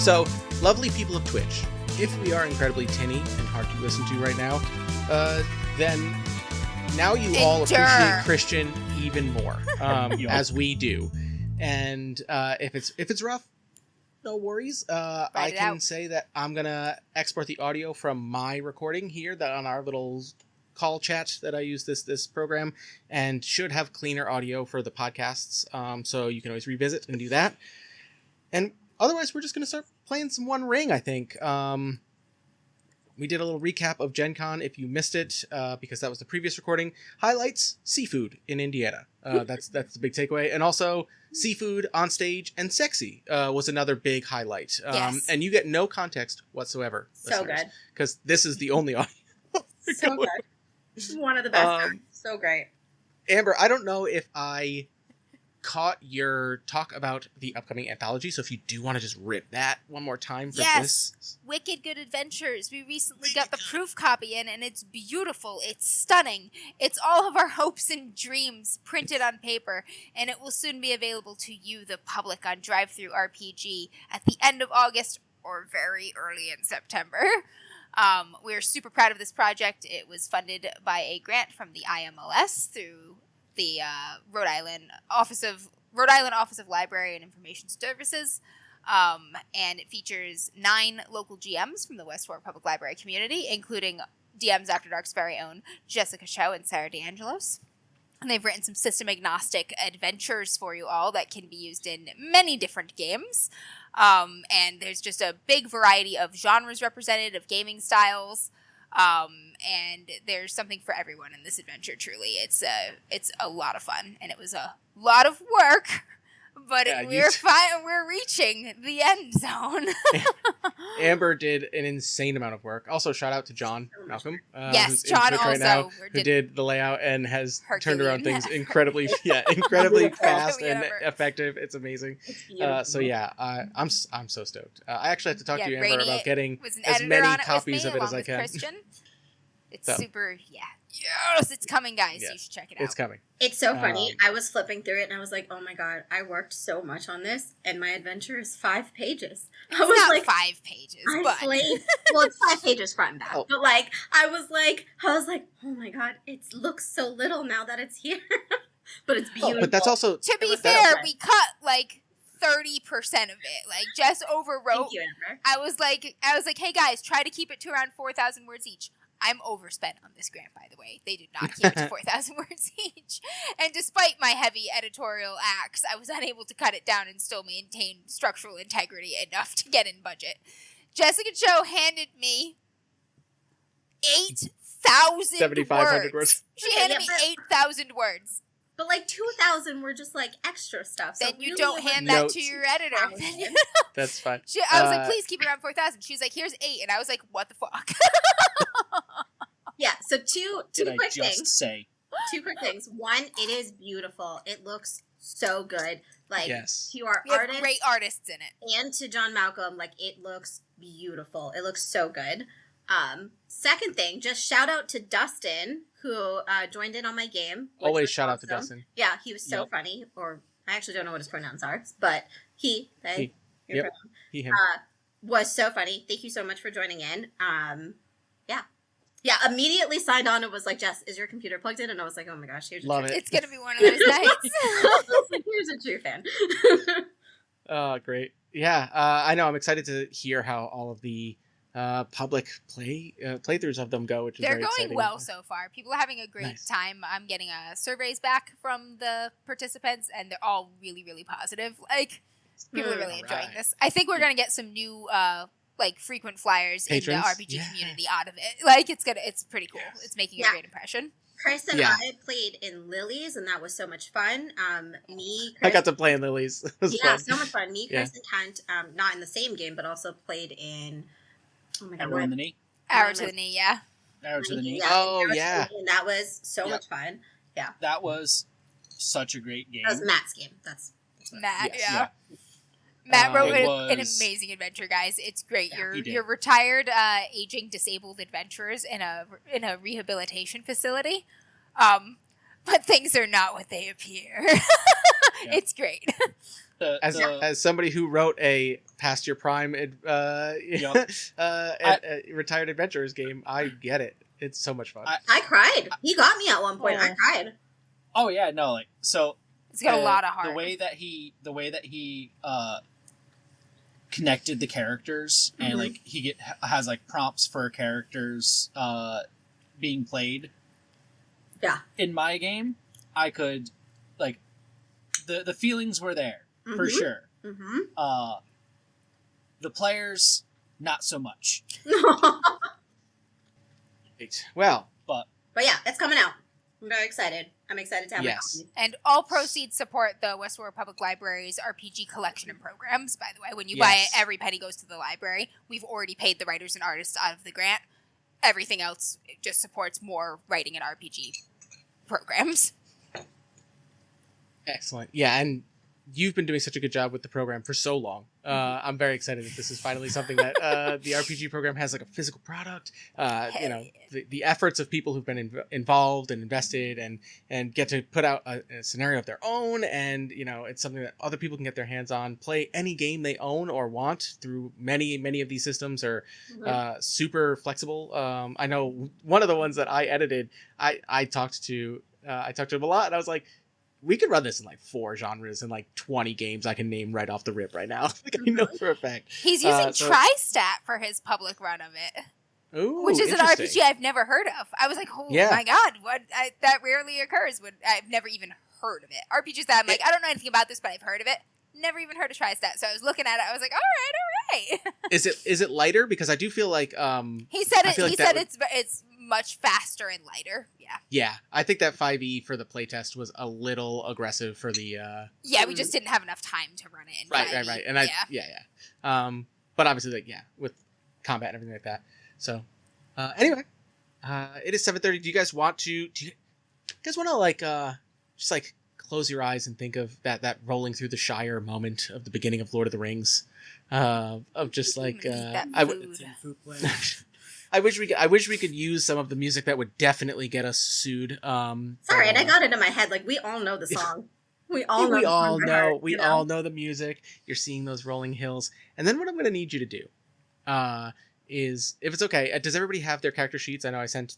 So, lovely people of Twitch, if we are incredibly tinny and hard to listen to right now, then now you all appreciate Christian even more, as we do. And if it's rough, no worries. I can say that I'm gonna export the audio from my recording here that on our little call chat that I use this program, and should have cleaner audio for the podcasts. So you can always revisit and do that. And otherwise, we're just gonna start playing some One Ring, I think. We did a little recap of Gen Con if you missed it, because that was the previous recording. Highlights, seafood in Indiana. That's the big takeaway. And also, seafood on stage and sexy was another big highlight. Yes. And you get no context whatsoever. So good. Because this is the only audio. So good. One of the best. So great. Amber, I don't know if I caught your talk about the upcoming anthology, so if you do want to just rip that one more time for this. Wicked Good Adventures. We recently got the proof copy in, and it's beautiful. It's stunning. It's all of our hopes and dreams printed on paper, and it will soon be available to you, the public, on Drive-Thru RPG at the end of August or very early in September. We're super proud of this project. It was funded by a grant from the IMLS through the Rhode Island Office of Library and Information Services, and it features 9 local GMs from the West Fork Public Library community, including DMs After Dark's very own Jessica Cho and Sarah DeAngelos. And they've written some system-agnostic adventures for you all that can be used in many different games. And there's just a big variety of genres represented, of gaming styles. And there's something for everyone in this adventure, truly. It's a lot of fun, and it was a lot of work, but we're reaching the end zone. Amber did an insane amount of work. Also, shout out to John Malcolm. Yes, John also right now, who did the layout and has turned around things incredibly fast and effective. It's amazing. It's so yeah, I'm so stoked. I actually have to talk to you, Amber, Rene about getting as many copies of it as I can. Christian. It's super, yes, it's coming, guys. You should check it out. It's coming. It's so funny. I was flipping through it, and I was like, oh my god, I worked so much on this, and my adventure is 5 pages. It's not 5 pages, but... well, it's 5 pages front and back. Oh. But, I was like, oh my god, it looks so little now that it's here. But it's beautiful. But that's also... To be fair, we cut, 30% of it. Jess overwrote. Thank you, Amber. I was like, hey guys, try to keep it to around 4,000 words each. I'm overspent on this grant, by the way. They did not keep it to 4,000 words each. And despite my heavy editorial acts, I was unable to cut it down and still maintain structural integrity enough to get in budget. Jessica Cho handed me 8,000 7,500 words. She handed me 8,000 words. But 2,000 were just extra stuff. So then you really don't hand that to your editor. That's fine. I was like, please keep it around 4,000. She was like, here's 8. And I was like, what the fuck? Yeah, so two quick things. Say? 2 quick things. One, it is beautiful. It looks so good. Yes. To our artists. Have great artists in it. And to John Malcolm, it looks beautiful. It looks so good. Second thing, just shout out to Dustin, who joined in on my game. Always shout out to Dustin. Yeah, he was so funny. Or I actually don't know what his pronouns are, but he him. Was so funny. Thank you so much for joining in. Yeah, immediately signed on and was like, Jess, is your computer plugged in? And I was like, oh my gosh, love it. It's gonna be one of those nights. Here's a true fan. Great. Yeah, I know. I'm excited to hear how all of the public playthroughs of them go, which is They're very going exciting. well so far. People are having a great time. I'm getting surveys back from the participants, and they're all really, really positive. People are really enjoying this. I think we're gonna get some new frequent flyers Patrons? in the RPG community out of it. It's pretty cool. It's making a great impression. Chris and I played in Lily's, and that was so much fun. Chris, I got to play in Lily's. Fun. So much fun. Chris, and Kent, not in the same game, but also played in. Oh my god! Arrow in the Knee. Arrow to the Knee, yeah. Arrow to the Knee. Oh yeah. And that was so much fun. Yeah. That was such a great game. That was Matt's game. That's Matt. Yes. Yeah. Matt wrote an amazing adventure, guys. It's great. Yeah, you're retired, aging, disabled adventurers in a rehabilitation facility, but things are not what they appear. It's great. As somebody who wrote a past your prime retired adventurers game, I get it. It's so much fun. I cried. He got me at one point. I cried. Oh yeah, no, like so. It's got a lot of heart. The way that he connected the characters and like he has like prompts for characters being played. Yeah. In my game, I could like the feelings were there for sure. Mm-hmm. The players, not so much. Well, but yeah, it's coming out. I'm very excited. I'm excited to have it. And all proceeds support the Westworld Public Library's RPG collection and programs, by the way. When you buy it, every penny goes to the library. We've already paid the writers and artists out of the grant. Everything else just supports more writing and RPG programs. Excellent. Yeah, and you've been doing such a good job with the program for so long. I'm very excited that this is finally something that the RPG program has like a physical product. The efforts of people who've been involved and invested and get to put out a scenario of their own. And, it's something that other people can get their hands on, play any game they own or want through many, many of these systems are super flexible. I know one of the ones that I edited, I talked to him a lot and I was like, we could run this in like 4 genres and like 20 games I can name right off the rip right now. Like I know for a fact. He's using TriStat for his public run of it. Ooh, which is an RPG I've never heard of. I was like, oh my god, that rarely occurs. I've never even heard of it. RPGs that I'm like, I don't know anything about this, but I've heard of it. Never even heard of TriStat. So I was looking at it. I was like, all right. Is it lighter? Because I do feel like he said it's much faster and lighter. Yeah, I think that 5e for the playtest was a little aggressive for the. We just didn't have enough time to run it. In 5e. Right, and but obviously, with combat and everything like that. So, anyway, it is 7:30. Do you guys want to? Do you guys want to just close your eyes and think of that rolling through the Shire moment of the beginning of Lord of the Rings, of just I wish we could use some of the music that would definitely get us sued. Sorry, and I got it in my head. Like we all know the song. We all know the music. You're seeing those rolling hills, and then what I'm going to need you to do, is if it's okay. Does everybody have their character sheets? I know I shared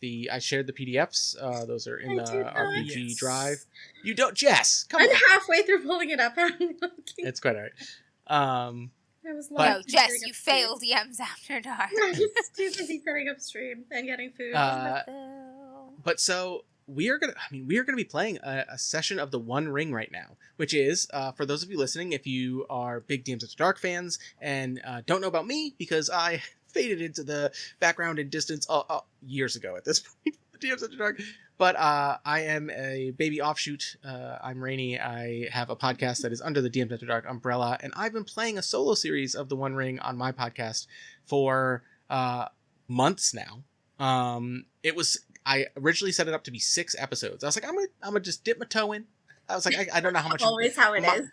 the PDFs. Those are in the RPG drive. You don't, Jess. Come on. I'm halfway through pulling it up. It's quite all right. No, Jess, you failed DMs After Dark. I'm too busy setting up stream and getting food. But so we are gonna be playing a session of the One Ring right now, which is for those of you listening, if you are big DMs After Dark fans and don't know about me because I faded into the background and distance years ago at this point. DMs After Dark. But I am a baby offshoot. I'm Rene. I have a podcast that is under the DMs After Dark umbrella, and I've been playing a solo series of The One Ring on my podcast for months now. I originally set it up to be 6 episodes. I was like, I'm gonna just dip my toe in. I was like, I don't know how much. Always how it is.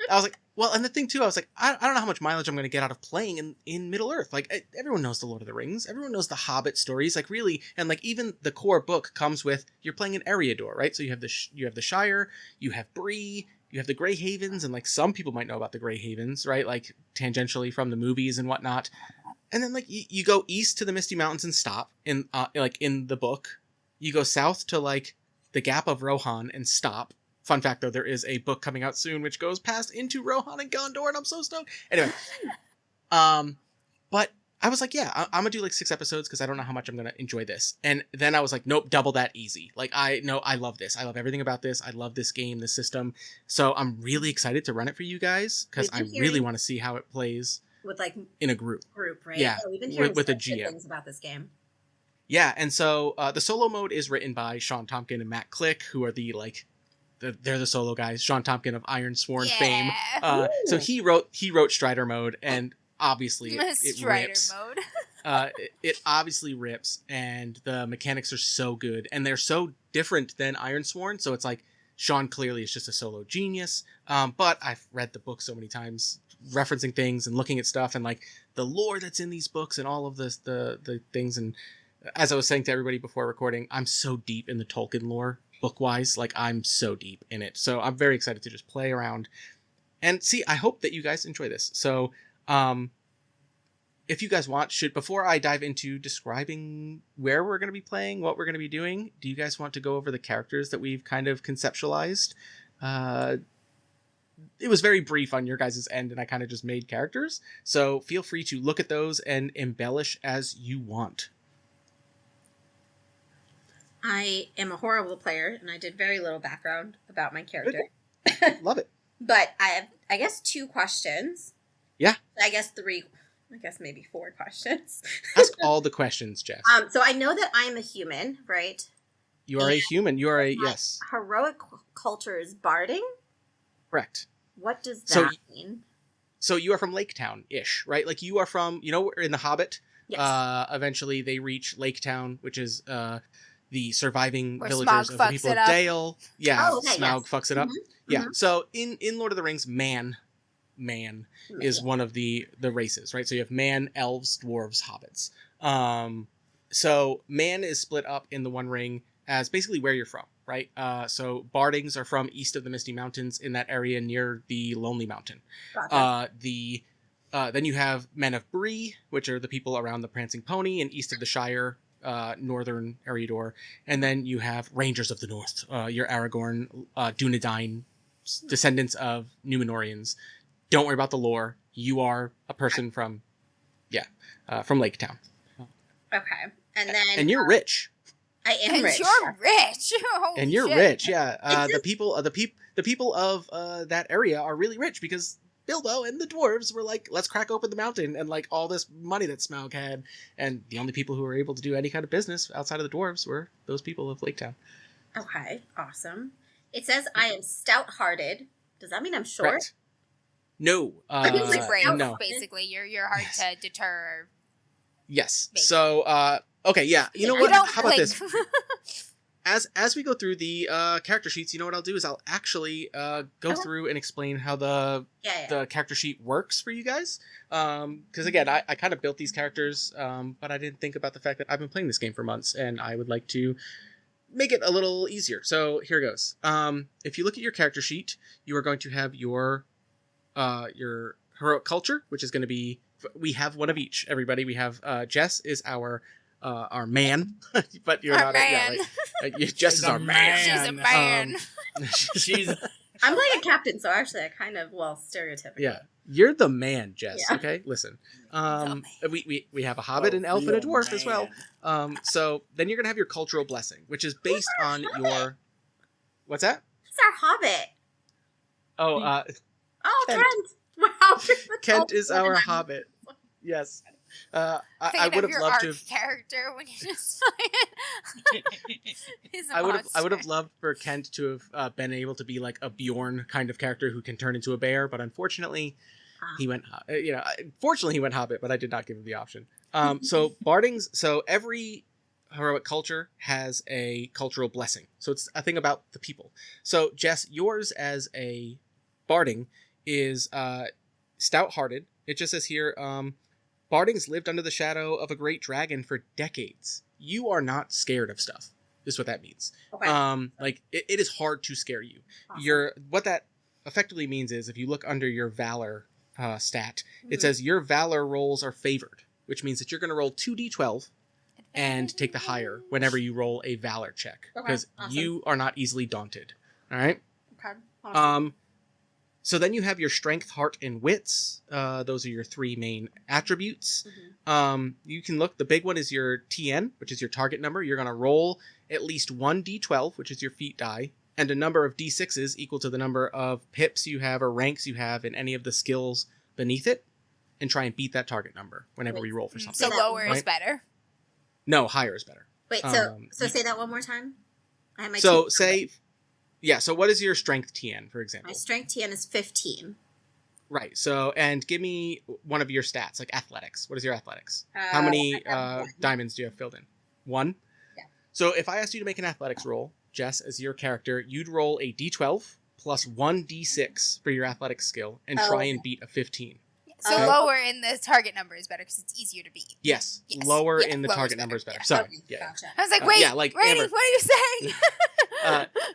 I was like, well, and the thing too, I was like, I don't know how much mileage I'm going to get out of playing in Middle Earth. Like everyone knows the Lord of the Rings, everyone knows the Hobbit stories, like really, and like even the core book comes with you're playing in Eriador, right? So you have the Shire, you have Bree, you have the Grey Havens, and like some people might know about the Grey Havens, right? Like tangentially from the movies and whatnot. And then like you go east to the Misty Mountains and stop in the book. You go south to like the Gap of Rohan and stop. Fun fact, though, there is a book coming out soon which goes past into Rohan and Gondor, and I'm so stoked. Anyway, but I was like, yeah, I'm gonna do like 6 episodes because I don't know how much I'm gonna enjoy this. And then I was like, nope, double that easy. Like I love this. I love everything about this. I love this game, this system. So I'm really excited to run it for you guys because I really want to see how it plays with like in a group, right? Yeah, we've been hearing with a GM GM things about this game. Yeah, and so the solo mode is written by Sean Tompkin and Matt Click, who are they're the solo guys. Sean Tompkin of Iron Sworn fame. So he wrote Strider mode, and obviously it rips. Mode. It obviously rips, and the mechanics are so good, and they're so different than Iron Sworn. So it's like Sean clearly is just a solo genius. But I've read the book so many times, referencing things and looking at stuff, and like the lore that's in these books and all of the things. And as I was saying to everybody before recording, I'm so deep in the Tolkien lore book-wise. Like, I'm so deep in it. So I'm very excited to just play around. And see, I hope that you guys enjoy this. So, if you guys want, before I dive into describing where we're going to be playing, what we're going to be doing, do you guys want to go over the characters that we've kind of conceptualized? It was very brief on your guys' end, and I kind of just made characters. So feel free to look at those and embellish as you want. I am a horrible player, and I did very little background about my character. Love it. But I have, I guess, 2 questions. Yeah. I guess 3. I guess maybe 4 questions. Ask all the questions, Jess. So I know that I'm a human, right? You are a human. You are a, yes. Heroic culture is barding? Correct. What does that mean? So you are from Lake Town-ish, right? Like, you are from, in The Hobbit. Yes. Eventually they reach Lake Town, which is the surviving Where villagers Smaug of the people of Dale. Yeah, oh, okay, Smaug fucks it up. Mm-hmm. Yeah. So in Lord of the Rings, man is one of the races, right? So you have man, elves, dwarves, hobbits. So man is split up in the One Ring as basically where you're from, right? So bardings are from east of the Misty Mountains in that area near the Lonely Mountain. Gotcha. Then you have men of Bree, which are the people around the Prancing Pony and east of the Shire, northern Eriador. And then you have Rangers of the North, your Aragorn, Dunedain, descendants of Numenorians. Don't worry about the lore. You are a person from Lake Town. Okay. And you're rich. I am rich. You're rich. Holy And you're shit. rich, yeah. The people of that area are really rich because Bilbo and the dwarves were like, let's crack open the mountain, and like all this money that Smaug had, and the only people who were able to do any kind of business outside of the dwarves were those people of Lake Town. Okay, awesome. It says I am stout-hearted. Does that mean I'm short? Correct. No. Like brave, no. basically. You're hard to deter. Yes. Maybe. So, okay, yeah. You know You what? don't How about blink. this? As we go through the character sheets, you know what I'll do is I'll actually go through and explain how the character sheet works for you guys. Because again, I kind of built these characters, but I didn't think about the fact that I've been playing this game for months, and I would like to make it a little easier. So here goes. If you look at your character sheet, you are going to have your heroic culture, which is going to be, we have one of each. Everybody, we have Jess is our man, but you're our not. Man. Jess is our man. She's a man. She's. I'm like a captain, so actually I kind of, stereotypical. Yeah, you're the man, Jess. Yeah. Okay, listen. We have a hobbit, an elf, and a dwarf as well. So then you're gonna have your cultural blessing, which is based on your. What's that? It's our hobbit. Oh, Kent. Kent. Wow. Kent is our hobbit. Yes. I would have loved to have character when you just I would have loved for Kent to have been able to be like a Bjorn kind of character who can turn into a bear, but unfortunately he went fortunately he went hobbit, but I did not give him the option. So bardings, so every heroic culture has a cultural blessing. So it's a thing about the people. So Jess, yours as a barding is stout-hearted. It just says here bardings lived under the shadow of a great dragon for decades. You are not scared of stuff, is what that means. Okay. It is hard to scare you. Awesome. What that effectively means is if you look under your valor stat, it says your valor rolls are favored, which means that you're going to roll 2d12 and take the higher whenever you roll a valor check, because you are not easily daunted. All right? Okay. Awesome. So then you have your strength, heart, and wits. Those are your 3 main attributes. Mm-hmm. You can look, the big one is your TN, which is your target number. You're going to roll at least 1 D12, which is your feat die, and a number of D6s equal to the number of pips you have or ranks you have in any of the skills beneath it, and try and beat that target number whenever we roll for something. So lower is better? No, higher is better. Wait, so say that one more time? I have my so what is your strength TN, for example? My strength TN is 15. Right. So, and give me one of your stats, like athletics. What is your athletics? How many diamonds do you have filled in? 1? Yeah. So if I asked you to make an athletics roll, Jess, as your character, you'd roll a D12 plus 1 D6 for your athletics skill and try and beat a 15. So lower in the target number is better because it's easier to beat. Yes. Lower in the target number is better. Yeah. Sorry. Okay. Yeah. Gotcha. I was like, wait, like Rene, Amber. what are you saying?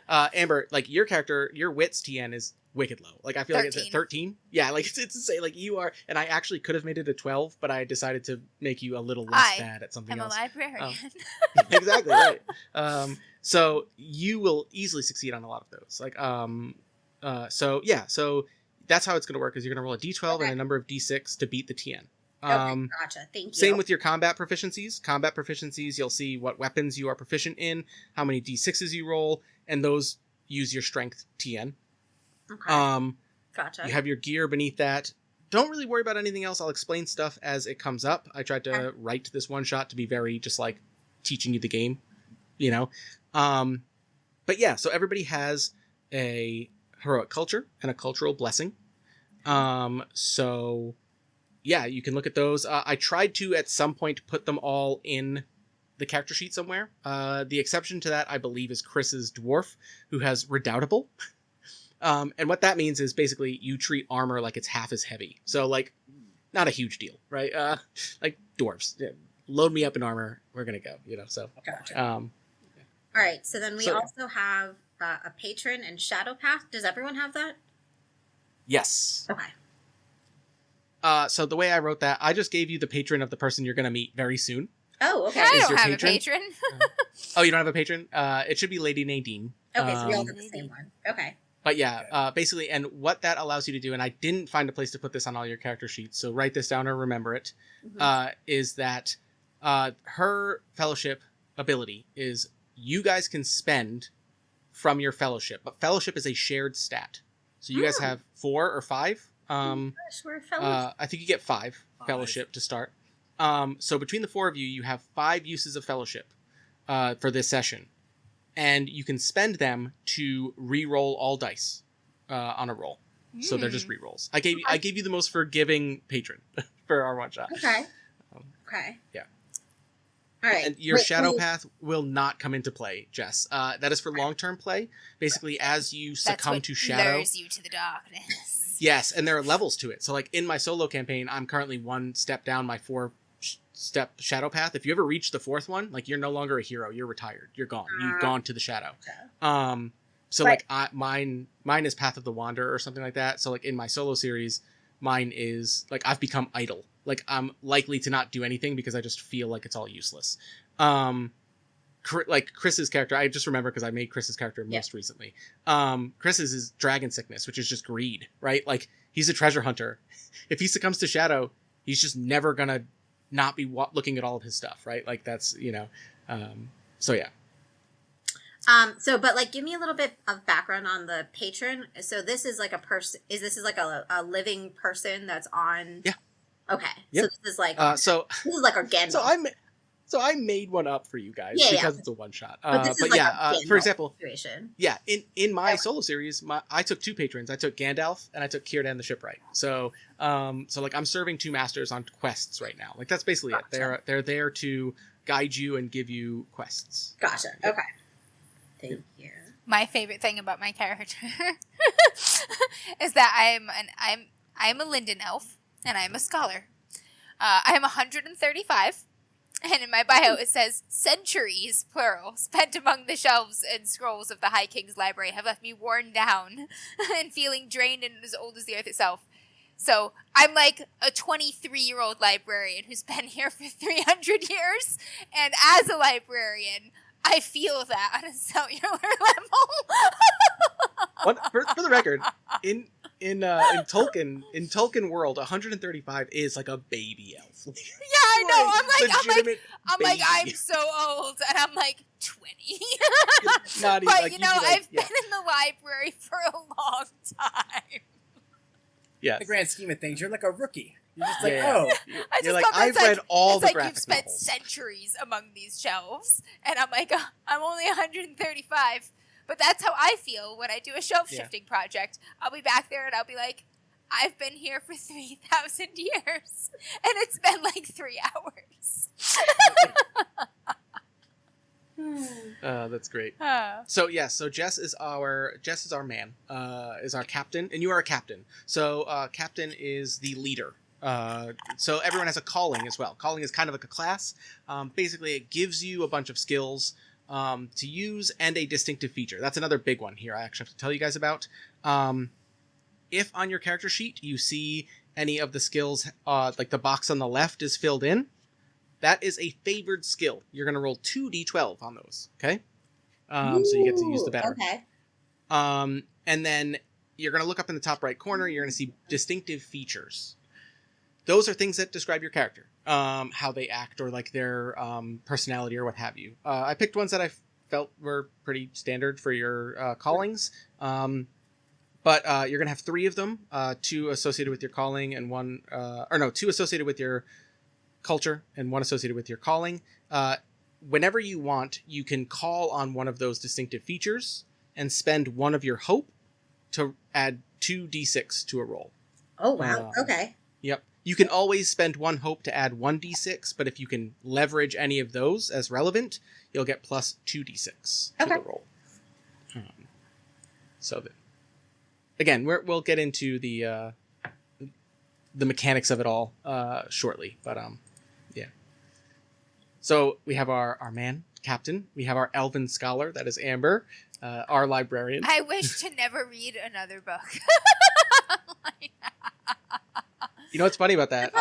Amber, like your character, your wits TN is wicked low. Like I feel 13. Like it's at 13. Yeah, like it's insane. Like you are, and I actually could have made it a 12, but I decided to make you a little less bad at something else. I'm a librarian. Exactly right. So you will easily succeed on a lot of those. Like so that's how it's going to work. Is you're going to roll a d12 and a number of d6 to beat the TN. Okay, gotcha. Thank you. Same with your combat proficiencies. Combat proficiencies, you'll see what weapons you are proficient in, how many d6s you roll, and those use your strength TN. Okay. Gotcha. You have your gear beneath that. Don't really worry about anything else. I'll explain stuff as it comes up. I tried to write this one shot to be very just like teaching you the game, you know. But yeah, so everybody has a heroic culture and a cultural blessing. So yeah, you can look at those. I tried to, at some point, put them all in the character sheet somewhere. The exception to that, I believe, is Chris's dwarf, who has Redoubtable. And what that means is basically you treat armor like it's half as heavy. So, like, not a huge deal, right? Like, dwarves. Yeah, load me up in armor. We're going to go, you know, so. Gotcha. All right, so then we also have a patron and shadow path. Does everyone have that? Yes. Okay. So the way I wrote that, I just gave you the patron of the person you're going to meet very soon. Oh, okay. I don't have a patron. Oh, you don't have a patron? It should be Lady Nadine. Okay, so we all have the same one. Okay. But yeah, basically, and what that allows you to do, and I didn't find a place to put this on all your character sheets, so write this down or remember it, is that her fellowship ability is you guys can spend from your fellowship, but fellowship is a shared stat. So you guys have 4 or 5. I think you get 5 fellowship to start. So between the 4 of you, you have 5 uses of fellowship for this session, and you can spend them to re-roll all dice on a roll. So they're just re-rolls. I gave you the most forgiving patron for our one shot. Okay. Okay. Yeah. All right. And your shadow path will not come into play, Jess. That is for long-term play. Basically, as you succumb to shadow, lures you to the darkness. Yes, and there are levels to it. So, like, in my solo campaign, I'm currently 1 step down my 4-step shadow path. If you ever reach the 4th one, like, you're no longer a hero. You're retired. You're gone. You've gone to the shadow. So, like, mine is Path of the Wanderer or something like that. So, like, in my solo series, mine is, like, I've become idle. Like, I'm likely to not do anything because I just feel like it's all useless. Like Chris's character, I just remember because I made Chris's character most recently. Chris's is dragon sickness, which is just greed, right? Like, he's a treasure hunter. If he succumbs to shadow, he's just never gonna not be looking at all of his stuff, right? Like, that's, you know, so yeah. But like, give me a little bit of background on the patron. So this is like a person. This is like a living person that's on. Yeah. Okay. Yep. So this is like. This is like our Gandalf. So I made one up for you guys because it's a one shot. But like for example, situation. Yeah, in my solo series, I took 2 patrons. I took Gandalf and I took Círdan the Shipwright. So like, I'm serving 2 masters on quests right now. Like, that's basically it. They're there to guide you and give you quests. Gotcha. Okay. Thank you. My favorite thing about my character is that I'm a Linden elf and I'm a scholar. I am 135. And in my bio, it says, centuries, plural, spent among the shelves and scrolls of the High King's library have left me worn down and feeling drained and as old as the earth itself. So I'm like a 23-year-old librarian who's been here for 300 years. And as a librarian, I feel that on a cellular level. For the record, in Tolkien world, 135 is like a baby elf. Yeah, I know. I'm so old, and I'm like 20. Not even, but like, you know, I've been in the library for a long time. Yeah. In the grand scheme of things, you're like a rookie. You're just like, you're like, I've read all the graphic you've spent novels. Centuries among these shelves, and I'm like, I'm only 135. But that's how I feel when I do a shelf shifting project. I'll be back there and I'll be like, I've been here for 3,000 years, and it's been like 3 hours. That's great. So Jess is our man, is our captain, and you are a captain. So captain is the leader. So everyone has a calling as well. Calling is kind of like a class. Basically, it gives you a bunch of skills to use, and a distinctive feature. That's another big one here I actually have to tell you guys about. If on your character sheet you see any of the skills, like the box on the left is filled in, that is a favored skill. You're going to roll 2d12 on those, okay? So you get to use the better. Okay. And then you're going to look up in the top right corner. You're going to see distinctive features. Those are things that describe your character, how they act or like their personality or what have you. I picked ones that I felt were pretty standard for your callings. But you're going to have 3 of them, 2 associated with your calling and 2 associated with your culture and 1 associated with your calling. Whenever you want, you can call on one of those distinctive features and spend 1 of your hope to add 2d6 to a roll. Oh, wow. Okay. Yep. You can always spend 1 hope to add 1d6, but if you can leverage any of those as relevant, you'll get plus 2d6 to the roll. Again, we'll get into the mechanics of it all shortly, but yeah. So we have our man, Captain. We have our elven scholar, that is Amber, our librarian. I wish to never read another book. You know what's funny about that?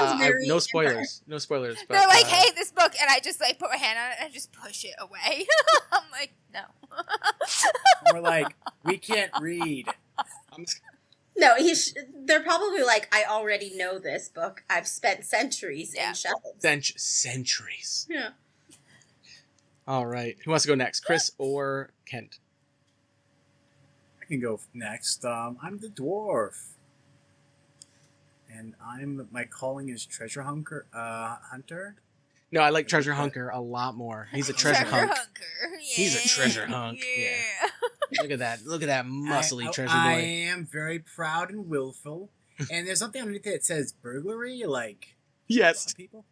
No spoilers. No spoilers. But, they're like, hey, this book, and I just like put my hand on it and I just push it away. I'm like, no. We're like, we can't read. No, they're probably like, I already know this book. I've spent centuries in shelves. Centuries. Yeah. All right. Who wants to go next? Chris or Kent? I can go next. I'm the dwarf. And my calling is treasure hunter. No, I like treasure hunker a lot more. He's a treasure hunk. Yeah. He's a treasure hunk. Yeah. Look at that muscly treasure boy. I am very proud and willful. And there's something underneath it that says burglary, like yes. People.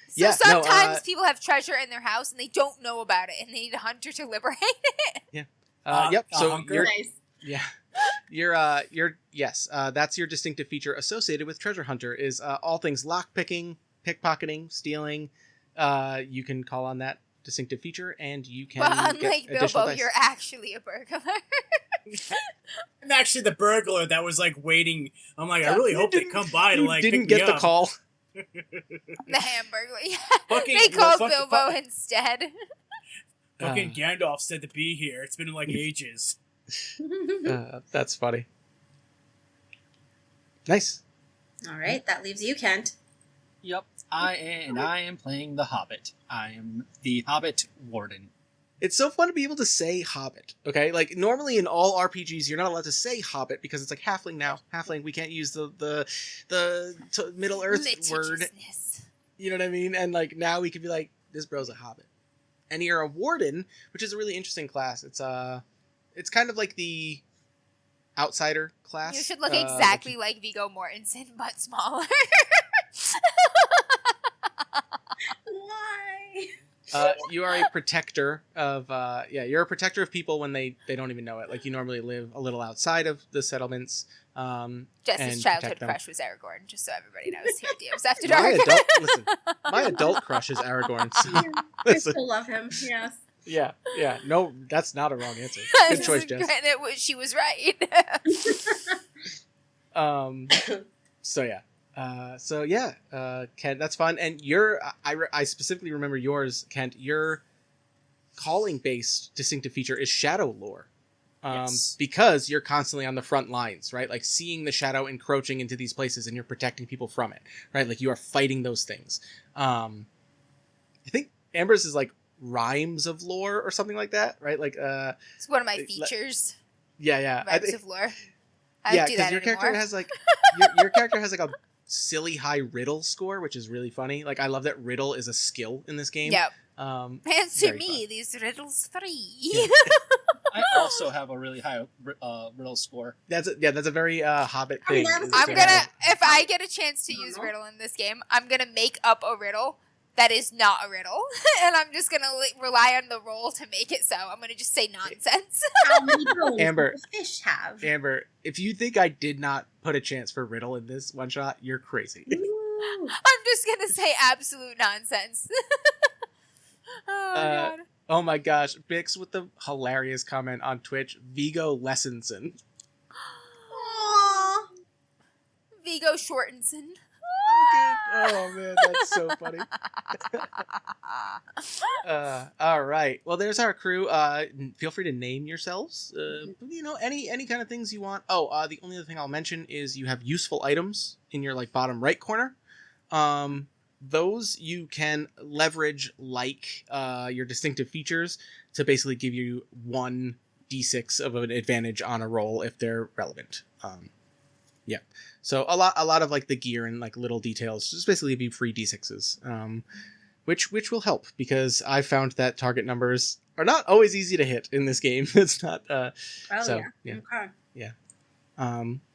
So sometimes people have treasure in their house and they don't know about it, and they need a hunter to liberate it. Yeah. Yep. So you're nice. Yeah. Yes. That's your distinctive feature associated with treasure hunter is all things lockpicking, pickpocketing, stealing. You can call on that distinctive feature, and you can. But unlike get Bilbo, dice. you're actually a burglar. I'm actually the burglar that was like waiting. I'm like, I really hope they come by to like. Didn't pick get me the up. call. The Hamburglar. Yeah. Fucking, they called Bilbo instead. Fucking Gandalf said to be here. It's been like ages. That's funny. Nice. All right, that leaves you, Kent. Yep, I am playing the Hobbit. I am the Hobbit Warden. It's so fun to be able to say Hobbit, okay? Like, normally in all RPGs, you're not allowed to say Hobbit because it's like halfling now. Halfling, we can't use the Middle Earth word. You know what I mean? And, like, now we could be like, this bro's a Hobbit. And you're a Warden, which is a really interesting class. It's kind of like the outsider class. You should look exactly like Viggo Mortensen, but smaller. Why? You are a protector of you're a prector of people when they don't even know it. Like, you normally live a little outside of the settlements. Jess's childhood crush was Aragorn, just so everybody knows here at DMs After Dark. My adult crush is Aragorn. So, I still love him, yes. Yeah. No, that's not a wrong answer. Good choice, Jess. She was right. Kent, that's fun. And I specifically remember yours, Kent. Your calling-based distinctive feature is shadow lore. Yes. Because you're constantly on the front lines, right? Like, seeing the shadow encroaching into these places and you're protecting people from it, right? Like, you are fighting those things. I think Amber's is like rhymes of lore or something like that, right? Like, it's one of my features. Yeah. Rhymes of lore. I don't do that your anymore. character has like your character has like a silly high riddle score, which is really funny. Like, I love that riddle is a skill in this game. Yep. Answer me fun. These riddles 3. Yeah. I also have a really high riddle score. That's a very Hobbit thing. If I get a chance to use riddle in this game, I'm gonna make up a riddle that is not a riddle, and I'm just gonna rely on the roll to make it so. I'm gonna just say nonsense. How many bones Amber, does fish have? Amber, if you think I did not put a chance for riddle in this one shot, you're crazy. Ooh. I'm just gonna say absolute nonsense. Oh, God. Oh my gosh, Bix with the hilarious comment on Twitch, Vigo Lessenson. Aww. Vigo Shortenson. Oh man, that's so funny. All right. Well, there's our crew. Feel free to name yourselves. Any kind of things you want. Oh, the only other thing I'll mention is you have useful items in your like bottom right corner. Those you can leverage like your distinctive features to basically give you 1d6 of an advantage on a roll if they're relevant. Yeah. So a lot of like the gear and like little details just basically be free d6s, which will help because I found that target numbers are not always easy to hit in this game. It's not. Okay. Yeah.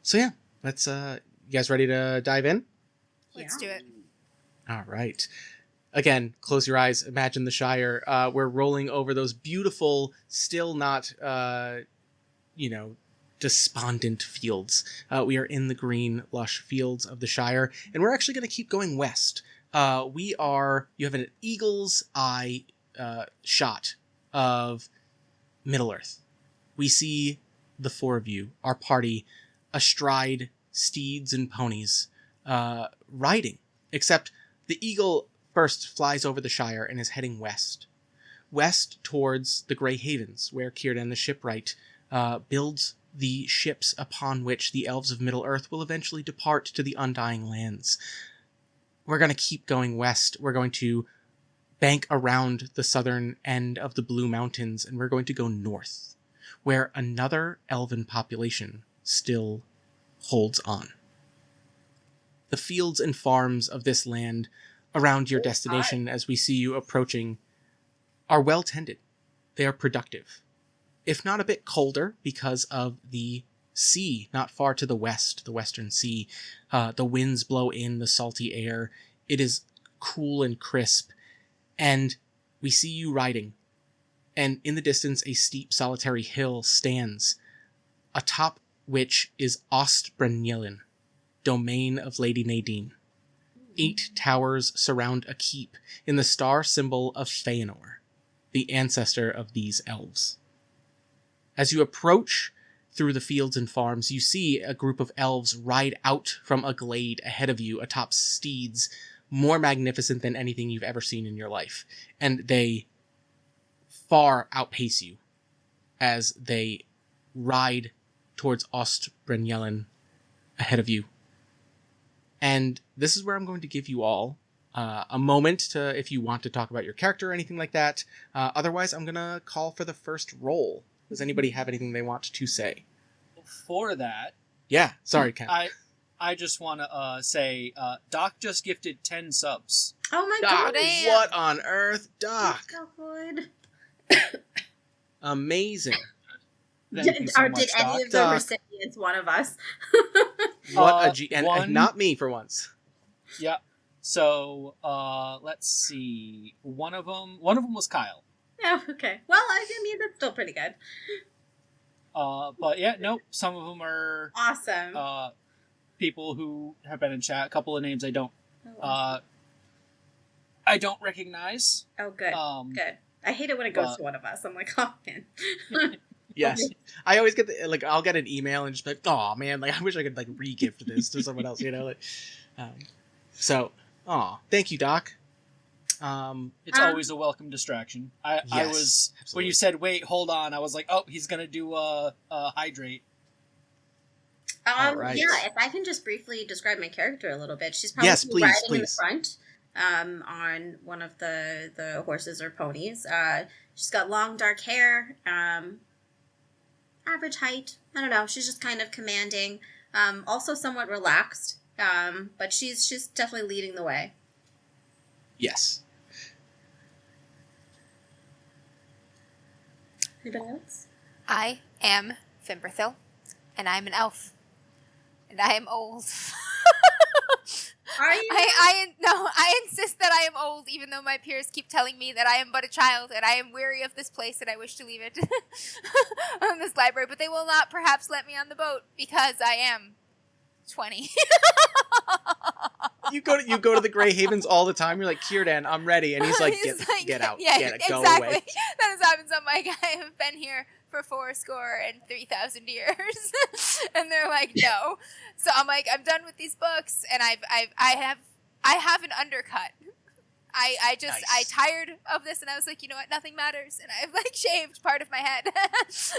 So yeah, let's. You guys ready to dive in? Let's do it. All right. Again, close your eyes. Imagine the Shire. We're rolling over those beautiful, still not, despondent fields. We are in the green, lush fields of the Shire, and we're actually going to keep going west. You have an eagle's eye shot of Middle-earth. We see the four of you, our party, astride steeds and ponies, riding, except the eagle first flies over the Shire and is heading west towards the Grey Havens, where Círdan the shipwright builds the ships upon which the elves of Middle-earth will eventually depart to the Undying Lands. We're going to keep going west. We're going to bank around the southern end of the Blue Mountains, and we're going to go north, where another elven population still holds on. The fields and farms of this land around your destination as we see you approaching are well tended. They are productive. If not a bit colder because of the sea not far to the west, the western sea. The winds blow in the salty air. It is cool and crisp. And we see you riding. And in the distance, a steep solitary hill stands, atop which is Ostbrenjelin, domain of Lady Nadine. 8 towers surround a keep in the star symbol of Feanor, the ancestor of these elves. As you approach through the fields and farms, you see a group of elves ride out from a glade ahead of you atop steeds more magnificent than anything you've ever seen in your life. And they far outpace you as they ride towards Ostbrenjelin ahead of you. And this is where I'm going to give you all a moment to, if you want to talk about your character or anything like that. Otherwise, I'm going to call for the first roll. Does anybody have anything they want to say? For that... Yeah, sorry, Ken. I just want to say, Doc just gifted 10 subs. Oh my Doc, god! what on earth? Doc! So good. Amazing. Thank you so Or much, did any Doc. of the recipients one of us? What a G... And not me, for once. Yeah. So, let's see. One of them was Kyle. Oh, okay. Well, I mean, that's still pretty good. But yeah, nope. Some of them are Awesome. People who have been in chat. A couple of names I don't recognize. Oh, good. Good. I hate it when it goes to one of us. I'm like, oh man. Yes. I always get I'll get an email and just be like, oh man, I wish I could re-gift this to someone else, thank you, Doc. It's always a welcome distraction. I was absolutely. When you said wait, hold on, I was like, oh, he's gonna do hydrate. Right. Yeah, if I can just briefly describe my character a little bit. She's probably riding in the front on one of the horses or ponies. She's got long dark hair, average height. I don't know. She's just kind of commanding, also somewhat relaxed, but she's definitely leading the way. Yes. Anybody else? I am Fimberthil, and I'm an elf, and I am old. Are you? I insist that I am old, even though my peers keep telling me that I am but a child, and I am weary of this place, and I wish to leave it on this library. But they will not perhaps let me on the boat, because I am 20. You go to the Grey Havens all the time. You're like, Kierdan, I'm ready, and he's like, get out, yeah, get it, exactly. go away. That has happened. I'm like, I have been here for 4,300 years, and they're like, no. So I'm like, I'm done with these books, and I have an undercut. I tired of this, and I was like, you know what, nothing matters, and I've like shaved part of my head. So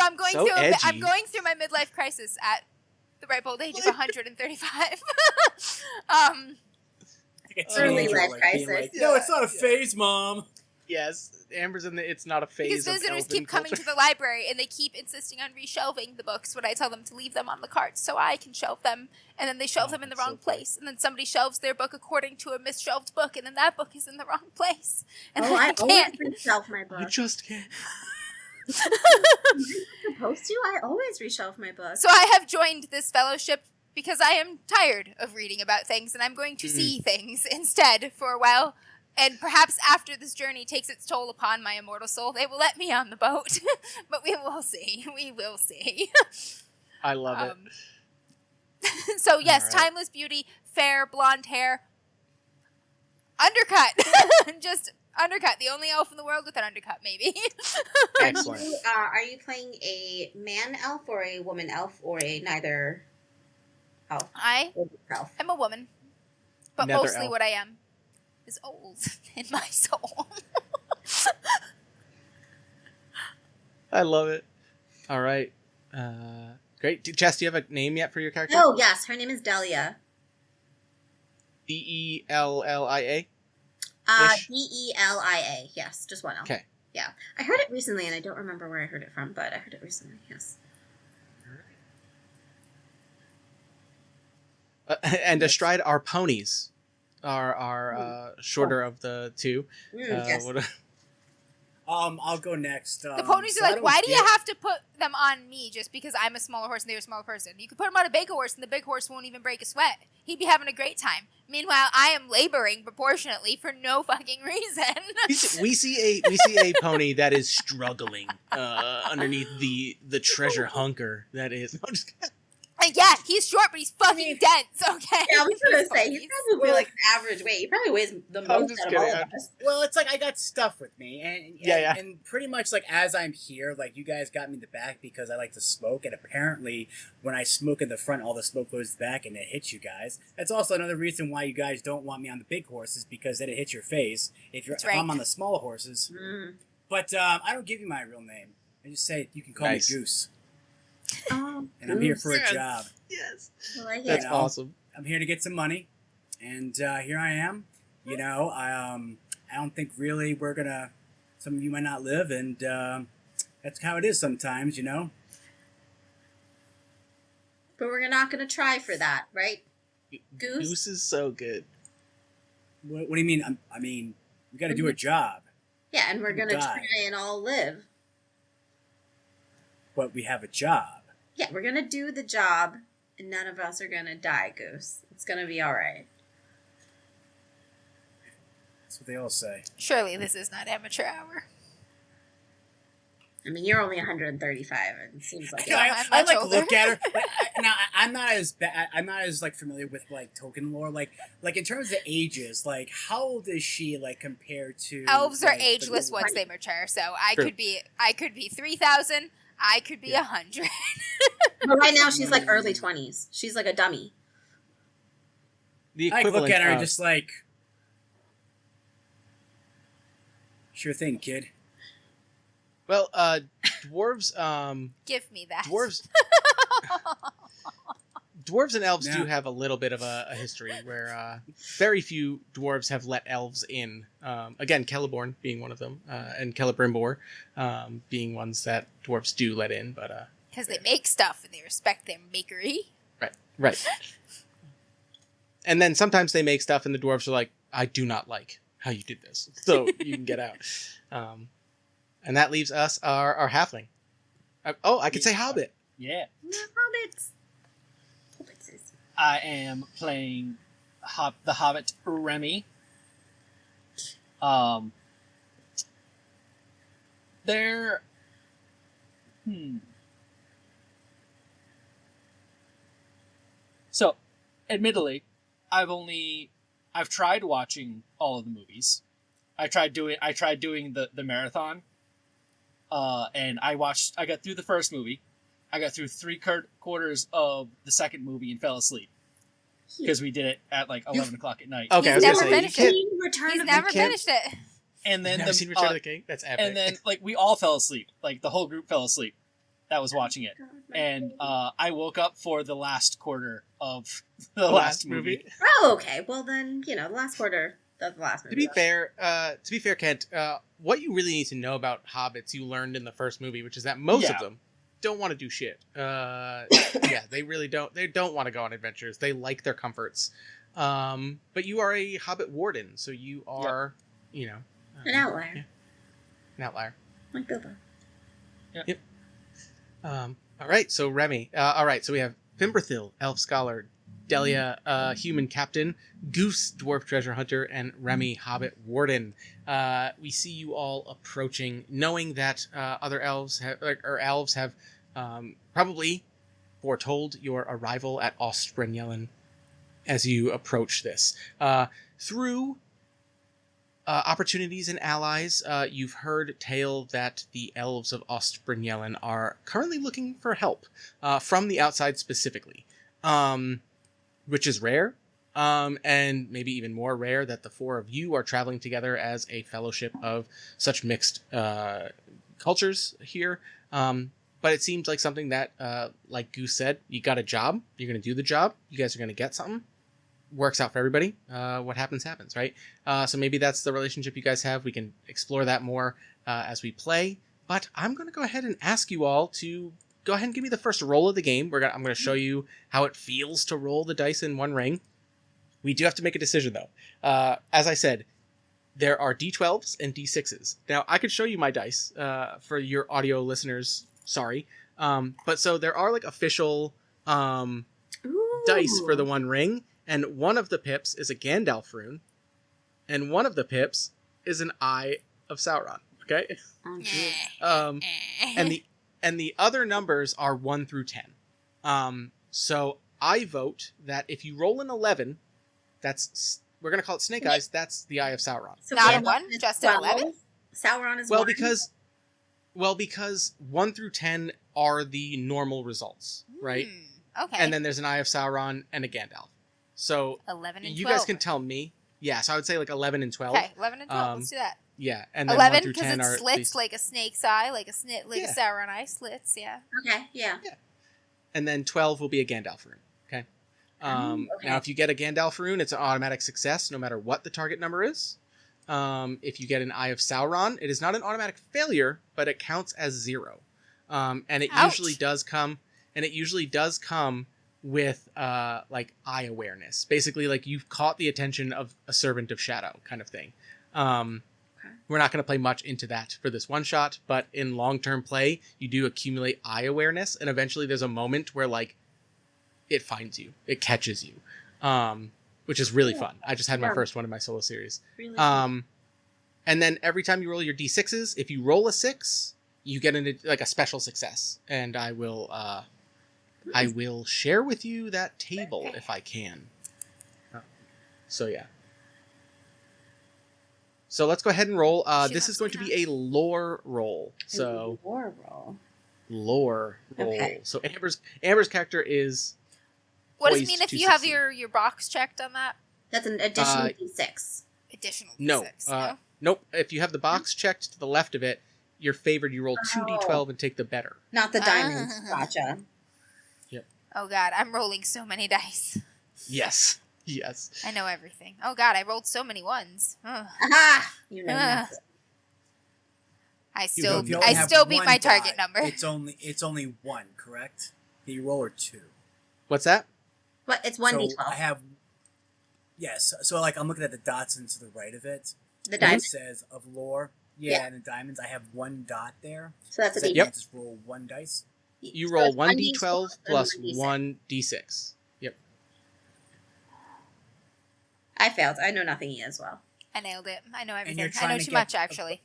I'm going through my midlife crisis at the ripe old age of 135. It's early life crisis. Like, no, it's not a phase, Mom. Yes, Amber's in the it's not a phase. Because visitors keep culture. coming to the library and they keep insisting on reshelving the books when I tell them to leave them on the carts so I can shelve them, and then they shelve them in the wrong place, and then somebody shelves their book according to a misshelved book, and then that book is in the wrong place. And I always reshelve my book. You just can't. I'm supposed to? I always reshelve my book. So I have joined this fellowship because I am tired of reading about things, and I'm going to see things instead for a while. And perhaps after this journey takes its toll upon my immortal soul, they will let me on the boat. But we will see. We will see. I love it. So yes, right. Timeless beauty, fair, blonde hair, undercut. Just undercut. The only elf in the world with an undercut, maybe. Excellent. Are you playing a man elf or a woman elf or a neither elf? I am a woman, but Nether mostly elf. what I am is old in my soul. I love it. All right. Great. Jess, do you have a name yet for your character? Oh, yes. Her name is Delia. Dellia? Delia. Yes, just one L. Okay. Yeah. I heard it recently, and I don't remember where I heard it from, but I heard it recently, yes. And astride our ponies are shorter of the two. Yes. I'll go next. The ponies are like, why do you have to put them on me just because I'm a smaller horse and they're a smaller person? You could put them on a bigger horse and the big horse won't even break a sweat. He'd be having a great time. Meanwhile, I am laboring proportionately for no fucking reason. we see a pony that is struggling underneath the treasure hunker that is. I'm just kidding. And yeah, he's short, but he's fucking dense, okay? Yeah, I was going to say, he's probably like an average weight. He probably weighs the most out of all of us. Well, it's like I got stuff with me. And pretty much like as I'm here, like you guys got me in the back because I like to smoke. And apparently when I smoke in the front, all the smoke goes back and it hits you guys. That's also another reason why you guys don't want me on the big horses because then it hits your face if I'm on the smaller horses. Mm. But I don't give you my real name. I just say you can call me Goose. Oh, and I'm here for a job. Yes. Like That's awesome. I'm here to get some money. And here I am. You know, I don't think really we're going to... Some of you might not live, and that's how it is sometimes, you know? But we're not going to try for that, right? Goose? Goose is so good. What do you mean? I mean, we got to do a job. Yeah, and we're going to try and all live. But we have a job. Yeah, we're going to do the job, and none of us are going to die, Goose. It's going to be all right. That's what they all say. Surely this is not amateur hour. I mean, you're only 135, and it seems like... I like older. Look at her. Now, I'm not as like familiar with like token lore. Like in terms of ages, like how old is she like compared to... Elves are ageless once they mature, so I could be 3,000... I could be 100. But right now, she's like early 20s. She's like a dummy. I look at her and just like, sure thing, kid. Well, dwarves. Give me that. Dwarves and elves do have a little bit of a history where very few dwarves have let elves in. Again, Celeborn being one of them, and Celebrimbor being ones that dwarves do let in. But because they make stuff and they respect their makery. Right. And then sometimes they make stuff and the dwarves are like, I do not like how you did this, so you can get out. And that leaves us our halfling. I could say hobbit. Yeah. Hobbits. I am playing the Hobbit Remy. admittedly, I've tried watching all of the movies. I tried doing the marathon. And I got through the first movie. I got through 3/4 of the second movie and fell asleep. Because we did it at like 11 o'clock at night. Okay, He's never finished it. He's never finished it. And then seen Return of the King? That's epic. And then like we all fell asleep. Like the whole group fell asleep that was watching it. And I woke up for the last quarter of the last movie. Oh, okay. Well then, the last quarter of the last movie. To be fair, Kent, what you really need to know about hobbits you learned in the first movie, which is that most of them don't want to do shit. They really don't. They don't want to go on adventures. They like their comforts. But you are a hobbit warden, so you are, an outlier. Yeah. An outlier. Like Bilbo. Yep. All right, so Remy. All right, so we have Fimberthil, elf scholar, Delia, human captain, Goose, dwarf treasure hunter, and Remy, hobbit warden. We see you all approaching, knowing that other elves have probably foretold your arrival at Ostbrunjeln as you approach this. Through opportunities and allies, you've heard tale that the elves of Ostbrunjeln are currently looking for help from the outside specifically. Which is rare, and maybe even more rare that the four of you are traveling together as a fellowship of such mixed cultures here. But it seems like something that, like Goose said, you got a job, you're going to do the job, you guys are going to get something, works out for everybody. What happens, happens, right? So maybe that's the relationship you guys have. We can explore that more as we play. But I'm going to go ahead and ask you all to go ahead and give me the first roll of the game. I'm going to show you how it feels to roll the dice in One Ring. We do have to make a decision, though. As I said, there are D12s and D6s. Now, I could show you my dice for your audio listeners. Sorry. But so there are like official dice for the One Ring, and one of the pips is a Gandalf rune, and one of the pips is an Eye of Sauron. Okay? And the other numbers are 1 through 10. So I vote that if you roll an 11, we're going to call it Snake Eyes, that's the Eye of Sauron. So not a 1, just an 11? Sauron is 1? Because 1 through 10 are the normal results, right? Okay. And then there's an Eye of Sauron and a Gandalf. So 11 and 12. You guys can tell me. Yeah, so I would say like 11 and 12. Okay, 11 and 12. Let's do that. Yeah, and then 11 1 through 10 because are it slits like a snake's eye, like a Sauron eye slits. Yeah. Okay. Yeah. And then 12 will be a Gandalf rune. Okay. Now, if you get a Gandalf rune, it's an automatic success, no matter what the target number is. If you get an Eye of Sauron, it is not an automatic failure, but it counts as 0. And it usually does come. And it usually does come with like eye awareness. Basically, like you've caught the attention of a servant of shadow kind of thing. We're not going to play much into that for this one shot, but in long-term play, you do accumulate eye awareness, and eventually there's a moment where like it finds you, it catches you, which is really fun. I just had my first one in my solo series. Really and then every time you roll your d6s, if you roll a 6, you get a special success, and I will share with you that table if I can. So yeah. So let's go ahead and roll. This is going to be a lore roll. So lore roll. Lore roll. Okay. So Amber's character is. What does it mean if you have your box checked on that? That's an additional D6. Additional D6. No. Nope. If you have the box checked to the left of it, you're favored. You roll 2d12 and take the better. Not the diamonds. Gotcha. Yep. Oh God, I'm rolling so many dice. Yes. Yes. I know everything. Oh God, I rolled so many ones. Aha! You know nothing. I still beat my target number. It's only 1, correct? That you roll or 2. What's that? What? It's 1d12. So I have. Yes. So like I'm looking at the dots and to the right of it. The diamond says of lore. Yeah, and the diamonds. I have 1 dot there. So that's a D. Yep. Just roll 1 dice. You roll 1d12 plus 1d6. Yep. I failed. I know nothing as well. I nailed it. I know everything. I know too much, actually.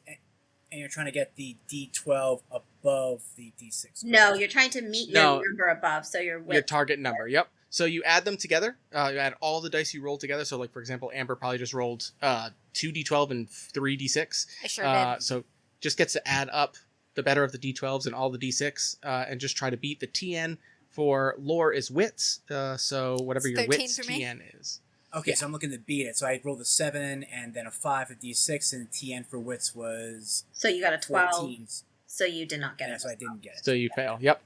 And you're trying to get the D12 above the D6. No, you're trying to meet your number above, so your target number. Yep. So you add them together. You add all the dice you roll together. So, like, for example, Amber probably just rolled 2d12 and 3d6. I sure did. So just gets to add up the better of the d12s and all the d6 and just try to beat the TN. For lore is wits. So whatever your wits TN is. Okay, so I'm looking to beat it. So I rolled a 7 and then a 5 at d6, and TN for wits was... So you got a 12. 14. So you did not get it. So I didn't get it. So you fail. Yep.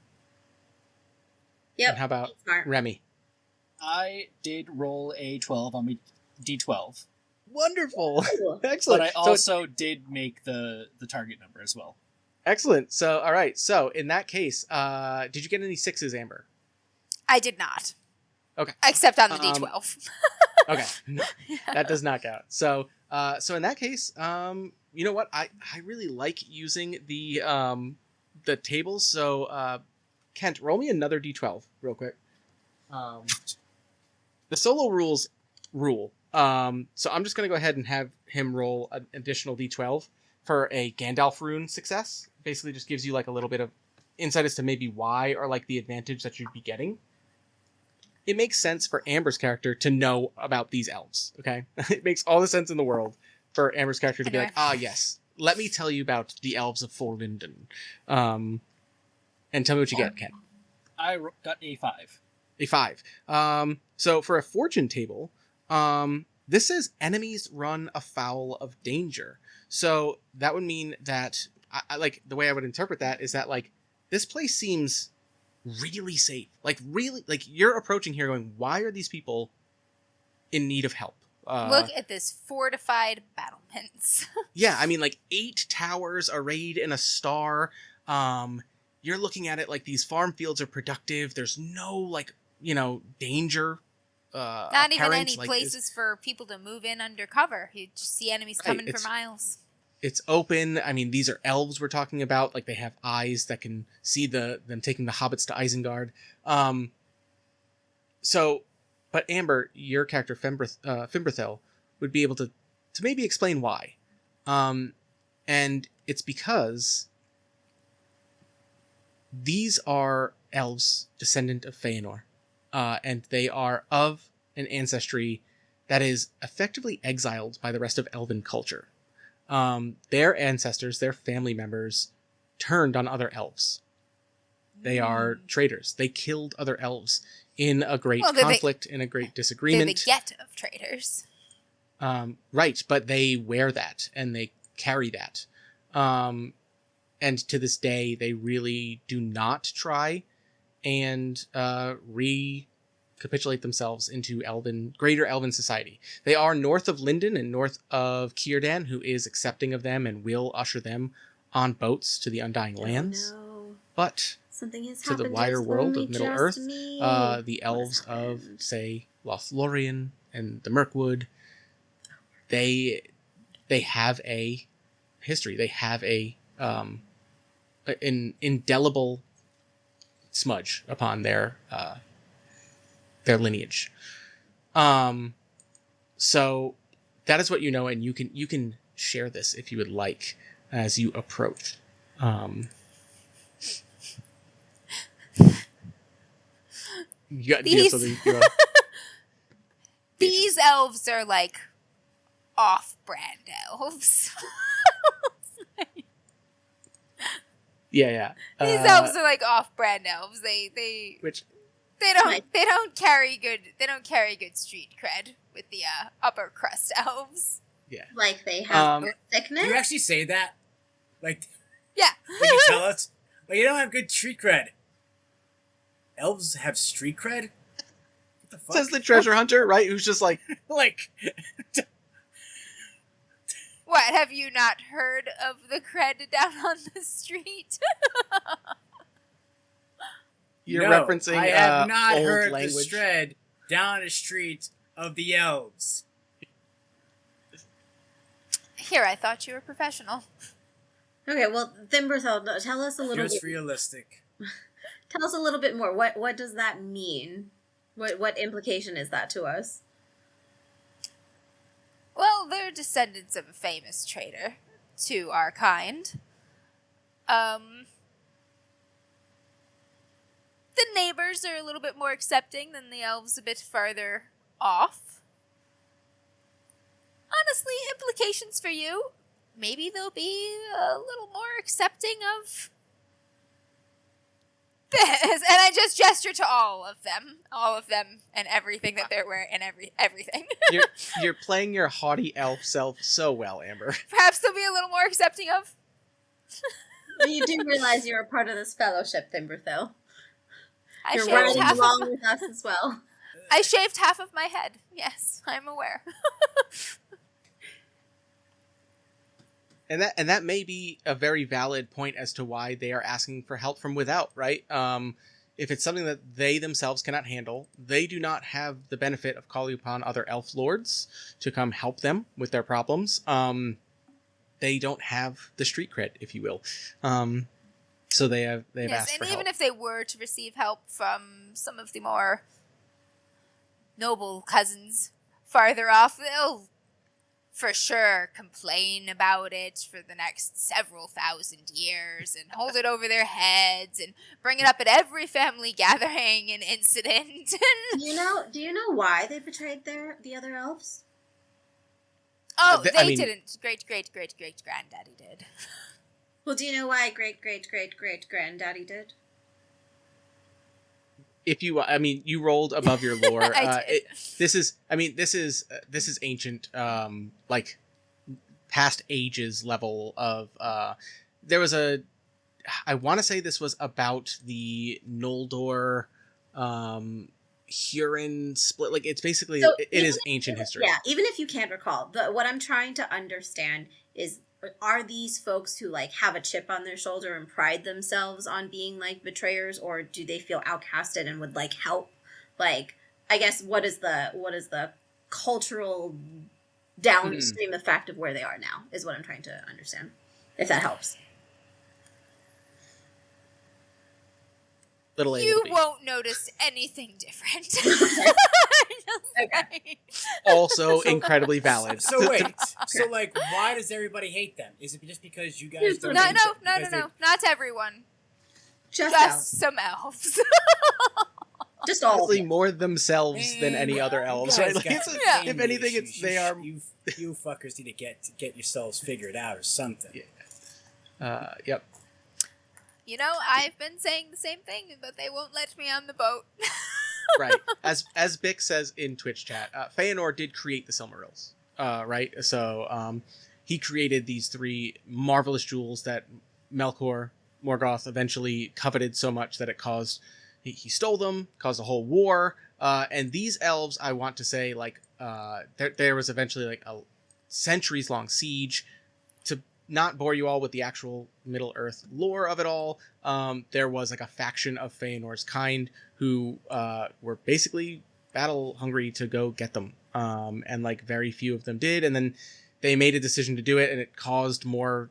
And how about Remy? I did roll a 12 on my d12. Wonderful. Excellent. But I also did make the target number as well. Excellent. So, all right. So in that case, did you get any 6s, Amber? I did not. Okay. Except on the d12. Okay. That does not count. So in that case, you know what? I really like using the tables. So, Kent, roll me another d12 real quick. The solo rules rule. So I'm just going to go ahead and have him roll an additional d12 for a Gandalf rune success. Basically just gives you like a little bit of insight as to maybe why or like the advantage that you'd be getting. It makes sense for Amber's character to know about these elves, okay? It makes all the sense in the world for Amber's character to be like, yes, let me tell you about the elves of Forlindon. And tell me what you get, Ken. I got a 5. A 5. So for a fortune table, this says enemies run afoul of danger. So that would mean that, I like, the way I would interpret that is that, like, this place seems really safe. Like, really, like, you're approaching here going, why are these people in need of help? Look at this fortified battlements. Yeah, I mean, like, 8 towers arrayed in a star. You're looking at it like these farm fields are productive. There's no, like, you know, danger. Not even any places for people to move in undercover. You just see enemies coming for miles. It's open. I mean, these are elves we're talking about. Like, they have eyes that can see them taking the hobbits to Isengard. But Amber, your character Fimbrethel, would be able to maybe explain why. And it's because these are elves descendant of Feanor. And they are of an ancestry that is effectively exiled by the rest of elven culture. Their ancestors, their family members, turned on other elves. They are traitors. They killed other elves in a great conflict, in a great disagreement. They're the get of traitors. Right, but they wear that, and they carry that. And to this day, they really do not try and recapitulate themselves into greater elven society. They are north of Lindon and north of Círdan, who is accepting of them and will usher them on boats to the Undying Lands. No. But something has to the wider world of Middle Earth, the elves of, say, Lothlorien and the Mirkwood, they have a history. They have an indelible smudge upon their lineage. So that is what you know, and you can share this if you would like as you approach. These elves are like off-brand elves. Yeah. These elves are like off-brand elves. They don't carry good street cred with the upper crust elves. Yeah. Like they have thickness. Do you actually say that? Like, yeah. Like you tell us, like, you don't have good street cred. Elves have street cred? What the fuck? Says the treasure hunter, right? Who's just like like. What, have you not heard of the cred down on the street? You're referencing I have not old heard language. the shred down the street of the elves. Here, I thought you were professional. Okay, well, Thimberthal, tell us a little Just bit. realistic. Tell us a little bit more. What does that mean? What implication is that to us? Well, they're descendants of a famous traitor to our kind. The neighbors are a little bit more accepting than the elves a bit farther off. Honestly, implications for you. Maybe they'll be a little more accepting of this. And I just gesture to all of them, and everything that they're wearing, and everything. You're playing your haughty elf self so well, Amber. Perhaps they'll be a little more accepting of. Well, you do realize you're a part of this fellowship, Thimberthil. You're shaved riding half along with us as well. I shaved half of my head. Yes, I'm aware. And that may be a very valid point as to why they are asking for help from without, right? If it's something that they themselves cannot handle, they do not have the benefit of calling upon other elf lords to come help them with their problems. They don't have the street cred, if you will. So they've asked for help. And even if they were to receive help from some of the more noble cousins farther off, they'll for sure complain about it for the next several thousand years and hold it over their heads and bring it up at every family gathering and incident. Do you know why they betrayed the other elves? Oh, they didn't. Great granddaddy did. Well, do you know why great granddaddy did? If you, you rolled above your lore. This is ancient, like past ages level of. There was I want to say this was about the Noldor, Huron split. Like it's basically it is ancient history. Yeah, even if you can't recall, what I'm trying to understand is, are these folks who like have a chip on their shoulder and pride themselves on being like betrayers, or do they feel outcasted and would like help? Like, I guess what is the cultural downstream effect of where they are now is what I'm trying to understand, if that helps. You won't notice anything different. Okay. Also incredibly valid. So wait, so like, why does everybody hate them? Is it just because you guys don't? No, not everyone. Just some elves. Just all. Honestly, more themselves than any other elves, right? Like, if anything, they are. You fuckers need to get yourselves figured out or something. Yeah. Yep. You know, I've been saying the same thing, but they won't let me on the boat. Right. As Bick says in Twitch chat, Feanor did create the Silmarils, right? So he created these 3 marvelous jewels that Melkor Morgoth eventually coveted so much that it caused... He stole them, caused a whole war, and these elves, I want to say, like, there was eventually like a centuries-long siege. To not bore you all with the actual Middle-earth lore of it all, there was like a faction of Feanor's kind who were basically battle-hungry to go get them, and like very few of them did, and then they made a decision to do it, and it caused more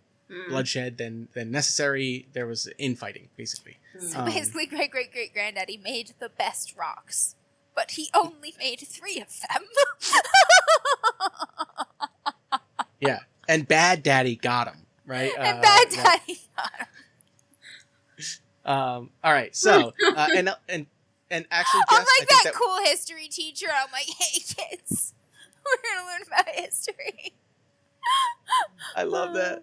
bloodshed than necessary. There was infighting, basically. So basically, great granddaddy made the best rocks, but he only made 3 of them. Yeah, and Bad Daddy got him, right? And Bad Daddy got him. All right, so and actually, Jess, I'm like that cool history teacher. I'm like, hey kids, we're gonna learn about history. I love that.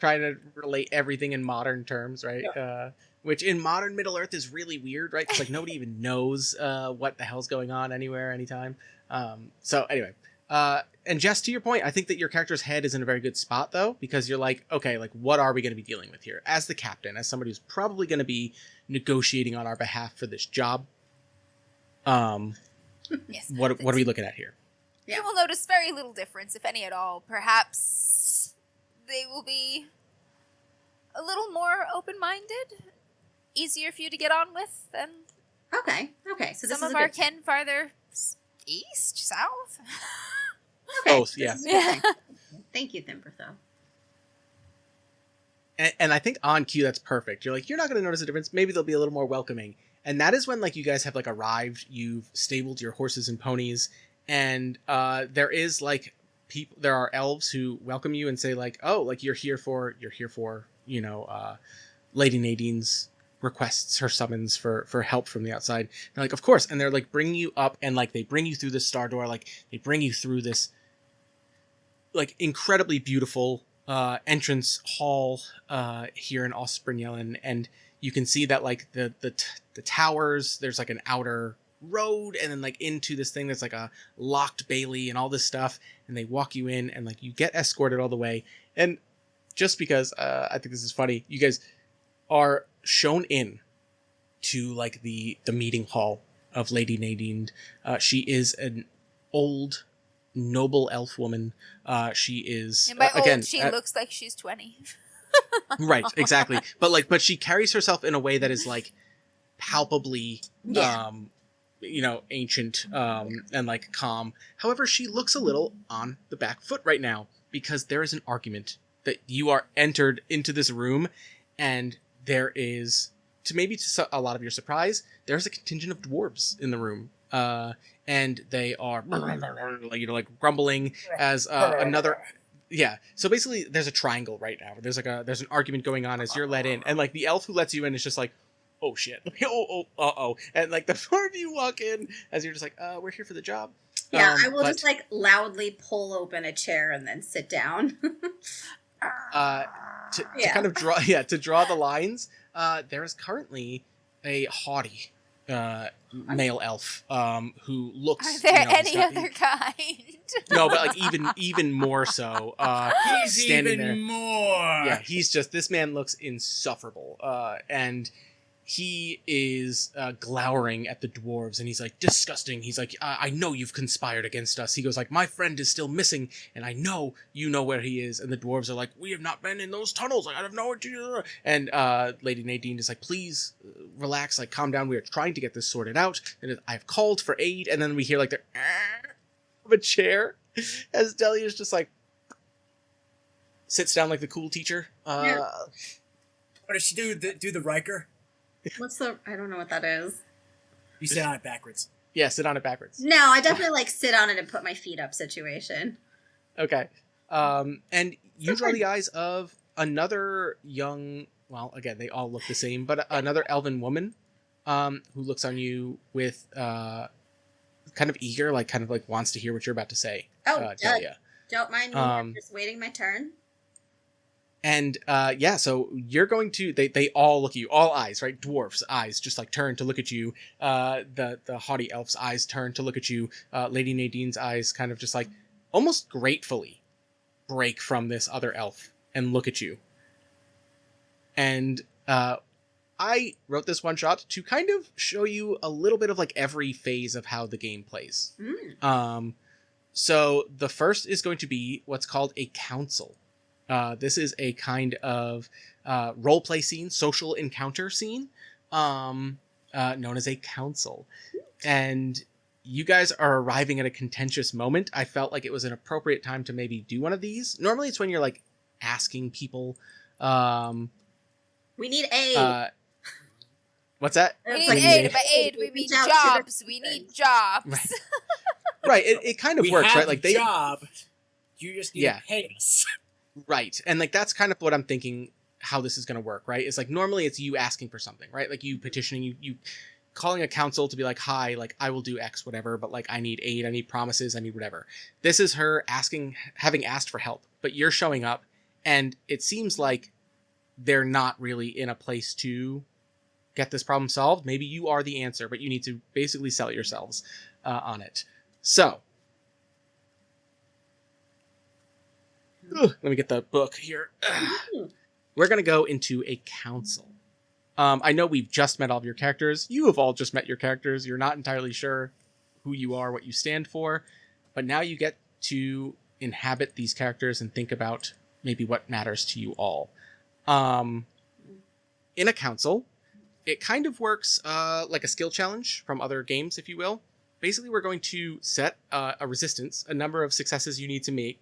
Trying to relate everything in modern terms, right? Yeah. Which in modern Middle Earth is really weird, right? Because like nobody even knows what the hell's going on anywhere, anytime. So anyway, and Jess, to your point, I think that your character's head is in a very good spot, though, because you're like, okay, like what are we going to be dealing with here? As the captain, as somebody who's probably going to be negotiating on our behalf for this job. Yes. What are we looking at here? Yeah. You will notice very little difference, if any at all. Perhaps they will be a little more open-minded, easier for you to get on with than Okay. So this some of our kin farther east, south. Okay. Both, yeah. Thank you, Thimberthil. And I think on cue, that's perfect. You're like, you're not going to notice a difference. Maybe they'll be a little more welcoming. And that is when like you guys have like arrived. You've stabled your horses and ponies, and there is like people. There are elves who welcome you and say like, oh, like you're here for Lady Nadine's requests her summons for help from the outside. They're like, of course. And they're like bringing you up, and like they bring you through this star door. Like they bring you through this like incredibly beautiful entrance hall here in Ostspringelen, and you can see that like the towers, there's like an outer road, and then like into this thing that's like a locked bailey and all this stuff, and they walk you in, and like you get escorted all the way. And just because I think this is funny, you guys are shown in to like the meeting hall of Lady Nadine. She is an old noble elf woman. She is, and by again, old, she looks like she's 20. Right, exactly. But she carries herself in a way that is like palpably ancient and like calm. However, she looks a little on the back foot right now because there is an argument that you are entered into this room, and there is, to a lot of your surprise, there's a contingent of dwarves in the room. And they are like grumbling as another. Yeah. So basically there's a triangle right now. There's an argument going on as you're let in, and like the elf who lets you in is just like, oh shit. Oh. And like the more of you walk in as you're just like, we're here for the job. Yeah, I will just like loudly pull open a chair and then sit down. To kind of draw the lines, there is currently a haughty male elf who looks. Are there any other kind? No, but like even more so. He's even there. More. Yeah, this man looks insufferable, and he is glowering at the dwarves, and he's like, disgusting. He's like, I know you've conspired against us. He goes like, my friend is still missing, and I know you know where he is. And the dwarves are like, we have not been in those tunnels. I have no idea. And Lady Nadine is like, please relax, like calm down. We are trying to get this sorted out, and I've called for aid. And then we hear like the of a chair as Delia is just like sits down like the cool teacher. What does she do? Do the Riker? I don't know what that is. You sit on it backwards. Yeah, sit on it backwards. No, I definitely like sit on it and put my feet up situation. Okay. And you draw the eyes of another young, well, again, they all look the same, but another elven woman who looks on you with kind of eager, like kind of like wants to hear what you're about to say. Oh, don't mind me. I'm just waiting my turn. And so you're going to, they all look at you, all eyes, right? Dwarfs' eyes just like turn to look at you. The haughty elf's eyes turn to look at you. Lady Nadine's eyes kind of just like almost gratefully break from this other elf and look at you. And I wrote this one shot to kind of show you a little bit of like every phase of how the game plays. So the first is going to be what's called a council. This is a kind of role-play scene, social encounter scene, known as a council. And you guys are arriving at a contentious moment. I felt like it was an appropriate time to maybe do one of these. Normally it's when you're like asking people. We need aid. What's that? We need aid. By aid, we mean jobs. We need jobs. Right. It kind of works, right? Like job. You just need to pay us. Right. And like that's kind of what I'm thinking how this is going to work, right? It's like normally it's you asking for something, right? Like you petitioning, you calling a council to be like, hi, like I will do X, whatever, but like I need aid, I need promises, I need whatever. This is her having asked for help, but you're showing up and it seems like they're not really in a place to get this problem solved. Maybe you are the answer, but you need to basically sell yourselves on it. So let me get the book here. We're going to go into a council. I know we've just met all of your characters. You have all just met your characters. You're not entirely sure who you are, what you stand for. But now you get to inhabit these characters and think about maybe what matters to you all. In a council, it kind of works like a skill challenge from other games, if you will. Basically, we're going to set a resistance, a number of successes you need to make,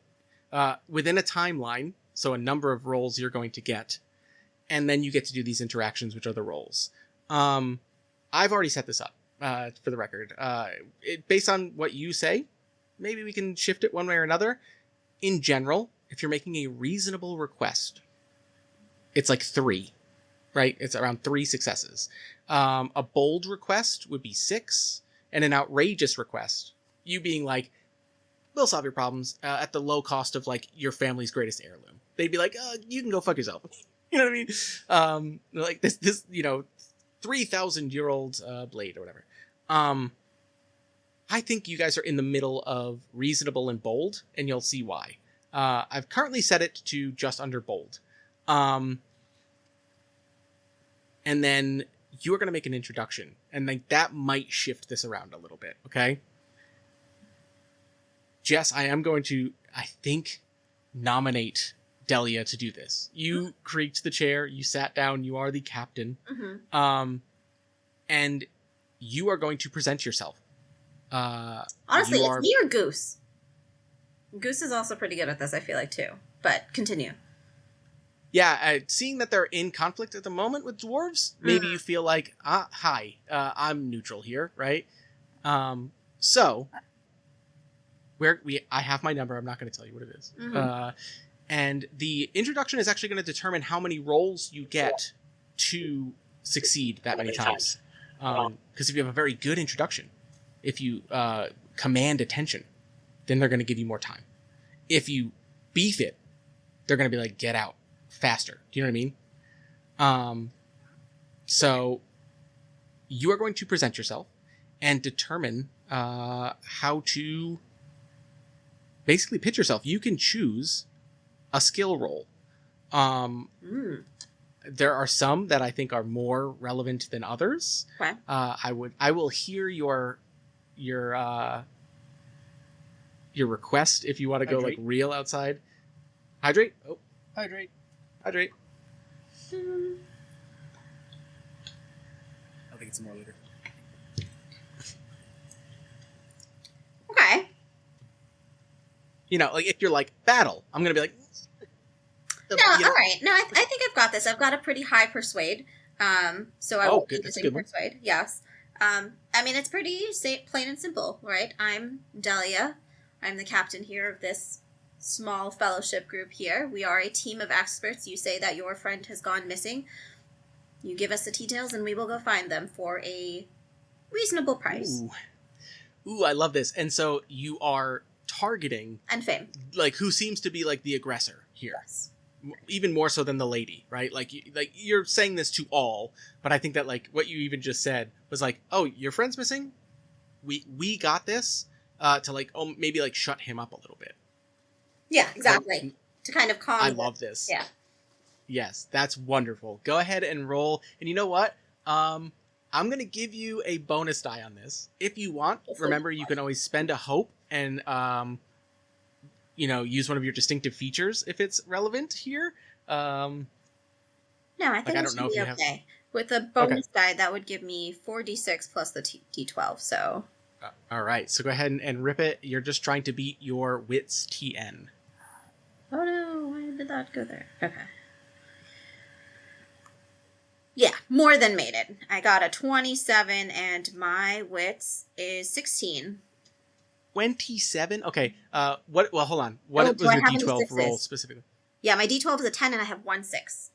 within a timeline, so a number of rolls you're going to get, and then you get to do these interactions, which are the rolls. I've already set this up, for the record. Based on what you say, maybe we can shift it one way or another. In general, if you're making a reasonable request, it's like 3, right? It's around 3 successes. A bold request would be 6, and an outrageous request, you being like, we'll solve your problems at the low cost of like your family's greatest heirloom. They'd be like, you can go fuck yourself. You know what I mean? Like this 3,000-year-old blade or whatever. I think you guys are in the middle of reasonable and bold, and you'll see why. I've currently set it to just under bold. And then you are going to make an introduction, and like that might shift this around a little bit, okay? Jess, I am going to, I think, nominate Delia to do this. You creaked the chair, you sat down, you are the captain, and you are going to present yourself. Honestly, it's me or Goose. Goose is also pretty good at this, I feel like, too. But continue. Yeah, seeing that they're in conflict at the moment with dwarves, maybe you feel like, hi, I'm neutral here, right? So, I have my number, I'm not going to tell you what it is. And the introduction is actually going to determine how many rolls you get to succeed that many times. Because if you have a very good introduction, if you command attention, then they're going to give you more time. If you beef it, they're going to be like, get out faster. Do you know what I mean? So you are going to present yourself and determine how to basically pitch yourself. You can choose a skill roll. There are some that I think are more relevant than others. Okay. I will hear your request if you want to go like real outside. Hydrate. Oh, hydrate. Hydrate. I think it's more later. Okay. You know, like if you're like battle, I'm gonna be like. No, all right. No, I think I've got this. I've got a pretty high persuade. So I will be using persuade. Yes. I mean, it's pretty plain and simple, right? I'm Delia. I'm the captain here of this small fellowship group here. We are a team of experts. You say that your friend has gone missing. You give us the details, and we will go find them for a reasonable price. Ooh, I love this. And so you are targeting and fame, like who seems to be like the aggressor here. Yes. Even more so than the lady, right? Like you're saying this to all, but I think that like what you even just said was like, oh, your friend's missing. We got this to like maybe like shut him up a little bit. Yeah, exactly. To kind of calm. I love this. Yeah. Yes, that's wonderful. Go ahead and roll. And you know what? I'm gonna give you a bonus die on this if you want. Remember, you can always spend a hope and use one of your distinctive features if it's relevant here. No, I think it should be okay. With a bonus die, that would give me 4d6 plus the d12, so... all right, so go ahead and rip it. You're just trying to beat your wits TN. Oh no, why did that go there? Okay. Yeah, more than made it. I got a 27, and my wits is 16. 27? Okay. Well, hold on. What was your D12 roll specifically? Yeah, my D12 is a 10 and I have 1 6.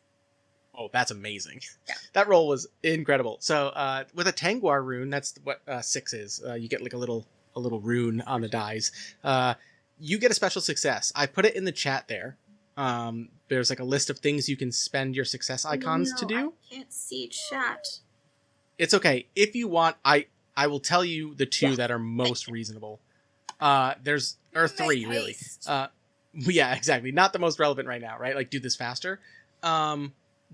Oh, that's amazing. Yeah. That roll was incredible. So, with a Tangwar rune, that's what 6 is. You get like a little rune on the dice. You get a special success. I put it in the chat there. There's like a list of things you can spend your success icons to do. I can't see chat. It's okay. If you want, I will tell you the 2 that are most reasonable. There's 3 really. Yeah, exactly. Not the most relevant right now, right? Like do this faster.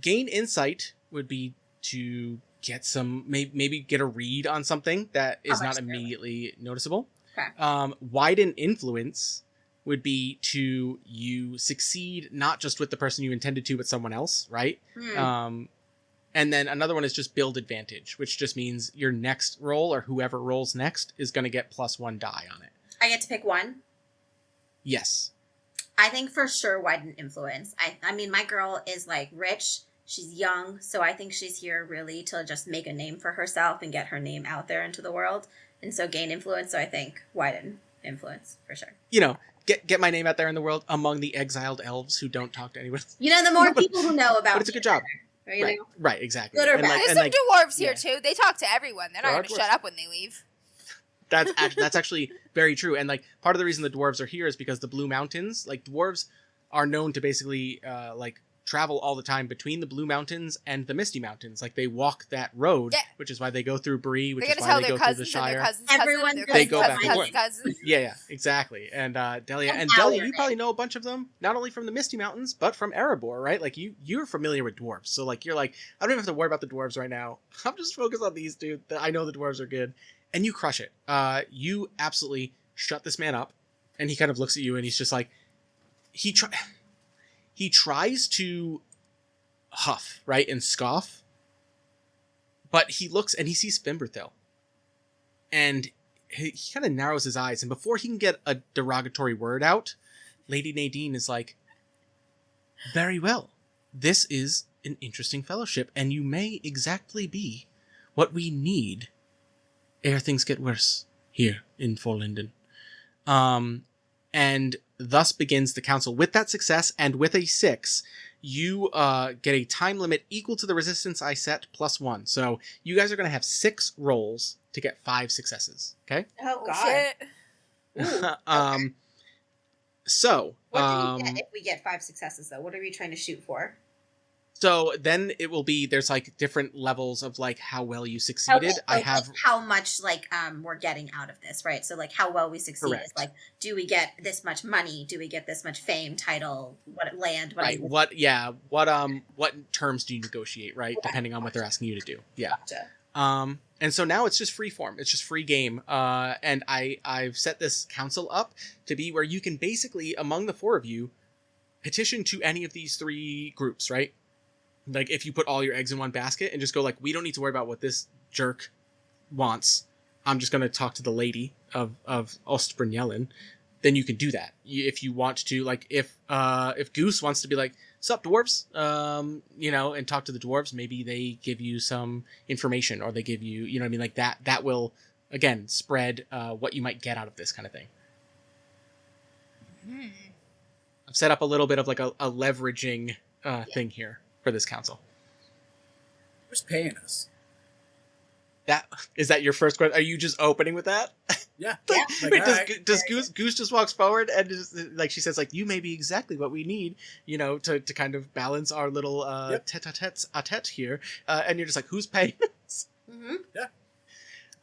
Gain insight would be to get some, maybe get a read on something that is not immediately noticeable. Okay. Widen influence would be to you succeed not just with the person you intended to, but someone else, right? And then another one is just build advantage, which just means your next roll or whoever rolls next is going to get +1 die on it. I get to pick one? Yes. I think for sure widen influence. I mean, my girl is like rich. She's young. So I think she's here really to just make a name for herself and get her name out there into the world. And so gain influence. So I think widen influence for sure. You know, get my name out there in the world among the exiled elves who don't talk to anyone. You know, the more people who know about but it's a good job. Right, exactly. Good or bad. There's some dwarves here too. They talk to everyone. They're not going to shut up when they leave. That's actually very true. And like part of the reason the dwarves are here is because the Blue Mountains, like dwarves are known to basically like travel all the time between the Blue Mountains and the Misty Mountains. Like they walk that road, which is why they go through Bree, which is why they go through the Shire. Everyone they go back and forth. Yeah, exactly. And Delia, you probably know a bunch of them, not only from the Misty Mountains, but from Erebor, right? Like you're familiar with dwarves, so like you're like, I don't even have to worry about the dwarves right now. I'm just focused on these two. I know the dwarves are good, and you crush it. You absolutely shut this man up, and he kind of looks at you, and he's just like, he tries to huff, right, and scoff, but he looks and he sees Fimberthil. And he kind of narrows his eyes, and before he can get a derogatory word out, Lady Nadine is like, very well, this is an interesting fellowship, and you may exactly be what we need ere things get worse here in Forlindon. And thus begins the council. With that success, and with a 6, you get a time limit equal to the resistance I set plus 1. So you guys are going to have 6 rolls to get 5 successes. Okay? Oh, God. Shit. So... what do we get if we get 5 successes, though? What are we trying to shoot for? So then it will be, there's like different levels of like how well you succeeded. Okay, like how much like we're getting out of this, right? So like how well we succeed is like, do we get this much money? Do we get this much fame, title, what land? What what terms do you negotiate, right? Okay. Depending on what they're asking you to do. Yeah. Gotcha. And so now it's just free form. It's just free game. And I've set this council up to be where you can basically, among the 4 of you, petition to any of these 3 groups, right? Like, if you put all your eggs in one basket and just go, like, we don't need to worry about what this jerk wants. I'm just going to talk to the lady of Ostbrunjellen. Then you can do that. If you want to, like, if Goose wants to be like, sup, dwarves? And talk to the dwarves, maybe they give you some information, or they give you, you know what I mean? Like, that will, again, spread what you might get out of this kind of thing. I've set up a little bit of, like, a leveraging thing here for this council. Who's paying us? Is that your first question? Are you just opening with that? Yeah. Does Goose just walks forward and just, like, she says, like, you may be exactly what we need, to kind of balance our little tete-a-tete here, and you're just like, who's paying us? Mm-hmm. Yeah.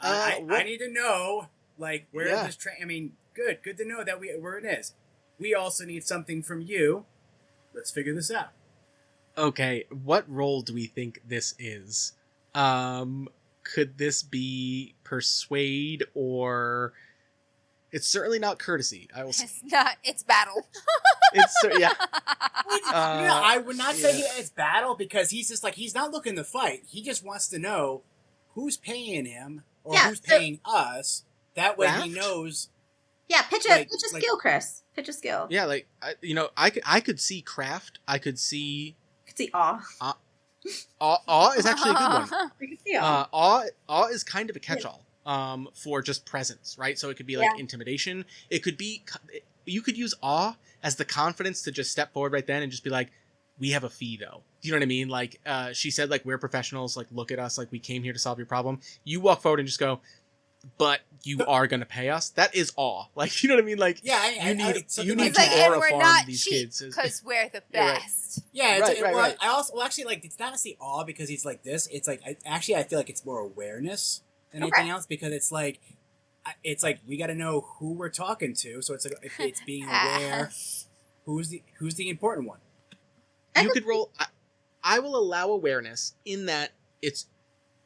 I need to know, like, where this train. I mean, good to know that where it is. We also need something from you. Let's figure this out. Okay, what role do we think this is? Could this be persuade, or... It's certainly not courtesy. It's not. It's battle. I would not say it's battle, because he's just like, he's not looking to fight. He just wants to know who's paying him or who's paying us. That way he knows. Yeah, pitch a skill, Chris. Pitch a skill. Yeah, like I could see craft. I could see. See awe. Awe is actually a good one. You can see awe. Awe is kind of a catch-all for just presence, right? So it could be like intimidation. It could be, you could use awe as the confidence to just step forward right then and just be like, we have a fee though. Do you know what I mean? Like she said, like, we're professionals, like, look at us, like, we came here to solve your problem. You walk forward and just go, but you are going to pay us. That is awe. Like, you know what I mean? Like, you need to aura farm these kids. Because we're the best. Yeah, right. I also, actually, like, it's not necessarily awe because he's like this. It's like, I feel like it's more awareness than anything else, because it's like we got to know who we're talking to. So it's like, it's being aware. Who's the important one? You could roll. I will allow awareness in that it's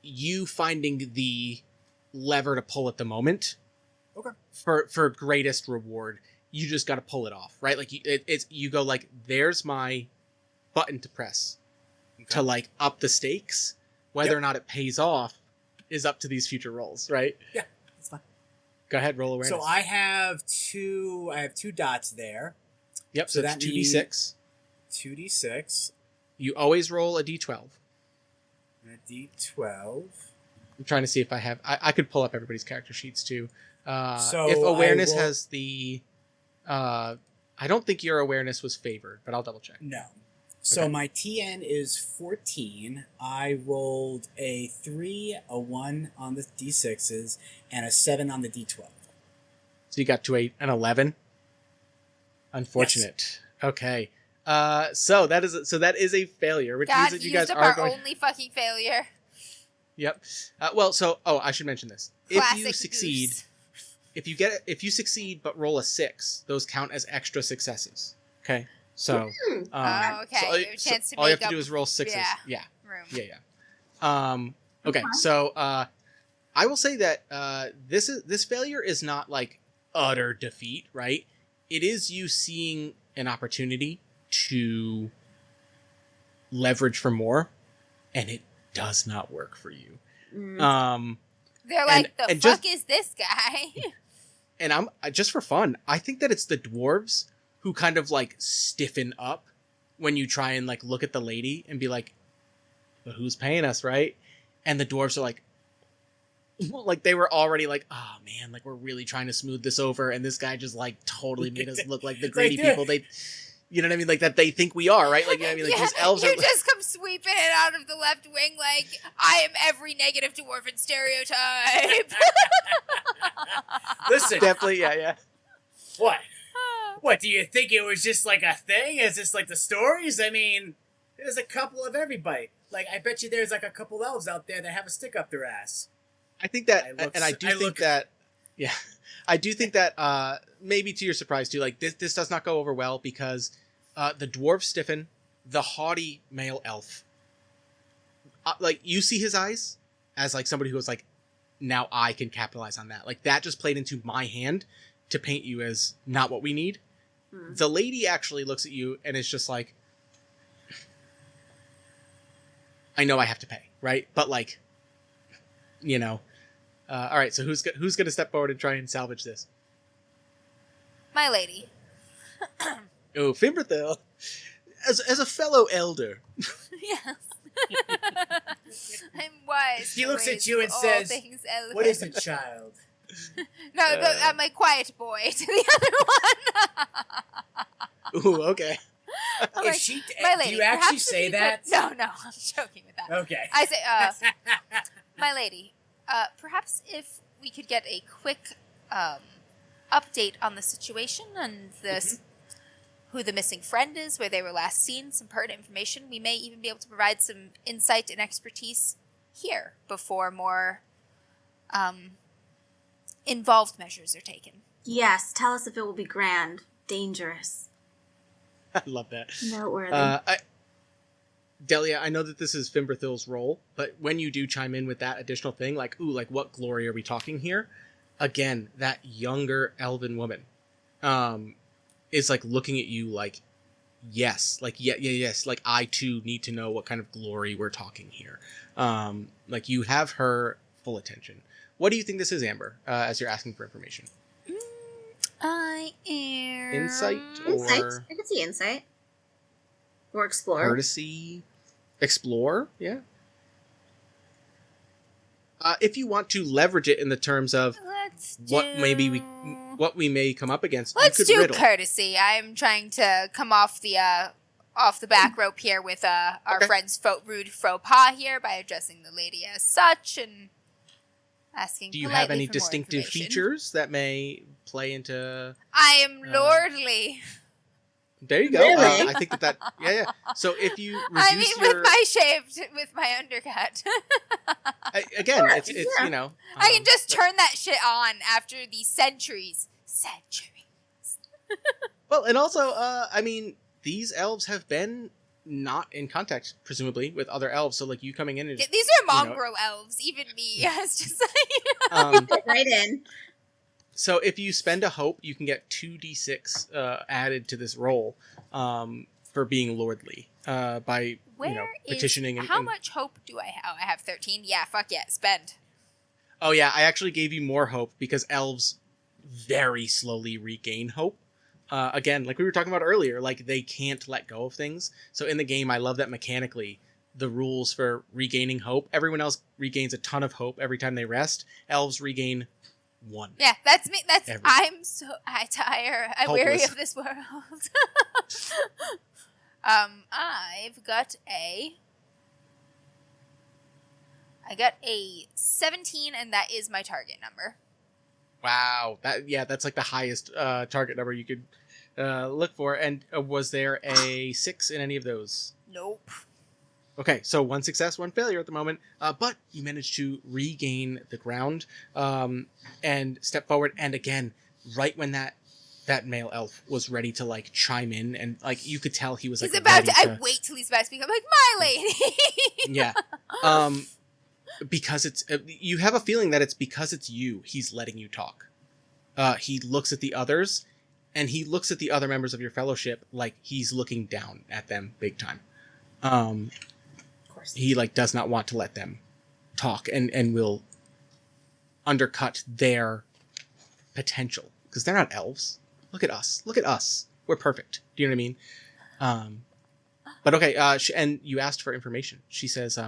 you finding the lever to pull at the moment. Okay. For greatest reward, you just got to pull it off, right? Like you go like, there's my button to press to like up the stakes. Whether or not it pays off is up to these future rolls, right? Yeah, that's fine. Go ahead, roll awareness. So I have two dots there. Yep. So that's 2d6. 2d6. You always roll a d12. A d12. I'm trying to see if I have... I could pull up everybody's character sheets, too. So if awareness has the... I don't think your awareness was favored, but I'll double check. No. So my TN is 14. I rolled a 3, a 1 on the D6s, and a 7 on the D12. So you got to an 11? Unfortunate. Yes. Okay. So that is a failure, which means that you guys are going... only fucking failure. Yep. I should mention this. Classic if you succeed, goose. if you succeed but roll a 6, those count as extra successes. Okay. So, okay. So, you have a chance to all you have make to do is roll 6s. Yeah. Okay. So, I will say that this failure is not like utter defeat, right? It is you seeing an opportunity to leverage for more, and it does not work for you. They're like, the fuck is this guy? And I'm just for fun, I think that it's the dwarves who kind of like stiffen up when you try and like look at the lady and be like, but who's paying us, right? And the dwarves are like they were already like, oh man, like we're really trying to smooth this over, and this guy just like totally made us look like the greedy people they, you know what I mean, like that they think we are, right? Like, you know what I mean, like these elves you just come sweeping it out of the left wing like, I am every negative dwarven stereotype. Listen, definitely, yeah. What? What, do you think it was just like a thing? Is this like the stories? I mean, there's a couple of everybody. Like, I bet you there's like a couple elves out there that have a stick up their ass. I think that, I do think that maybe to your surprise too, like this does not go over well because the dwarves stiffen, the haughty male elf, like you see his eyes as like somebody who was like, now I can capitalize on that. Like that just played into my hand to paint you as not what we need. The lady actually looks at you and is just like, I know I have to pay, right? But like, you know, all right. So who's going to step forward and try and salvage this? My lady. Oh, Fimberthil, as a fellow elder. Yes. I'm wise. He looks at you and says, "What is it, child?" No, I'm a quiet boy to the other one. Ooh, okay. Like, my lady, do you actually say that? No, I'm joking with that. Okay. I say, my lady, perhaps if we could get a quick update on the situation and who the missing friend is, where they were last seen, some pertinent information. We may even be able to provide some insight and expertise here before more involved measures are taken. Yes, tell us if it will be grand, dangerous. I love that. Noteworthy. Delia, I know that this is Fimberthil's role, but when you do chime in with that additional thing, like, ooh, like what glory are we talking here? Again, that younger elven woman is like looking at you like, yes, like, yes, like I too need to know what kind of glory we're talking here. Like you have her full attention. What do you think this is, Amber, as you're asking for information? I am... Insight or... Insight. I can see insight. Or explore. Courtesy. Explore, yeah. If you want to leverage it in the terms of what we may come up against, let's you could do riddle. courtesy. I'm trying to come off the back rope here with our friend's rude faux pas here by addressing the lady as such and asking. Do you have any distinctive features that may play into? I am lordly. There you go. Really? I think that yeah. So if you reduce with my undercut. Again, it's you know. I can just turn that shit on after these centuries. Well, and also, I mean, these elves have been not in contact, presumably, with other elves. So, like, you coming in and these are mongrel elves. Even me, it's just like right in. So if you spend a hope, you can get 2d6 added to this roll for being lordly by petitioning. How much hope do I have? I have 13. Yeah, fuck yeah, spend. Oh yeah, I actually gave you more hope because elves very slowly regain hope. Again, like we were talking about earlier, like they can't let go of things. So in the game, I love that mechanically, the rules for regaining hope. Everyone else regains a ton of hope every time they rest. Elves regain 1. Yeah, that's me. I'm weary of this world. I I've got a 17, and that is my target number. Wow. That's like the highest target number you could look for. And was there a 6 in any of those? Nope. Okay, so 1 success, 1 failure at the moment. But you managed to regain the ground and step forward. And again, right when that male elf was ready to like chime in, and like you could tell he was like, he's about to. I wait till he's about to speak. I'm like, my lady. Yeah. Because it's you have a feeling that it's because it's you he's letting you talk. He looks at the others, and he looks at the other members of your fellowship like he's looking down at them big time. Of course. He like does not want to let them talk, and will undercut their potential because they're not elves. Look at us. We're perfect. Do you know what I mean? But okay. And you asked for information. She says,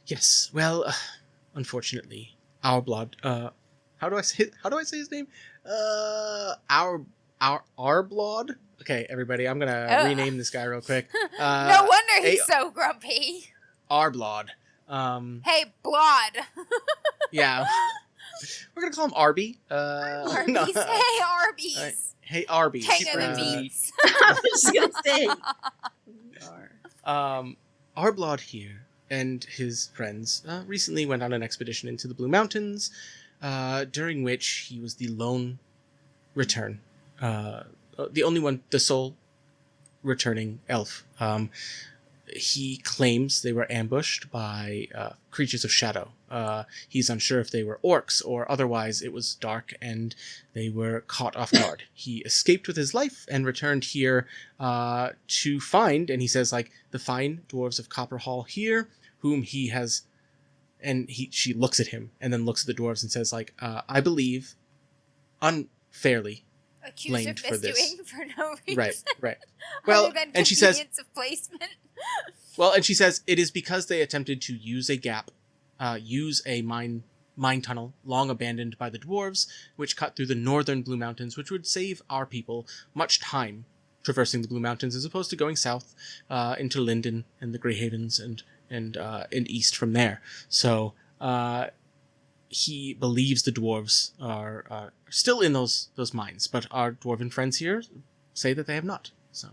yes. Well, unfortunately, our blood. How do I say his name? Our blood. Okay, everybody. I'm gonna rename this guy real quick. No wonder he's so grumpy. Our blood. Hey, blood. Yeah. We're gonna call him Arby. Arby's. No. Hey, Arby's. Hey, Arby's. King of the meats. I was just gonna say. Our blood here and his friends recently went on an expedition into the Blue Mountains, during which he was the lone return, the only one, the sole returning elf. He claims they were ambushed by creatures of shadow. He's unsure if they were orcs or otherwise it was dark and they were caught off guard. He escaped with his life and returned here to find, and he says, like, the fine dwarves of Copper Hall here, whom he has... And she looks at him and then looks at the dwarves and says, like, I believe unfairly blamed for this. For no reason. Right. Well, and she says... of placement. Well, and she says it is because they attempted to use a gap, use a mine tunnel long abandoned by the dwarves, which cut through the northern Blue Mountains, which would save our people much time traversing the Blue Mountains as opposed to going south into Linden and the Grey Havens and east from there. So he believes the dwarves are still in those mines, but our dwarven friends here say that they have not. So.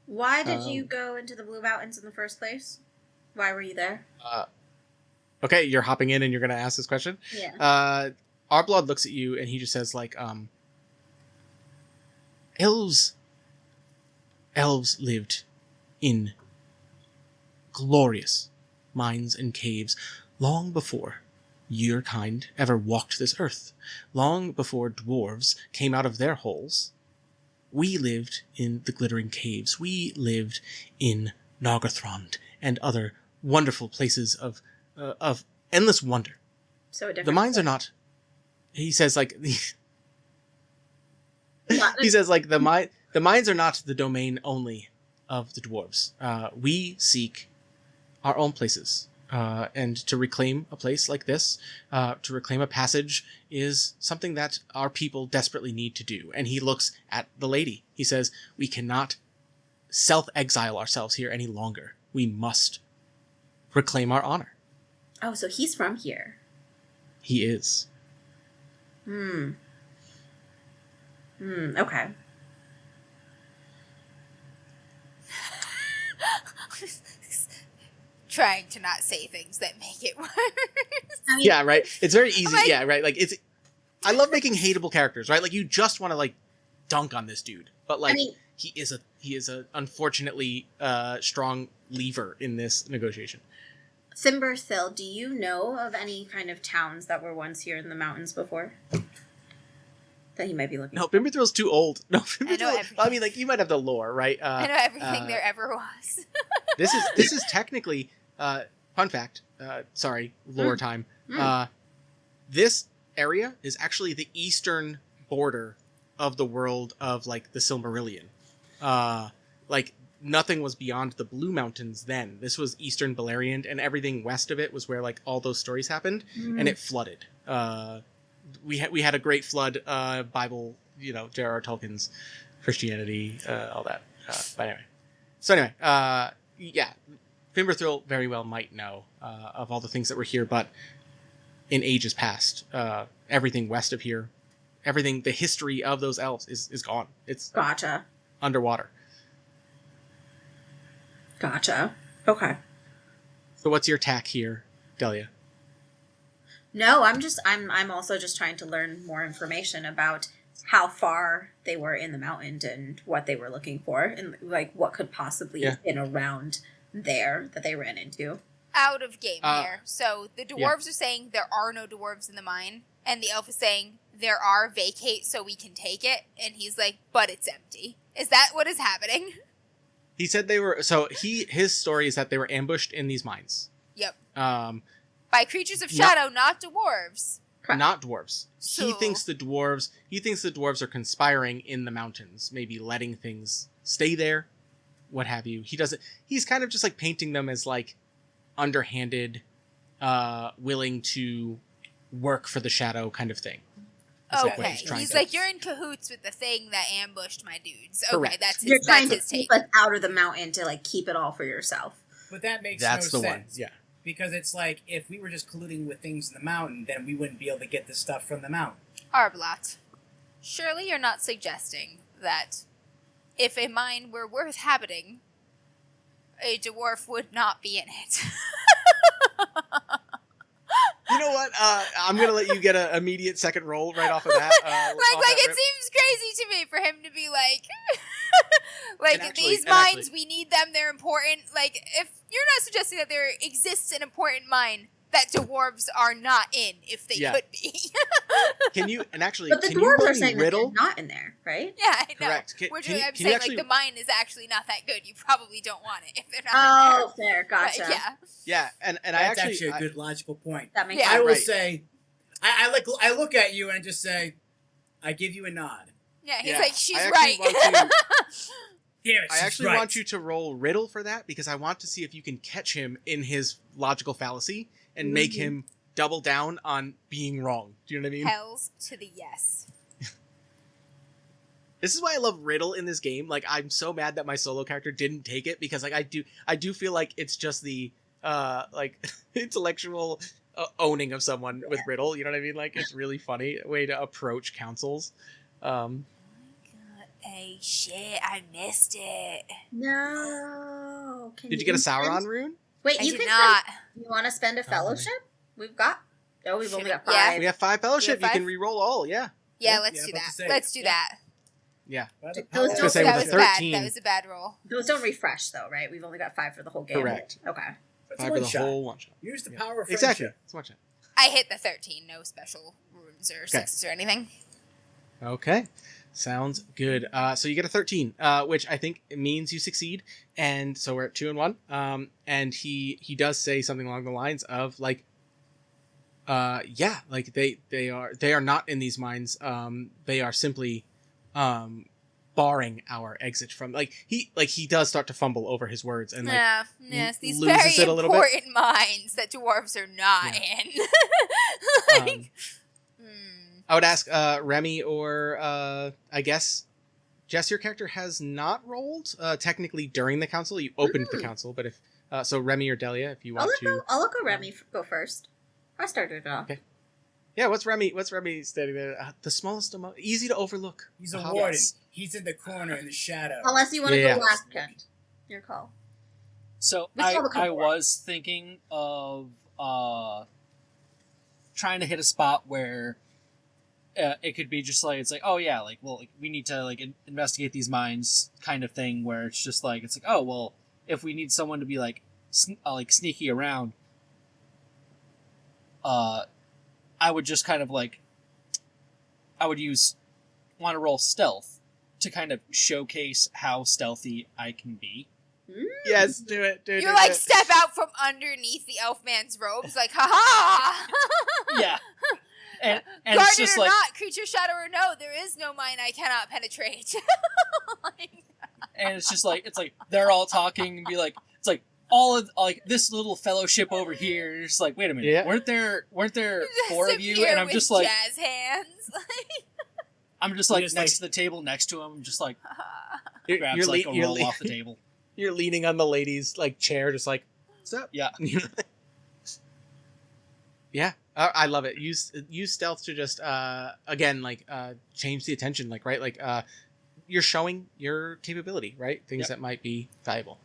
Why did you go into the Blue Mountains in the first place? Why were you there? Okay, you're hopping in and you're going to ask this question? Yeah. Our blood looks at you and he just says, like, elves lived in glorious mines and caves long before your kind ever walked this earth. Long before dwarves came out of their holes. We lived in the glittering caves. We lived in Nargothrond and other wonderful places of endless wonder. So the mines are not. He says, like, he says, like, the mines are not the domain only of the dwarves. We seek our own places, and to reclaim a place like this, to reclaim a passage, is something that our people desperately need to do. And he looks at the lady. He says, we cannot self-exile ourselves here any longer. We must reclaim our honor. Oh, so he's from here. He is. Okay. Trying to not say things that make it worse. I mean, yeah, right. It's very easy. Like, yeah, right. Like, it's. I love making hateable characters, right? Like, you just want to, like, dunk on this dude, but like, he is a unfortunately strong lever in this negotiation. Thimberthill, do you know of any kind of towns that were once here in the mountains before? That he might be looking. No, Thimberthill's too old. No, I mean, like, you might have the lore, right? I know everything there ever was. This is technically fun fact. Sorry, lore time. This area is actually the eastern border of the world of, like, the Silmarillion. Like, nothing was beyond the Blue Mountains then. This was Eastern Beleriand, and everything west of it was where, like, all those stories happened, and it flooded. We had a great flood. Bible, J.R.R. Tolkien's Christianity, all that. But anyway, So anyway, yeah, Fimberthrill very well might know of all the things that were here, but in ages past, everything west of here, everything, the history of those elves is gone. It's Gotcha. underwater. Gotcha. Okay. So what's your tack here, Delia? No, I'm also just trying to learn more information about how far they were in the mountain and what they were looking for and like what could possibly have been around there that they ran into. Out of game here. So the dwarves are saying there are no dwarves in the mine, and the elf is saying there are, vacate so we can take it, and he's like, but it's empty. Is that what is happening? He said they were, so his story is that they were ambushed in these mines. Yep. By creatures of shadow, not dwarves. Not dwarves. So... He thinks the dwarves are conspiring in the mountains, maybe letting things stay there, what have you. He's kind of just like painting them as like underhanded, willing to work for the shadow kind of thing. Okay, he's like, you're in cahoots with the thing that ambushed my dudes. Okay, Correct. that's his, you're trying that's to his keep take. us out of the mountain to like keep it all for yourself. But that makes That's no the sense. one. Yeah. Because it's like, if we were just colluding with things in the mountain, then we wouldn't be able to get the stuff from the mountain. Arblat, surely you're not suggesting that if a mine were worth habiting, a dwarf would not be in it. You know what? I'm gonna let you get an immediate second roll right off of that. It seems crazy to me for him to be like, these mines, we need them. They're important. Like, if you're not suggesting that there exists an important mine that dwarves are not in, if they could be. Can you? And actually, but the can dwarves you are saying riddle? that they're not in there, right? Yeah, I know. Correct. I'm saying actually... the mine is actually not that good. You probably don't want it if they're not in there. Fair, gotcha. But, yeah. Yeah, and That's actually a good logical point. That makes Yeah. sense. I will say, I look at you and just say, I give you a nod. Yeah, he's like, she's I right. actually want you to roll riddle for that because I want to see if you can catch him in his logical fallacy and make him double down on being wrong. Do you know what I mean? Hells to the yes. This is why I love riddle in this game. Like, I'm so mad that my solo character didn't take it because, like, I do feel like it's just the intellectual owning of someone with riddle. You know what I mean? Like, it's really funny way to approach councils. Hey, shit, I missed it. No. Did you get a Sauron rune? Wait, you did can not. You want to spend a fellowship? We've only got 5. Yeah. We have 5 fellowship. You have You can 5? re-roll all. Yeah. Yeah, let's do that. Let's do that. Yeah. Those I was gonna say that with was a 13. bad. That was a bad roll. Those don't refresh though, right? We've only got 5 for the whole game. Correct. Okay. 5 for the whole one shot. Use the power of Exactly. friendship. Let's watch it. I hit the 13. No special runes or sixes or anything. Okay. Sounds good. So you get a 13, which I think means you succeed. And so we're at 2 and 1. And he does say something along the lines of like, like they are not in these mines. They are simply, barring our exit from he does start to fumble over his words and yes, these loses very it a little bit. important mines that dwarves are not in. I would ask Remy or I guess Jess, your character has not rolled technically during the council. You opened the council, but if so Remy or Delia, if you want to. I'll let Remy go first. I started it off. Okay. Yeah, what's Remy standing there? The smallest amount, easy to overlook. He's a warden. He's in the corner in the shadow. Unless you want to go last, Kent. Your call. So I was thinking of trying to hit a spot where it could be just like, it's like, oh yeah, like, well, like, we need to like investigate these mines kind of thing where it's just like, it's like, oh well, if we need someone to be like sneaky around, I would just kind of like, I would want to roll stealth to kind of showcase how stealthy I can be. Yes, do it. You like step out from underneath the elf man's robes, like, ha-ha! Yeah. And Guarded it's just or like, not, creature shadow or no, there is no mine I cannot penetrate. and it's just like, it's like they're all talking and be like, it's like all of like this little fellowship over here. And you're just like, wait a minute, weren't there 4 of you? And I'm just like, jazz hands. I'm just like next to the table next to him, just like grabs like a roll off the table. You're leaning on the lady's like chair, just like, what's up? Yeah. Yeah. I love it. Use stealth to just again change the attention, like, right, like you're showing your capability, right? Things that might be valuable.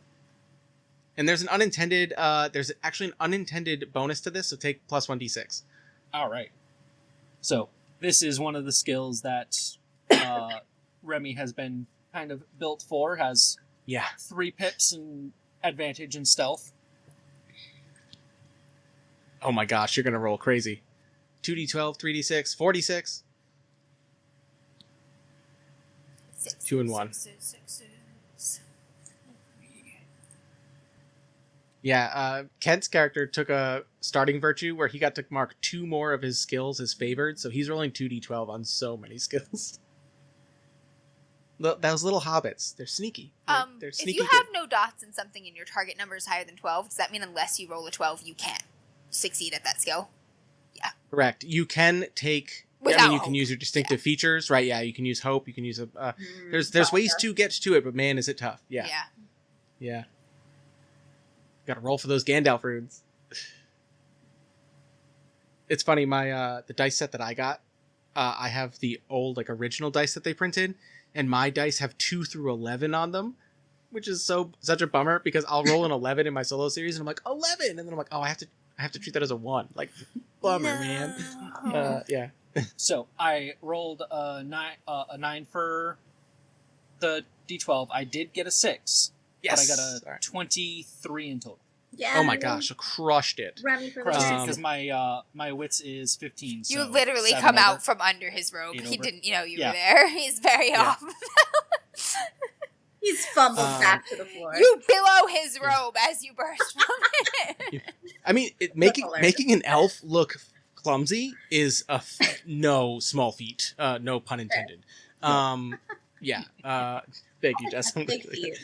And there's actually an unintended bonus to this, so take plus 1d6. All right. So this is one of the skills that Remy has been kind of built for. Has 3 pips and advantage in stealth. Oh my gosh, you're gonna roll crazy. 2d12, 3d6, 4d6. 2 and 1. Yeah, Kent's character took a starting virtue where he got to mark 2 more of his skills as favored, so he's rolling 2d12 on so many skills. Those little hobbits, they're sneaky. They're sneaky. If you have no dots in something and your target number is higher than 12, does that mean unless you roll a 12, you can't succeed at that skill? Yeah. Correct. You can take... you can use your distinctive features, right? Yeah, you can use hope. You can use a... there's ways to get to it, but man, is it tough. Yeah. Yeah. Got to roll for those Gandalf runes. It's funny, my the dice set that I got, I have the old original dice that they printed, and my dice have 2 through 11 on them, which is such a bummer because I'll roll an 11 in my solo series, and I'm like 11, and then I'm like, oh, I have to treat that as a 1. Like, bummer, man. Yeah. So I rolled a 9 for the D12. I did get a 6. Yes. But I got a 23 in total. Yeah. Oh my gosh, I crushed it. Because my wits is 15. You literally come out from under his robe. He didn't know you were there. He's very off. He's fumbled back to the floor. You billow his robe as you burst from it. I mean, making an elf look clumsy is no small feat. No pun intended. Yeah. Thank you, Jess. Big feat.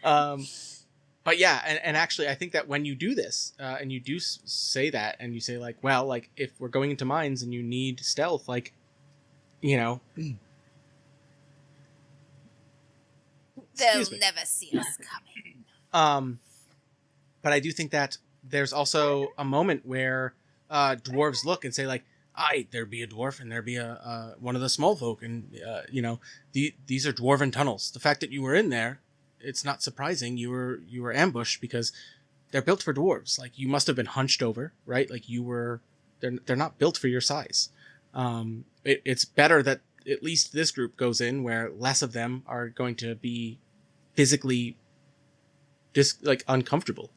But yeah, and actually, I think that when you do this, and you do say that, and you say if we're going into mines and you need stealth, they'll never see us coming. But I do think that there's also a moment where dwarves look and say aye, there be a dwarf and there be a one of the small folk, and these are dwarven tunnels. The fact that you were in there, it's not surprising you were ambushed because they're built for dwarves. You must have been hunched over, right? They're not built for your size. It's better that at least this group goes in where less of them are going to be physically uncomfortable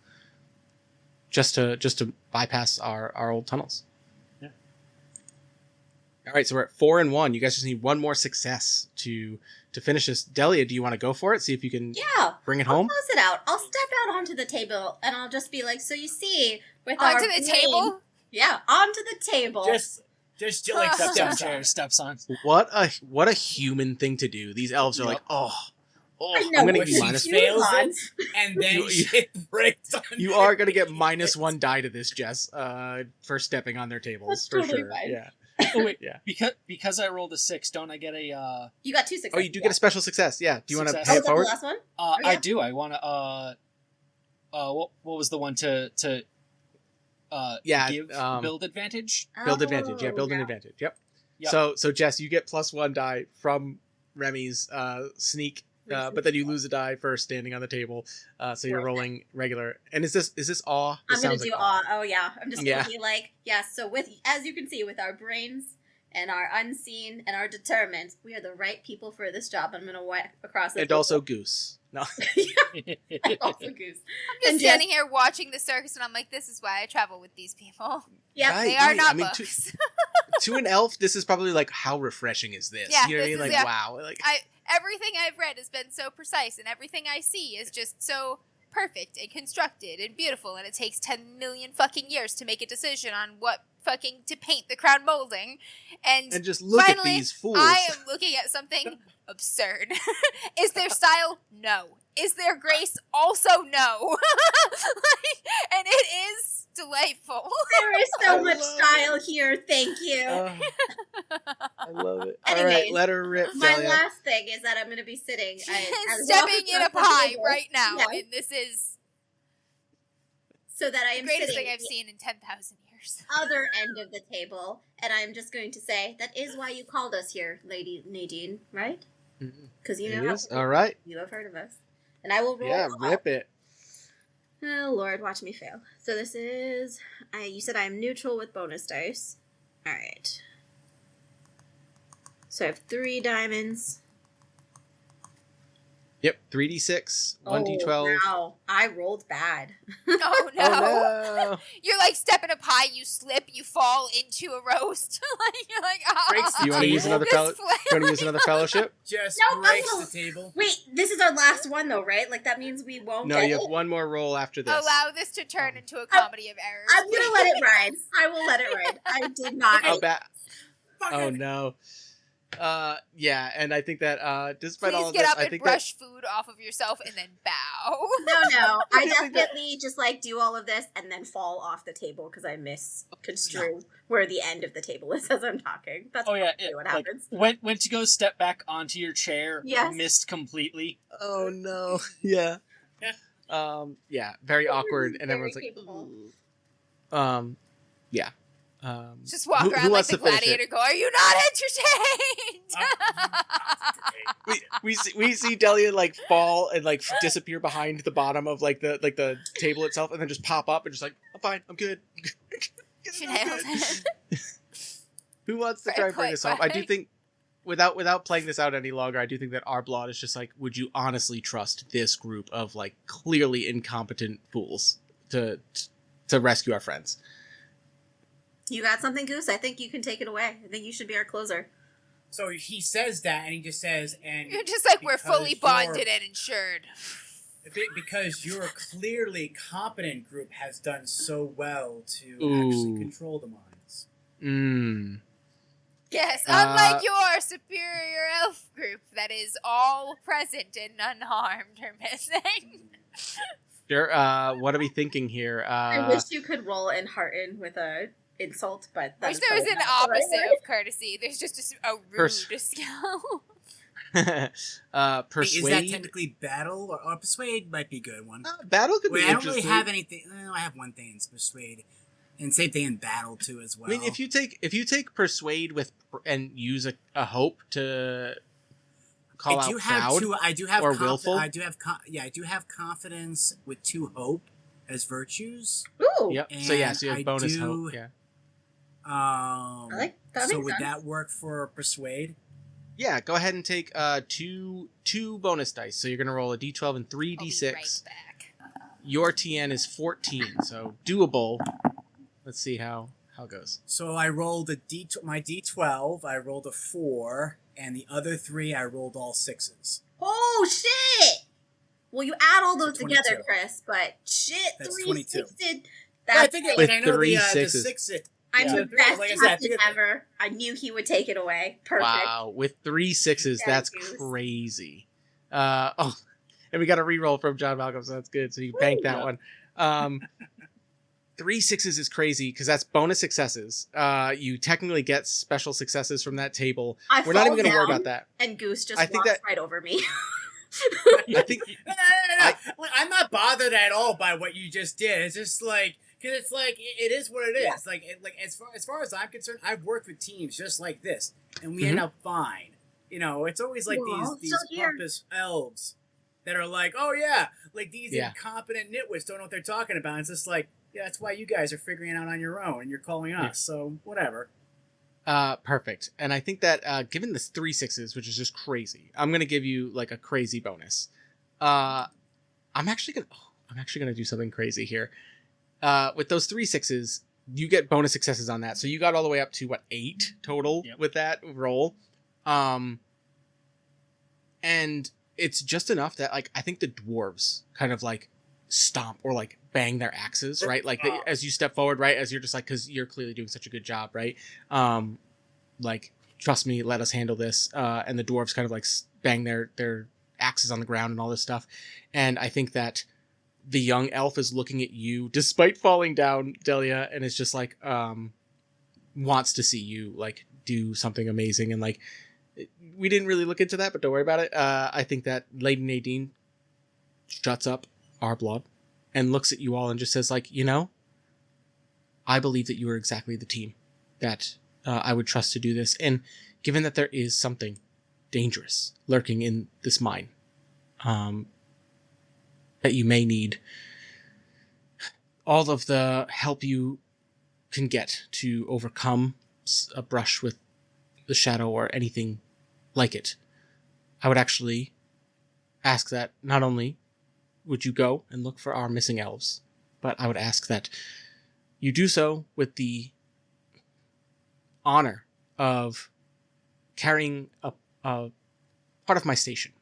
just to bypass our old tunnels. Yeah. All right, so we're at 4 and 1. You guys just need one more success to finish this. Delia, do you want to go for it? See if you can bring it home? I'll close it out. I'll step out onto the table and I'll just be like, so you see, with onto the table? Yeah, onto the table. Just steps on. What a human thing to do. These elves are I'm gonna give you minus fails it, and then shit breaks on you are gonna get minus 1 die to this, Jess, for stepping on their tables. That's for totally sure. fine. Yeah. Oh wait, yeah. Because I rolled a 6, don't I get a You got 2 successes. Oh, you do get a special success. Yeah. Do you want to pay Oh, it forward? the last one? I do. I want to what was the one to give build advantage? Build advantage. Yeah, build an advantage. Yep. So Jess, you get plus 1 die from Remy's sneak. But then you lose a die for standing on the table, so you're rolling regular. And is this awe? I'm gonna do awe. Oh yeah, I'm just gonna be So as you can see, with our brains and our unseen and our determined, we are the right people for this job. I'm gonna walk across. And also Goose. No. And also Goose. I'm just standing here watching the circus, and I'm like, this is why I travel with these people. Yeah, right, they are not books. To an elf, this is probably how refreshing is this? Yeah, you know what I mean? Wow. Everything I've read has been so precise, and everything I see is just so perfect and constructed and beautiful, and it takes 10 million fucking years to make a decision on what fucking to paint the crown molding. And just look finally, at these fools. I am looking at something absurd. Is there style? No. Is there grace? Also no. And it is delightful. There is so much style here. Thank you. I love it. Anyways, all right, let her rip. My Delia. last thing is that I'm going to be sitting. Stepping in a pie right now, and this is so that I am the greatest sitting thing I've seen in 10,000 years. Other end of the table, and I'm just going to say that is why you called us here, Lady Nadine, right? Because you know all right. You have heard of us, and I will roll. Yeah, rip it. Oh Lord, watch me fail. So this is. You said I am neutral with bonus dice. All right. So I have 3 diamonds. Yep, 3d6, 1d12. Wow, I rolled bad. Oh no. Oh no! You're like stepping a pie, you slip, you fall into a roast. You're like, oh. Do you want to use another fellowship? Just No, breaks the table. Wait, this is our last one though, right? Like that means we won't. No, you have one more roll after this. Allow this to turn into a comedy of errors. I'm gonna let it ride. I will let it ride. I did not. Oh, oh no. Yeah, and I think that despite all of Please this, get up I and think brush food off of yourself and then bow. No. I definitely just like do all of this and then fall off the table because I misconstrue where the end of the table is as I'm talking. That's what happens. Went to go step back onto your chair, missed completely. Oh no. Yeah. Yeah, very awkward, and everyone's like, yeah. Just walk around like the gladiator. Go, are you not entertained? we see Delia like fall and like disappear behind the bottom of like the table itself, and then just pop up and just like, I'm fine, I'm good. She nailed it. Who wants to try and bring this home? I do think, without playing this out any longer, I do think that our blot is just like, would you honestly trust this group of like clearly incompetent fools to rescue our friends? You got something, Goose? I think you can take it away. I think you should be our closer. So he says that, and he just says, and you're just like, we're fully bonded and insured. Because your clearly competent group has done so well to actually control the mines. Yes, unlike your superior elf group that is all present and unharmed or missing. Sure. What are we thinking here? I wish you could roll and hearten with a insult, but wish there was an opposite of courtesy. There's just a rude skill. Persuade. Is that technically battle or persuade? Might be a good one. Battle could be interesting. I don't really have anything. I have one thing in persuade, and same thing in battle too as well. I mean, if you take persuade with and use a hope to call out proud or willful. I do have confidence with 2 hope as virtues. Ooh. Yep. So you have bonus hope. Yeah. I like that. So would that work for persuade? Yeah, go ahead and take two bonus dice. So you're gonna roll a d12 and 3d6. I'll be right back. Your TN is 14, so doable. Let's see how it goes. So I rolled my d12. I rolled a 4, and the other 3 I rolled all 6s. Oh shit! Well, you add all those together, 22. Chris. But shit, That's 3 22. sixes. I think I know three the sixes. 6. I'm the best captain ever. I knew he would take it away. Perfect. Wow, with 3 6s, that's crazy. And we got a reroll from John Malcolm, so that's good. So you banked that one. 3 6s is crazy because that's bonus successes. You technically get special successes from that table. We're not even going to worry about that. And Goose just walks right over me. I think I'm not bothered at all by what you just did. It's just like, because it's like it is what it is. Yeah. As far as I'm concerned, I've worked with teams just like this, and we end up fine. You know, it's always like these pompous elves that are like, oh yeah, like these incompetent nitwits don't know what they're talking about. It's just like, yeah, that's why you guys are figuring it out on your own, and you're calling us. So whatever. Perfect. And I think that given this 3 6s, which is just crazy, I'm gonna give you like a crazy bonus. I'm actually gonna do something crazy here. With those 3 6s, you get bonus successes on that. So you got all the way up to 8 total with that roll. And it's just enough that like I think the dwarves kind of like stomp or like bang their axes, right? Like as you step forward, right? As you're just like, because you're clearly doing such a good job, right? Like trust me, let us handle this. And the dwarves kind of like bang their axes on the ground and all this stuff. And I think that the young elf is looking at you despite falling down, Delia, and it's just like wants to see you like do something amazing. And like we didn't really look into that, but don't worry about it. I think that Lady Nadine shuts up Arblaud and looks at you all and just says like, I believe that you are exactly the team that I would trust to do this. And given that there is something dangerous lurking in this mine, that you may need all of the help you can get to overcome a brush with the shadow or anything like it, I would actually ask that not only would you go and look for our missing elves, but I would ask that you do so with the honor of carrying a part of my station.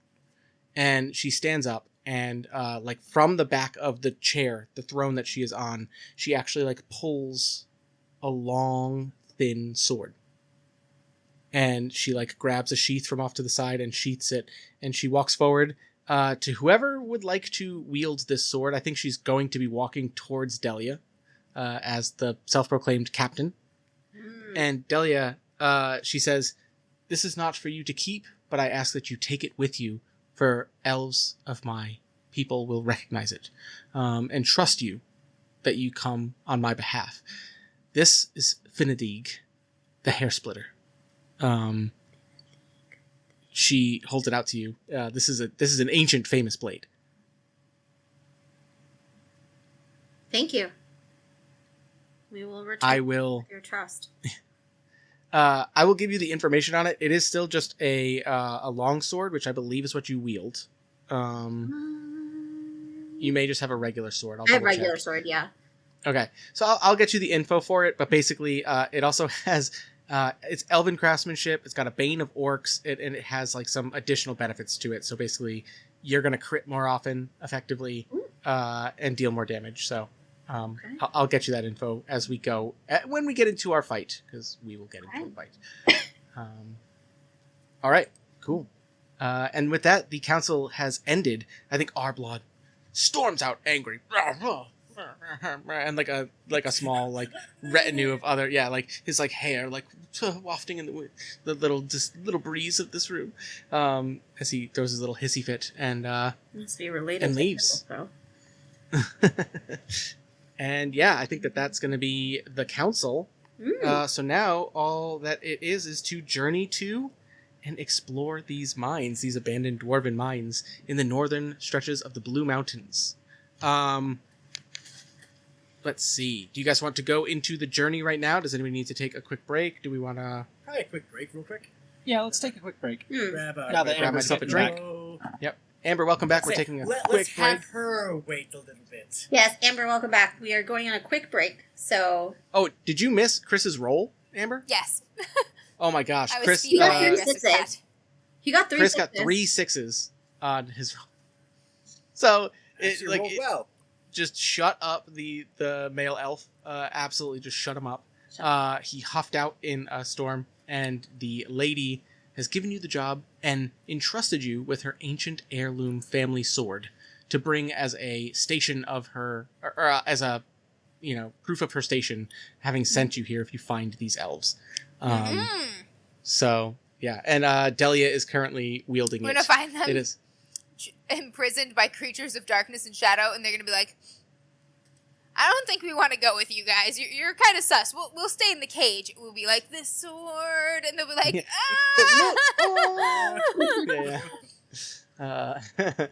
And she stands up and like from the back of the chair, the throne that she is on, she actually like pulls a long, thin sword. And she like grabs a sheath from off to the side and sheaths it. And she walks forward to whoever would like to wield this sword. I think she's going to be walking towards Delia as the self-proclaimed captain. And Delia, she says, "This is not for you to keep, but I ask that you take it with you, for elves of my people will recognize it and trust you that you come on my behalf. This is Finnedig, the hair splitter." She holds it out to you. This is an ancient, famous blade. Thank you. We will return your trust. I will give you the information on it. It is still just a long sword, which I believe is what you wield. You may just have a regular sword. I have a regular sword, yeah. Okay, so I'll get you the info for it, but basically it also has... it's elven craftsmanship. It's got a bane of orcs, and it has like some additional benefits to it. So basically, you're going to crit more often, effectively, and deal more damage. So okay. I'll get you that info as we go when we get into our fight, because we will get into a fight. All right, cool. And with that, the council has ended. I think Arblaud storms out angry. And like a small like retinue of other like his like hair like wafting in the little breeze of this room as he throws his little hissy fit and must be related and leaves. And yeah, I think that's going to be the council. So now all that it is to journey to and explore these mines, these abandoned dwarven mines in the northern stretches of the Blue Mountains. Let's see. Do you guys want to go into the journey right now? Does anybody need to take a quick break? Do we want to... Probably a quick break, real quick. Yeah, let's take a quick break. Grab myself a drink. Yep. Amber, welcome back. We're taking a quick break. Let's have her wait a little bit. Yes, Amber, welcome back. We are going on a quick break, so... Oh, did you miss Chris's roll, Amber? Yes. Oh my gosh. Chris, he got 3 sixes. He got 3 Chris sixes. got 3 sixes on his roll. So, well. Just shut up the male elf. Absolutely just shut him up. He huffed out in a storm, and the lady has given you the job and entrusted you with her ancient heirloom family sword to bring as a station of her, or as a, proof of her station, having sent you here if you find these elves. So, yeah. And Delia is currently wielding it. We're going to find them. It is imprisoned by creatures of darkness and shadow, and they're going to be like, I don't think we want to go with you guys. You're kind of sus. We'll stay in the cage. We'll be like, this sword, and they'll be like, ah!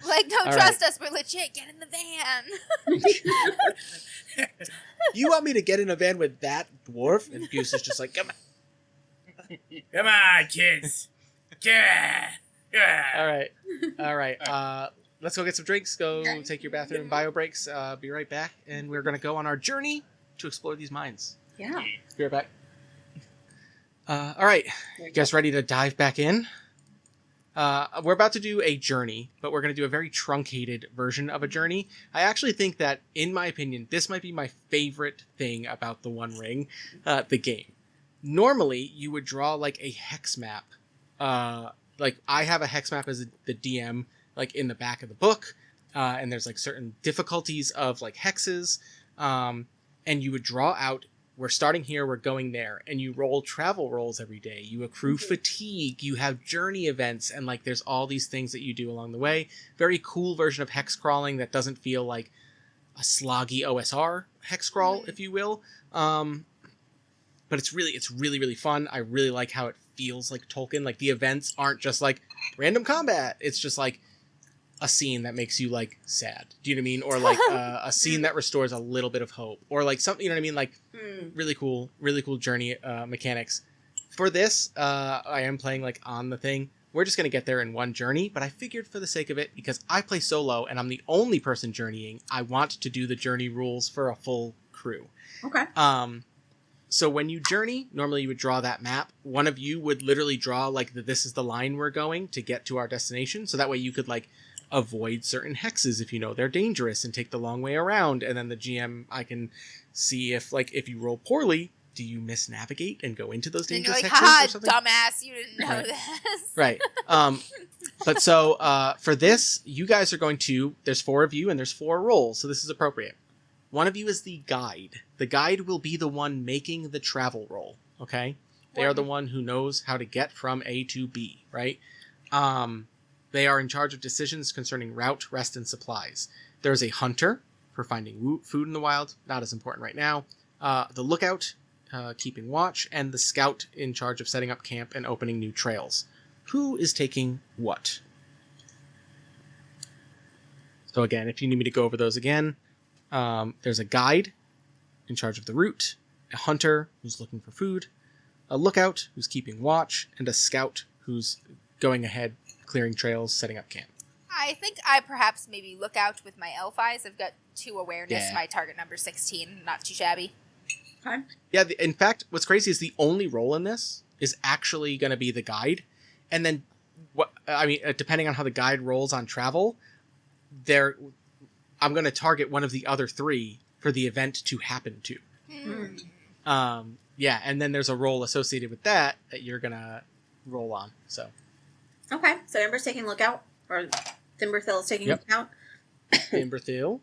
Like, don't trust us. We're legit. Get in the van. You want me to get in a van with that dwarf? And Goose is just like, come on. Come on, kids. Yeah. All right. Let's go get some drinks. Go take your bathroom bio breaks. Be right back. And we're going to go on our journey to explore these mines. Yeah. Be right back. All right. You guys ready to dive back in? We're about to do a journey, but we're going to do a very truncated version of a journey. I actually think that, in my opinion, this might be my favorite thing about the One Ring, the game. Normally, you would draw like a hex map. Like I have a hex map as the DM, like in the back of the book. and there's like certain difficulties of like hexes, and you would draw out, we're starting here, we're going there, and you roll travel rolls every day. You accrue fatigue, you have journey events, and like there's all these things that you do along the way. Very cool version of hex crawling that doesn't feel like a sloggy OSR hex crawl, if you will. But it's really fun. I really like how it feels like Tolkien. Like the events aren't just like random combat. It's just like a scene that makes you like sad. Do you know what I mean? Or like a scene that restores a little bit of hope, or like something, you know what I mean? Like really cool journey mechanics. For this, I am playing like on the thing. We're just gonna get there in one journey, but I figured for the sake of it, because I play solo and I'm the only person journeying, I want to do the journey rules for a full crew. Okay. So when you journey, normally you would draw that map. One of you would literally draw like this is the line we're going to get to our destination. So that way you could like avoid certain hexes if you know they're dangerous and take the long way around. And then the GM, I can see if you roll poorly, do you misnavigate and go into those dangerous hexes or something? Dumbass, you didn't know this. Right. But so for this, you guys are going to, there's 4 of you and there's 4 rolls. So this is appropriate. One of you is the guide. The guide will be the one making the travel roll, okay? They are the one who knows how to get from A to B, right? They are in charge of decisions concerning route, rest, and supplies. There's a hunter for finding food in the wild, not as important right now. The lookout, keeping watch, and the scout in charge of setting up camp and opening new trails. Who is taking what? So again, if you need me to go over those again, there's a guide in charge of the route, a hunter who's looking for food, a lookout who's keeping watch, and a scout who's going ahead, clearing trails, setting up camp. I think I perhaps maybe look out with my elf eyes. I've got 2 awareness, my target number 16, not too shabby. Okay. Yeah, in fact, what's crazy is the only role in this is actually going to be the guide. And then, depending on how the guide rolls on travel, I'm going to target one of the other 3 for the event to happen to. Yeah, and then there's a roll associated with that you're going to roll on. So. Okay, so Ember's taking lookout, or Timberthill is taking lookout. Timberthill.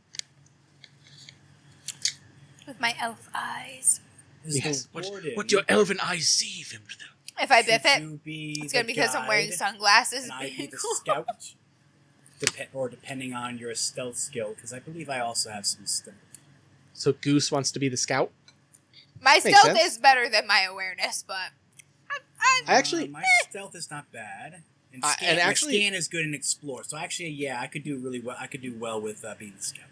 With my elf eyes. Yes. What do your elven eyes see, Timberthill? If I biff it, it's going to be because I'm wearing sunglasses. And I'd be the scout. Depending on your stealth skill, because I believe I also have some stealth. So Goose wants to be the scout? My stealth is better than my awareness, but... my stealth is not bad. And scan is good and explore. So actually, yeah, I could do really well. I could do well with being the scout.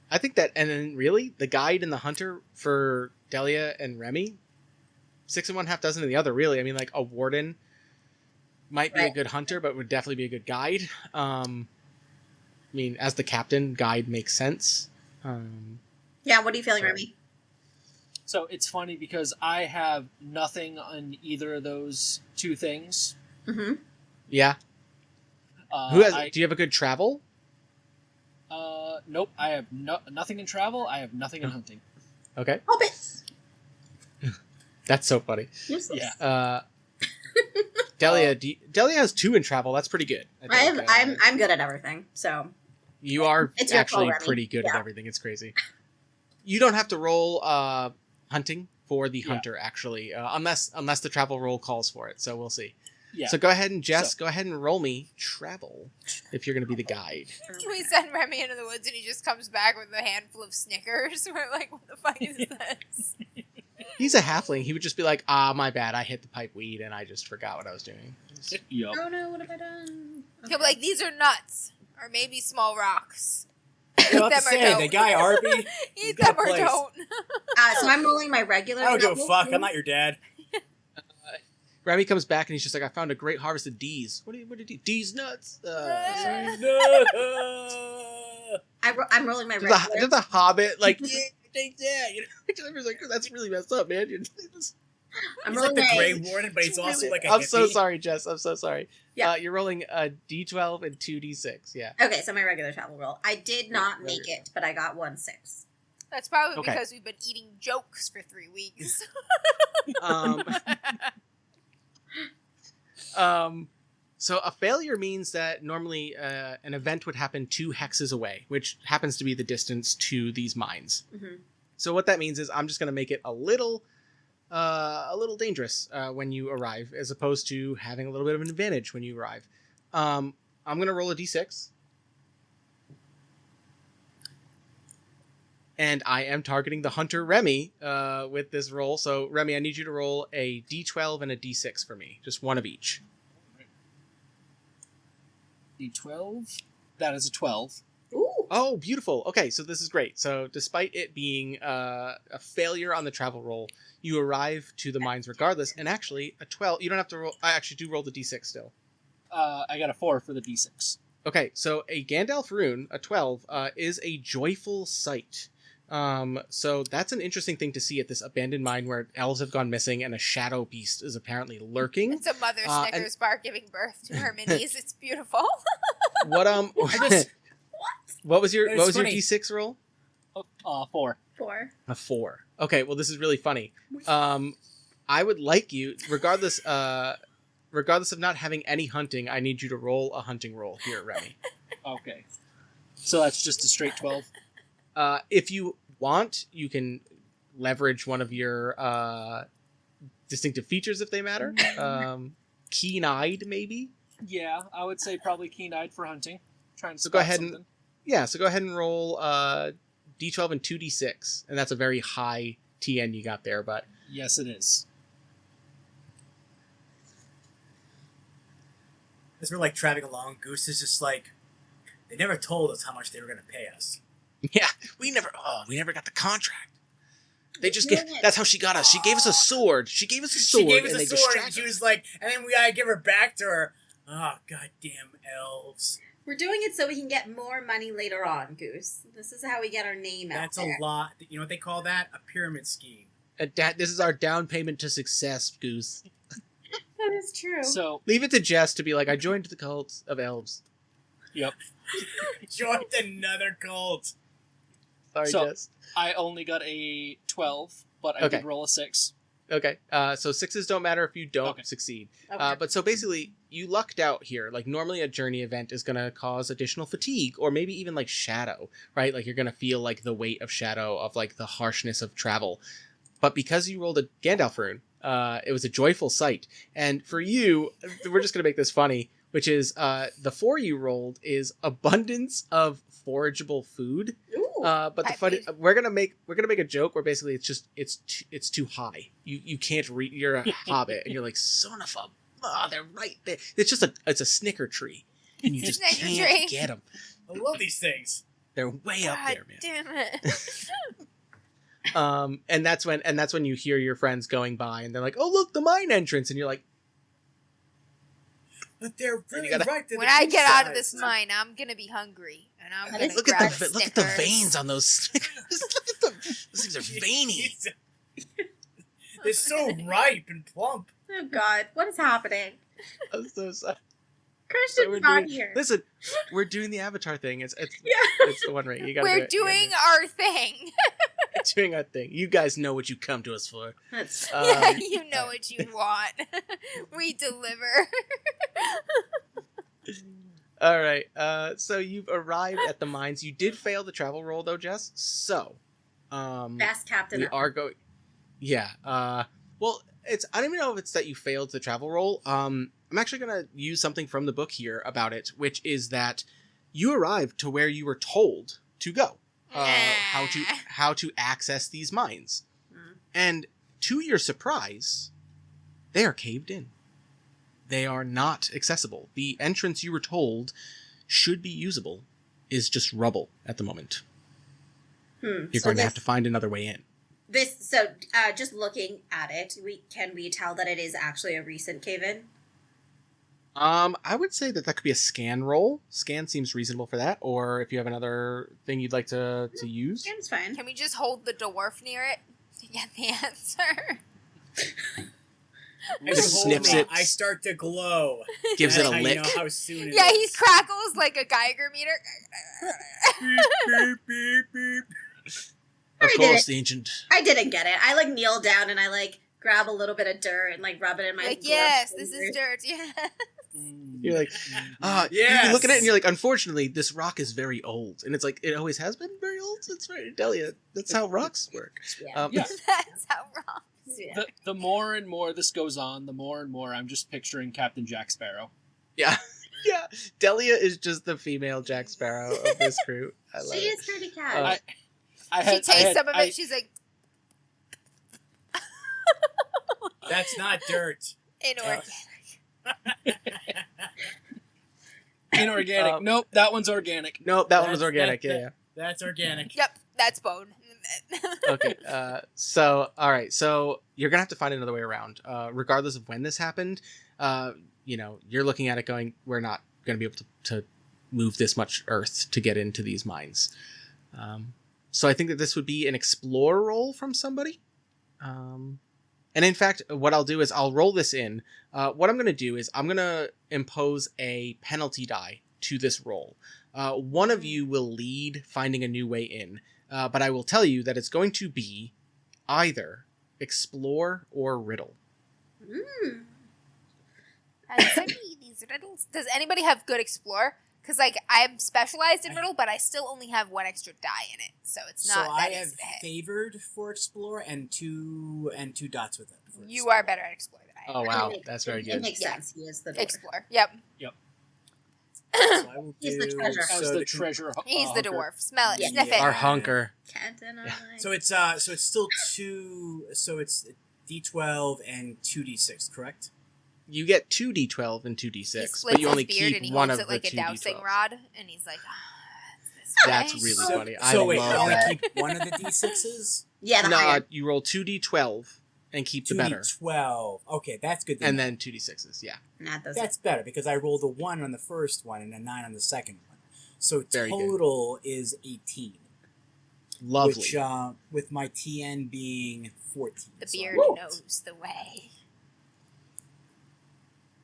I think that, and then really, the guide and the hunter for Delia and Remy, 6 in one, half dozen in the other, really. I mean, like, a warden might be a good hunter, but would definitely be a good guide. I mean, as the captain, guide makes sense. Yeah, what are you feeling, Remy? So it's funny because I have nothing on either of those 2 things. Mm-hmm. Yeah. Do you have a good travel? Nope. I have nothing in travel. I have nothing in hunting. Okay. Hobbits. That's so funny. Useless. Yeah. Delia has 2 in travel. That's pretty good. I'm good at everything. So. You are actually pretty good at everything. It's crazy. You don't have to roll hunting for the hunter, actually, unless the travel roll calls for it. So we'll see. Yeah. So go ahead and go ahead and roll me travel if you're going to be the guide. We send Remy into the woods and he just comes back with a handful of Snickers. We're like, what the fuck is this? He's a halfling. He would just be like, my bad. I hit the pipe weed and I just forgot what I was doing. Oh no, what have I done? Okay. He'll be like, these are nuts. Or maybe small rocks. Eat them or don't. The guy Arby. Eat them or don't. So I'm rolling my regular. I don't give a fuck. I'm not your dad. Remy comes back and he's just like, I found a great harvest of D's. What did he? D's nuts. I'm rolling my regular. Does the Hobbit like? Yeah, take that. You know, like, that's really messed up, man. I'm rolling like the Grey Warden, but he's also like a I'm hippie. so sorry, Jess. I'm so sorry. Yeah. You're rolling a D12 and 2D6. Yeah. Okay, so my regular travel roll. I did not make it, but I got 1 6. That's probably because we've been eating jokes for 3 weeks. So a failure means that normally an event would happen 2 hexes away, which happens to be the distance to these mines. Mm-hmm. So what that means is I'm just going to make it a little dangerous when you arrive, as opposed to having a little bit of an advantage when you arrive. I'm going to roll a d6. And I am targeting the hunter Remy with this roll. So Remy, I need you to roll a d12 and a d6 for me. Just one of each. D12. That is a 12. Ooh. Oh, beautiful. Okay, so this is great. So despite it being a failure on the travel roll, you arrive to the mines regardless. And actually, a 12, you don't have to roll. I actually do roll the d6 still. I got a 4 for the d6. Okay, so a Gandalf rune, a 12, is a joyful sight. So that's an interesting thing to see at this abandoned mine where elves have gone missing and a shadow beast is apparently lurking. It's a mother Snickers bar giving birth to her minis. It's beautiful. What was your d6 roll? 4. 4. A 4. Okay, well this is really funny. I would like you, regardless of not having any hunting, I need you to roll a hunting roll here, Remy. Okay. So that's just a straight 12. If you want, you can leverage one of your distinctive features if they matter. Keen-eyed, maybe? Yeah, I would say probably keen-eyed for hunting. Trying to so go ahead something. so go ahead and roll d12 and 2d6, and that's a very high TN you got there, but yes, it is. As we're like traveling along, Goose is just like, they never told us how much they were going to pay us. Yeah, we never got the contract. They just that's how she got us. She gave us a sword. She gave us a sword. And she was like, and then we gotta give her back to her. Oh, goddamn elves. We're doing it so we can get more money later on, Goose. This is how we get our name out That's there. a lot. You know what they call that? A pyramid scheme. This is our down payment to success, Goose. That is true. So Leave it to Jess to be like, I joined the cult of elves. Yep. Joined another cult. Sorry, So- Jess. I only got a 12, but I Okay. did roll a 6. Okay, so 6s don't matter if you don't succeed. Okay. But so basically, you lucked out here. Like, normally a journey event is going to cause additional fatigue, or maybe even, like, shadow, right? Like, you're going to feel, like, the weight of shadow, of, like, the harshness of travel. But because you rolled a Gandalf rune, it was a joyful sight. And for you, we're just going to make this funny, which is the 4 you rolled is abundance of forageable food. Ooh. But the funny, we're gonna make a joke where basically it's too high. You can't read. You're a hobbit, and you're like, son of a. They're right there. It's a snicker tree, and you just can't get them. I love these things. They're way up there, man. Damn it. And that's when you hear your friends going by, and they're like, oh look, the mine entrance, and you're like, But they're really gotta- right to When the I get out of size. this mine, I'm gonna be hungry, and I'm That gonna is look grab at the Snickers. veins on those Snickers. Look at them. Those things are veiny. They're so ripe and plump. Oh, God. What is happening? I'm so sorry. Christian's we're not doing- here. Listen, we're doing the Avatar thing. It's the one right. You gotta We're do it. You gotta doing do our thing. it. Doing our thing. You guys know what you come to us for. That's Yeah, you know what you want. We deliver. All right. So you've arrived at the mines. You did fail the travel roll though, Jess. So, Fast captain. we are going. Yeah. Well, I don't even know if it's that you failed the travel roll. I'm actually gonna use something from the book here about it, which is that you arrived to where you were told to go. How to access these mines, and to your surprise, they are caved in. They are not accessible. The entrance you were told should be usable is just rubble at the moment. You're going to have to find another way in. Just looking at it, can we tell that it is actually a recent cave-in? I would say that could be a scan roll. Scan seems reasonable for that. Or if you have another thing you'd like to use. Scan's fine. Can we just hold the dwarf near it to get the answer? As Just you snips hold it. I start to glow. Gives it That's a how lick. You know how soon it Yeah, is. he crackles like a Geiger meter. Beep, beep, beep, beep. Of I did course, it. the ancient. I didn't get it. I kneel down and I grab a little bit of dirt and rub it in my Like, glove yes, this fingers. is dirt. Yes. You're like, yes. You look at it and you're like, unfortunately, this rock is very old. And it's like, it always has been very old. It's right, Delia. That's how rocks work. Yeah. That's how rocks. Yeah. The more and more this goes on, the more and more I'm just picturing Captain Jack Sparrow. Yeah. Yeah. Delia is just the female Jack Sparrow of this crew. I love She it. is pretty cat. She tastes some of it. She's like, That's not dirt. inorganic. Inorganic. Nope, that one's organic. Nope, that one was organic. Yeah. That's organic. Yep, that's bone. Okay. So, all right. So you're gonna have to find another way around, regardless of when this happened. You're looking at it going, we're not gonna be able to move this much earth to get into these mines. So I think that this would be an explorer roll from somebody. And in fact, what I'll do is I'll roll this in. What I'm going to do is I'm going to impose a penalty die to this roll. One of you will lead finding a new way in, but I will tell you that it's going to be either explore or riddle. Send me these riddles. Does anybody have good explore? Because I'm specialized in riddle, but I still only have one extra die in it, so it's not. So that I have easy to hit. favored for explore and two dots with it. You are better at explore than I am. Oh wow, that's very It good. makes sense. He is the dwarf. Explore. Yep. So I will He's the treasure. As the treasure. He's the dwarf. Smell it. Yeah. Sniff it. Our hunker. Can't deny. So it's still two. So it's D12 and 2D6, correct? You get 2d12 and He 2d6, splits but you only his beard keep and he one holds of it like the a dowsing 2d12. rod, and he's like, this That's way. really So- funny. I So wait, love I only that. keep one of the D6s. Yeah, the No, higher. you roll 2d12 and keep the better, 2D12. Okay, that's good. and then 2d6s. Yeah. Not those. That's better because I rolled a 1 on the first one and a 9 on the second one. So Very good. total is 18. Lovely. Which, with my TN being 14. The so beard I- knows the way.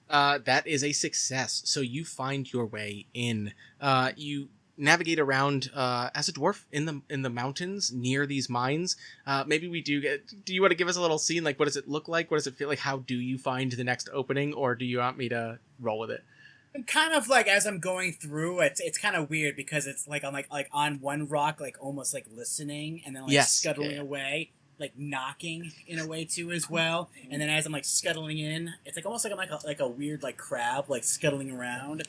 That is a success. So you find your way in. You navigate around as a dwarf in the mountains near these mines. Maybe we do get. Do you want to give us a little scene? Like, what does it look like? What does it feel like? How do you find the next opening, or do you want me to roll with it? And kind of like as I'm going through, it's kind of weird because it's like I'm like on one rock, like almost like listening, and then like Yes, scuttling yeah. away, like knocking in a way too as well. And then as I'm like scuttling in, it's like almost like I'm like a weird like crab, like scuttling around,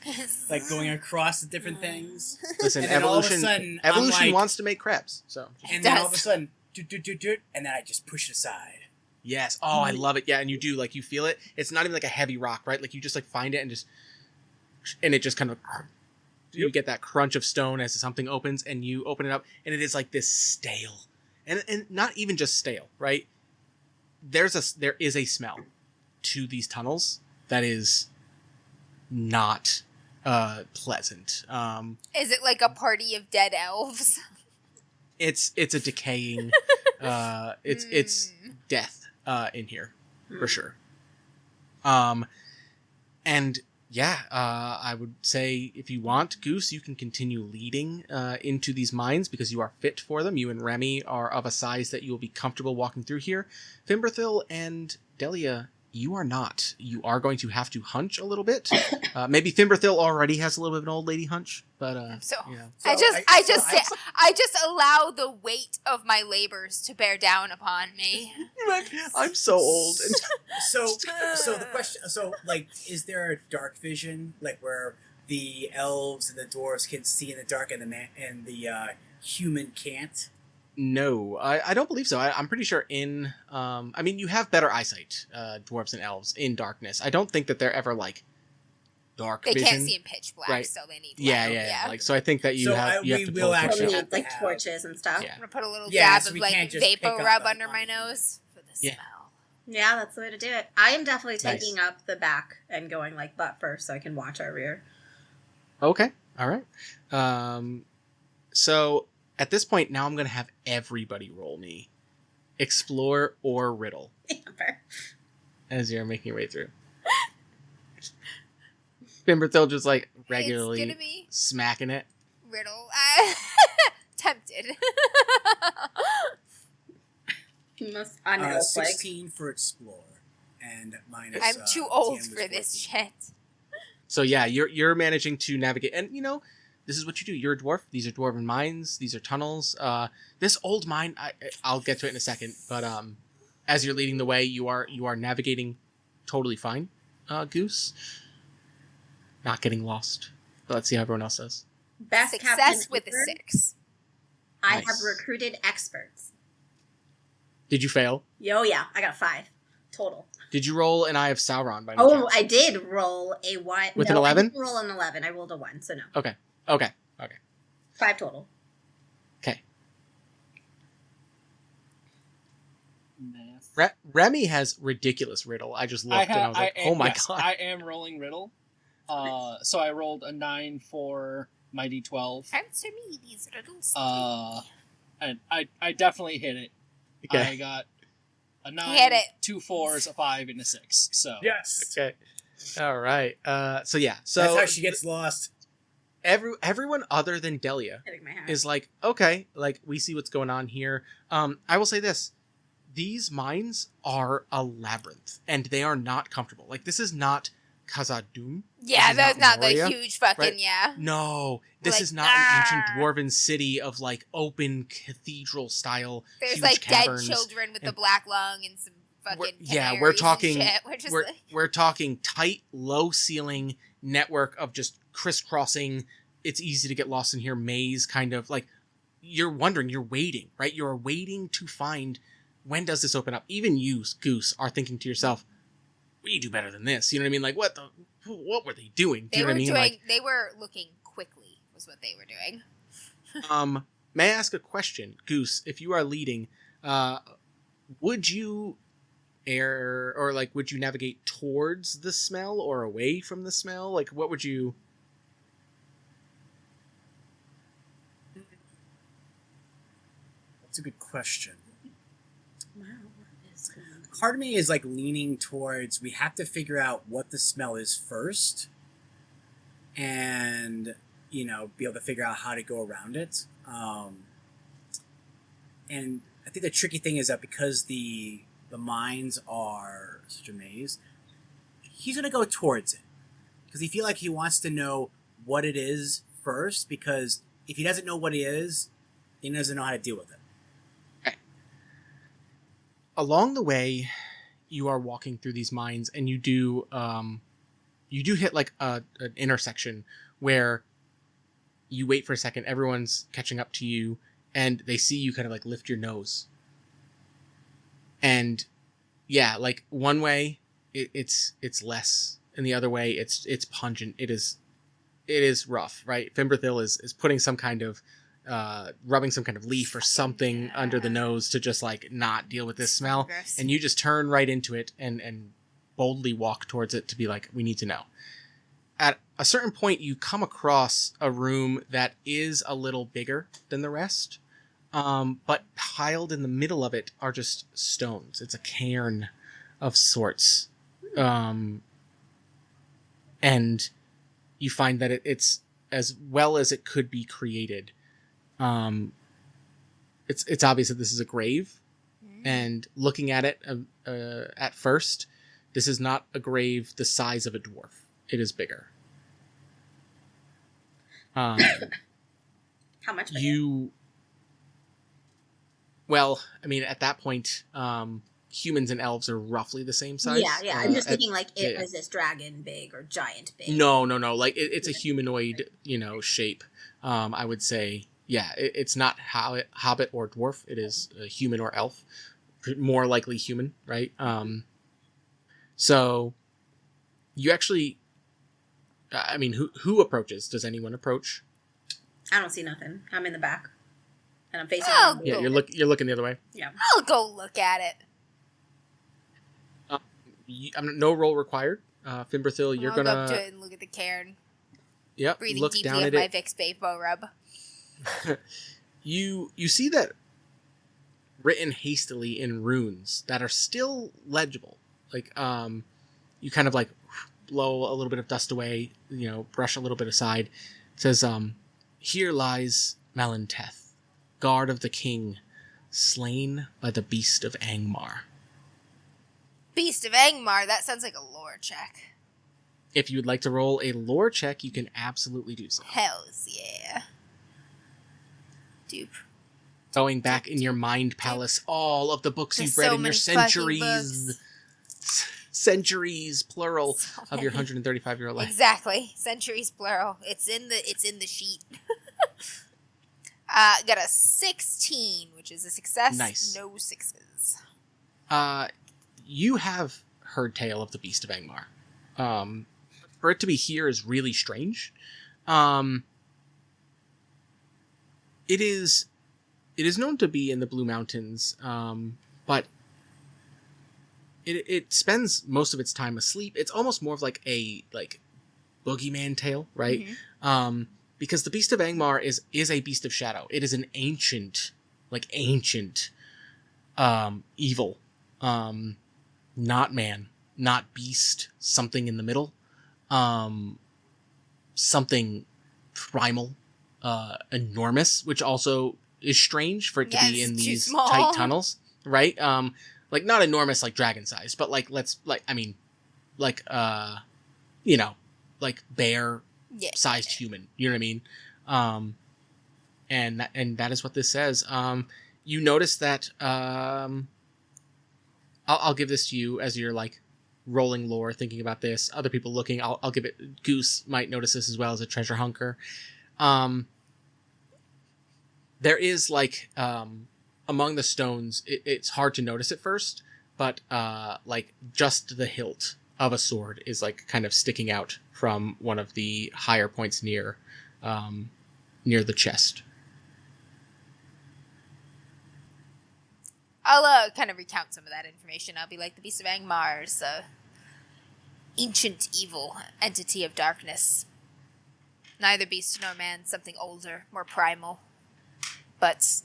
like going across the different things. Listen, And then all of a evolution. sudden, I'm Evolution like- wants to make crabs. So And then all of a sudden, and then I just push it aside. yes. Oh, I love it. Yeah, and you do like you feel it. It's not even like a heavy rock, right? Like you just like find it and it just kind of. You get that crunch of stone as something opens, and you open it up, and it is like this stale, and not even just stale, right? There is a smell to these tunnels that is not pleasant. Is it like a party of dead elves? It's a decaying. It's death in here for sure. And yeah, I would say if you want, Goose, you can continue leading into these mines because you are fit for them. You and Remy are of a size that you will be comfortable walking through here. Fimberthil and Delia, you are not. You are going to have to hunch a little bit. Maybe Fimberthil already has a little bit of an old lady hunch, but you know. I just allow the weight of my labors to bear down upon me. I'm so old. So the question, like, is there a dark vision, like where the elves and the dwarves can see in the dark and the human can't? No, I don't believe so. I'm pretty sure in... I mean, you have better eyesight, dwarves and elves, in darkness. I don't think that they're ever, like, dark They vision. can't see in pitch black, Right. so they need light. Yeah. Like, so I think that you So have we to will pull a actually torch We out. have need like to have- torches and stuff. Yeah. I'm gonna put a little Yeah, dab so of we like can't just vapor pick up, rub like, under my on- nose for the Yeah. smell. Yeah, that's the way to do it. I am definitely Nice. taking up the back and going like butt first so I can watch our rear. Okay, all right. So at this point, now I'm going to have everybody roll me. Explore or riddle Fair. as you're making your way through. Fimberthil just like It's regularly gonna be smacking it. riddle. Tempted. Most unhelpful. 16 for explore, and minus. I'm too old TN was for this 14. shit. So yeah, you're managing to navigate, and this is what you do. You're a dwarf. These are dwarven mines. These are tunnels. This old mine, I'll get to it in a second. But as you're leading the way, you are navigating totally fine, Goose. Not getting lost. But let's see how everyone else does. Best success with a 6. I Nice. have recruited experts. Did you fail? Oh yeah, I got 5 total. Did you roll an Eye of Sauron by any chance? I did roll a 1. With an 11? I didn't roll an 11. I rolled a 1, so no. Okay. 5 total. Okay. Math. Remy has ridiculous riddle. I just looked and I was like, oh my god. I am rolling riddle. So I rolled a 9 for my D12. Answer me these riddles. And I definitely hit it. Okay. I got a 9, Hit it. 2 4s, a 5, and a 6. So Yes. Okay. All right. So yeah. So That's how she gets lost. everyone other than Delia Hitting my hat. is like, okay, like we see what's going on here. I will say this. These mines are a labyrinth and they are not comfortable. Like this is not Khazad-dûm. Yeah, is that's not the Moria, huge fucking, right? yeah. No, this Like, is not an ancient dwarven city of like open cathedral style. There's huge like caverns. dead children with the and- black lung and some fucking Yeah, canaries we're and talking. shit. We're just like, We're talking tight, low ceiling network of just crisscrossing. It's easy to get lost in here. Maze kind of like you're wondering. You're waiting, right? You're waiting to find when does this open up. Even you, Goose, are thinking to yourself, "We do better than this." You know what I mean? Like what were they doing? Do you know what I mean? Like, they were looking quickly was what they were doing. may I ask a question, Goose? If you are leading, would you air or like would you navigate towards the smell or away from the smell? Like what would you? That's a good question. Wow, what is going on? Part of me is like leaning towards we have to figure out what the smell is first, and be able to figure out how to go around it. And I think the tricky thing is that because the mines are such a maze, he's gonna go towards it because he feel like he wants to know what it is first. Because if he doesn't know what it is, he doesn't know how to deal with it. Along the way, you are walking through these mines, and you do hit like an intersection where you wait for a second. Everyone's catching up to you, and they see you kind of like lift your nose. And yeah, like one way it's less, and the other way it's pungent. It is rough, right? Fimberthil is putting some kind of rubbing some kind of leaf or something under the nose to just like not deal with this smell. Gross. And you just turn right into it and boldly walk towards it to be like, we need to know. At a certain point, you come across a room that is a little bigger than the rest, but piled in the middle of it are just stones. It's a cairn of sorts. And you find that it's as well as it could be created. It's obvious that this is a grave, and looking at it at first, this is not a grave the size of a dwarf. It is bigger. How much bigger? Well, I mean, at that point, humans and elves are roughly the same size. Yeah. I'm just thinking like, is this dragon big or giant big? No. Like it's a humanoid, shape. I would say, yeah, it's not hobbit or dwarf. It is a human or elf, more likely human, right? So you actually, I mean, who approaches? Does anyone approach? I don't see nothing. I'm in the back, and I'm facing. Oh, Yeah, you're looking the other way. Yeah. I'll go look at it. No roll required. Fimberthil, you're I'll gonna go up to it and look at the cairn. Yep. Breathing Look deeply down of at my it. Vicks Vapor Rub. You see that written hastily in runes that are still legible. Like you kind of like blow a little bit of dust away, brush a little bit aside. It says, "Here lies Malinteth, guard of the king, slain by the beast of Angmar." Beast of Angmar, that sounds like a lore check. If you would like to roll a lore check, you can absolutely do so. Hells yeah. Dupe. Going back in your mind palace, all of the books you've read in your centuries. Centuries, plural, of your 135-year-old life. Exactly. Centuries, plural. It's in the sheet. Got a 16, which is a success. Nice. No sixes. You have heard tale of the Beast of Angmar. For it to be here is really strange. It is known to be in the Blue Mountains, but it spends most of its time asleep. It's almost more of like a boogeyman tale, right? Mm-hmm. Because the Beast of Angmar is a beast of shadow. It is an ancient evil. Not man, not beast, something in the middle. Something primal, enormous, which also is strange for it to be in these tight tunnels, right? Not enormous like dragon size, but bear sized human. You know what I mean? And that is what this says. You notice that I'll give this to you as you're rolling lore, thinking about this. Other people looking, I'll give it. Goose might notice this as well as a treasure hunter. There is among the stones, it's hard to notice at first, but just the hilt of a sword is kind of sticking out from one of the higher points near the chest. I'll kind of recount some of that information. I'll be like, the Beast of Angmar is a ancient evil entity of darkness. Neither beast nor man, something older, more primal. But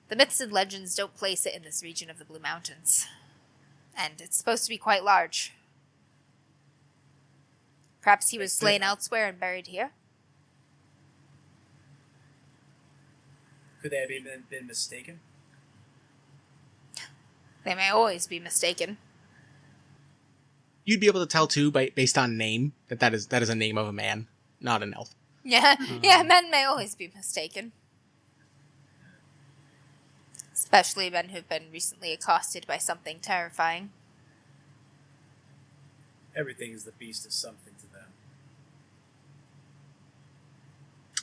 the myths and legends don't place it in this region of the Blue Mountains. And it's supposed to be quite large. Perhaps he was slain elsewhere and buried here? Could they have been mistaken? They may always be mistaken. You'd be able to tell too, based on name, that is a name of a man, not an elf. Yeah, men may always be mistaken. Especially men who've been recently accosted by something terrifying. Everything is the beast of something to them.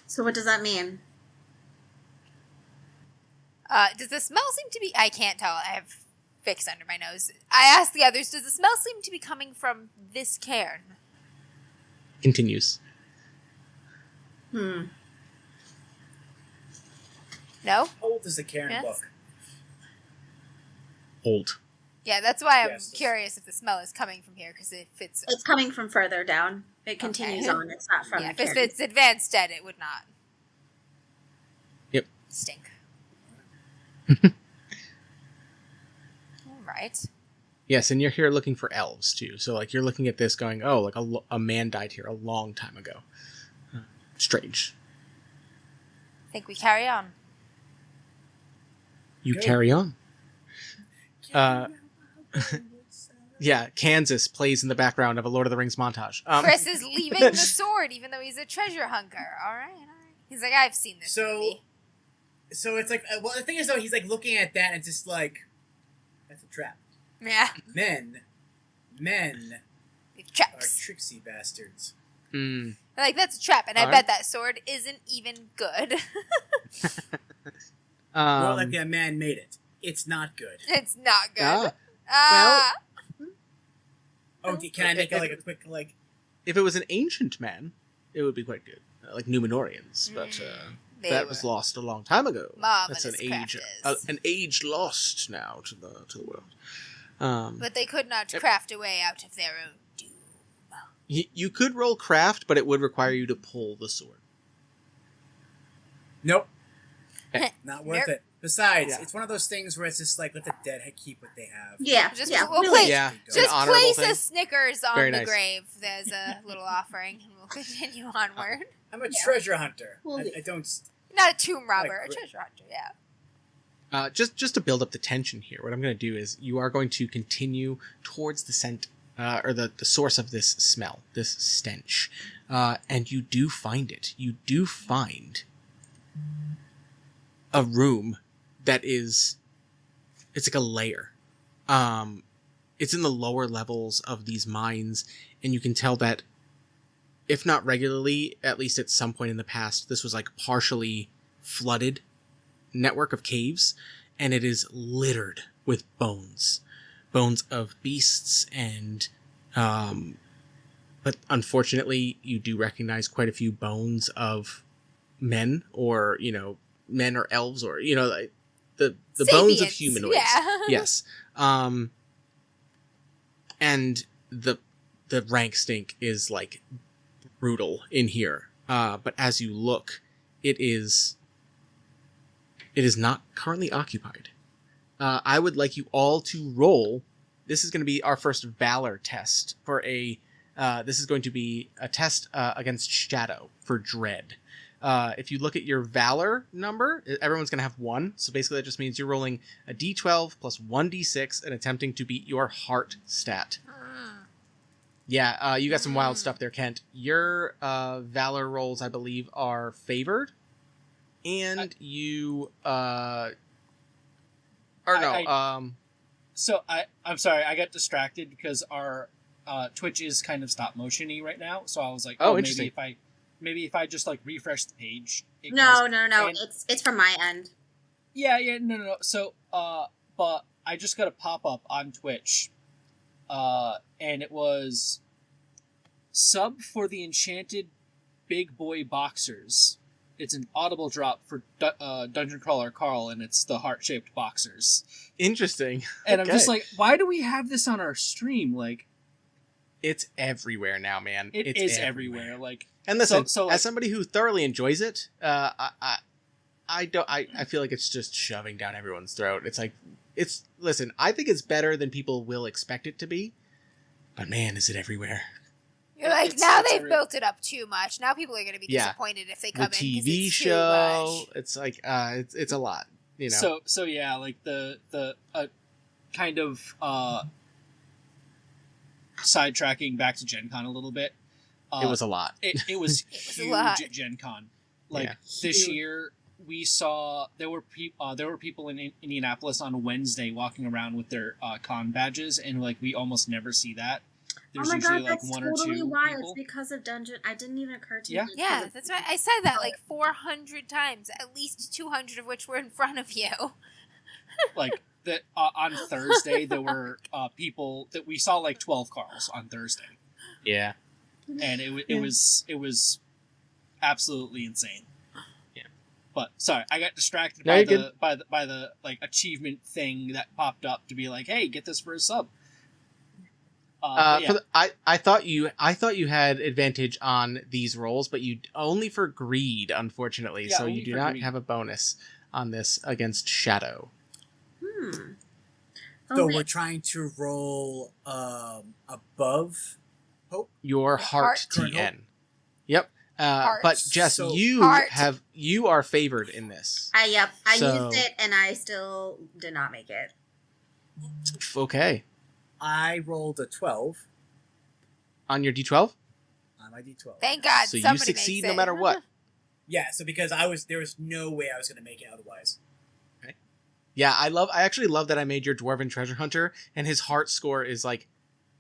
So what does that mean? Does the smell seem to be... I can't tell. I have fix under my nose. I asked the others, does the smell seem to be coming from this cairn? Continues. No? How old does the cairn look? Old. Yeah, that's why I'm curious if the smell is coming from here, because if it's... It's coming from further down. It continues on. It's not from the cairn. If it's advanced dead, it would not. Yep. Stink. Right. Yes, and you're here looking for elves too. So you're looking at this going, oh, a man died here a long time ago. Strange. I think we carry on. You carry on. Yeah, Kansas plays in the background of a Lord of the Rings montage. Chris is leaving the sword, even though he's a treasure hunter. All right. He's like, I've seen this movie. So it's well, the thing is though, he's looking at that and it's just that's a trap. Yeah. Men traps. are tricksy bastards. That's a trap, and I bet that sword isn't even good. More likely a man made it. It's not good. It's not good. Can I make a quick If it was an ancient man, it would be quite good. Like Numenorians, but that was lost a long time ago. That's an age lost now to the world. But they could not craft a way out of their own doom. You could roll craft, but it would require you to pull the sword. Nope. Not worth it. Besides, it's one of those things where it's just let the dead keep what they have. Yeah, just place a Snickers on the grave. There's a little offering, and we'll continue onward. I'm a treasure hunter. I don't... Not a tomb robber, a treasure hunter, Just to build up the tension here, what I'm going to do is you are going to continue towards the scent or the source of this smell, this stench. And you do find it. You do find a room that is, it's like a lair. It's in the lower levels of these mines, and you can tell that, if not regularly, at least at some point in the past, this was like partially flooded network of caves, and it is littered with bones of beasts, and but unfortunately you do recognize quite a few bones of men, or men or elves, or the Sapiens. bones of humanoids. Yeah. Yes. And the rank stink is like brutal in here. But as you look, it is not currently occupied. I would like you all to roll. This is going to be our first Valor test for this is going to be a test against Shadow for Dread. If you look at your Valor number, everyone's going to have 1. So basically that just means you're rolling a d12 plus 1d6 and attempting to beat your heart stat. Yeah, you got some wild stuff there, Kent. Your Valor rolls, I believe, are favored. And you... So I'm sorry, I got distracted because our Twitch is kind of stop motion-y right now. So I was like, interesting. Maybe if I just like refresh the page. No. It's from my end. Yeah, no. So, but I just got a pop-up on Twitch, and it was sub for the Enchanted Big Boy Boxers. It's an audible drop for Dungeon Crawler Carl, and it's the heart-shaped boxers. Interesting. And okay. I'm just like, why do we have this on our stream? Like, it's everywhere now, man. It is everywhere. Like, and listen, so as somebody who thoroughly enjoys it, I feel like it's just shoving down everyone's throat. It's like, listen, I think it's better than people will expect it to be, but man, is it everywhere. You're like, now they've built it up too much. Now people are going to be disappointed if they come in. The TV show, it's like, it's a lot, So yeah, like the kind of sidetracking back to Gen Con a little bit. It was a lot. It was huge at Gen Con. Like this year, we saw there were people in Indianapolis on Wednesday walking around with their con badges, and like we almost never see that. There's usually like that's one totally or two why. people. It's because of Dungeon. I didn't even occur to me. Yeah, that's right. I said that like 400 times, at least 200 of which were in front of you. Like that on Thursday, there were people that we saw like 12 Carls on Thursday. Yeah, and it was absolutely insane. Yeah, but sorry, I got distracted by the like achievement thing that popped up to be like, hey, get this for a sub. I thought you had advantage on these rolls, but you only for greed, unfortunately. Yeah, so you do not have a bonus on this against Shadow. So we're trying to roll above hope. Your heart TN. Yep. But Jess, you are favored in this. I used it and I still did not make it. Okay. I rolled a 12. On your D12? On my D12. Thank God. So you succeed no matter what. Yeah, so because there was no way I was going to make it otherwise. Okay. Yeah, I actually love that I made your Dwarven Treasure Hunter, and his heart score is like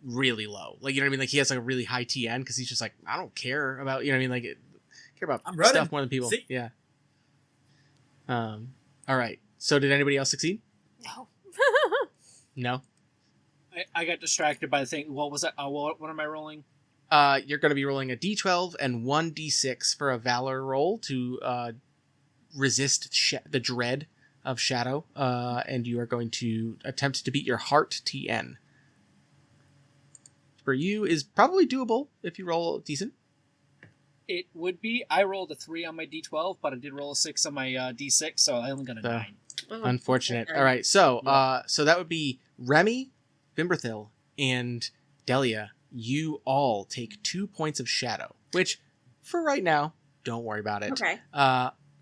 really low. Like, you know what I mean? Like, he has like a really high TN because he's just like, I don't care about, you know what I mean? Like, care about stuff more than people. See? Yeah. All right. So did anybody else succeed? No. No? I got distracted by the thing. What was that? What am I rolling? You're going to be rolling a d12 and 1d6 for a Valor roll to resist the dread of Shadow, and you are going to attempt to beat your heart TN. For you is probably doable if you roll decent. It would be. I rolled a 3 on my d12, but I did roll a 6 on my d6, so I only got a 9. Unfortunate. All right, so so that would be Remy, Vimberthil, and Delia. You all take 2 points of Shadow, which, for right now, don't worry about it. Okay.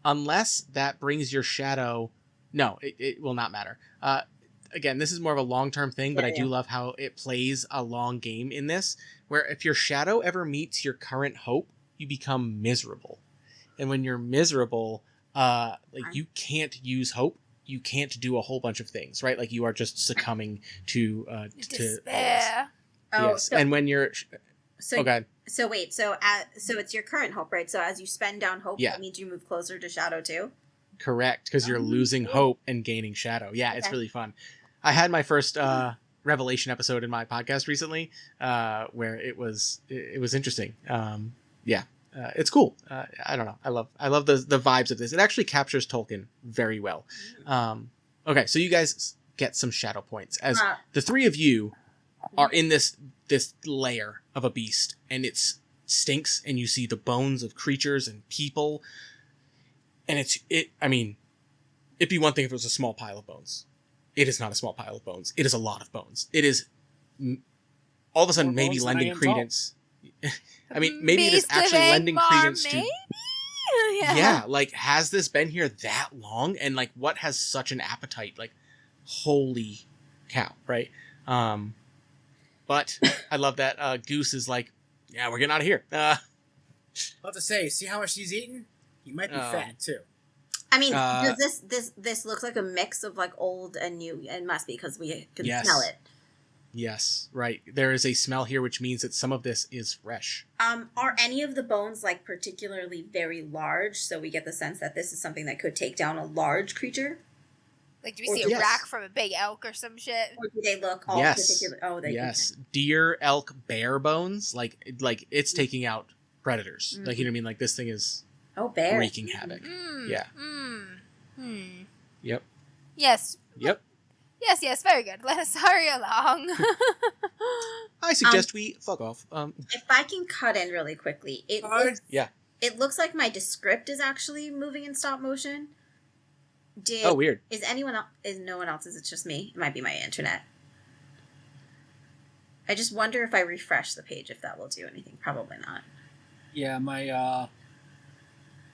Unless that brings your Shadow... No, it will not matter. again, this is more of a long-term thing, but I do love how it plays a long game in this, where if your shadow ever meets your current hope, you become miserable. And when you're miserable, you can't use hope. You can't do a whole bunch of things, right? Like you are just succumbing to despair. Yes. So, and when you're So wait, so it's your current hope, right? So as you spend down hope, that means you move closer to shadow too? Correct, because you're losing hope and gaining shadow. Yeah, it's really fun. I had my first revelation episode in my podcast recently, where it was interesting. It's cool. I don't know. I love the vibes of this. It actually captures Tolkien very well. Okay, so you guys get some shadow points as the three of you are in this lair of a beast, and it stinks, and you see the bones of creatures and people, and it'd be one thing if it was a small pile of bones. It is not a small pile of bones. It is a lot of bones. It is all of a sudden maybe lending credence. I mean, maybe it is actually lending credence to. Yeah, like, has this been here that long? And like, what has such an appetite? Like, holy cow, right? But I love that Goose is like, yeah, we're getting out of here. I'll have to say, see how much he's eating? He might be fat too. I mean, does this looks like a mix of like old and new? It must be because we can smell it. Yes, right. There is a smell here, which means that some of this is fresh. Are any of the bones like particularly very large? So we get the sense that this is something that could take down a large creature. Like, do we see a rack from a big elk or some shit? Or do they look all particular? Oh, they deer, elk, bear bones. Like it's taking out predators. Like, you know what I mean? Like, this thing is wreaking havoc. Yeah. Yep. Yes. Yep. Yes, very good. Let us hurry along. I suggest we fuck off. If I can cut in really quickly, it looks like my Descript is actually moving in stop motion. Weird. Is anyone else? Is no one else? Is it just me? It might be my internet. I just wonder if I refresh the page if that will do anything. Probably not. Yeah, my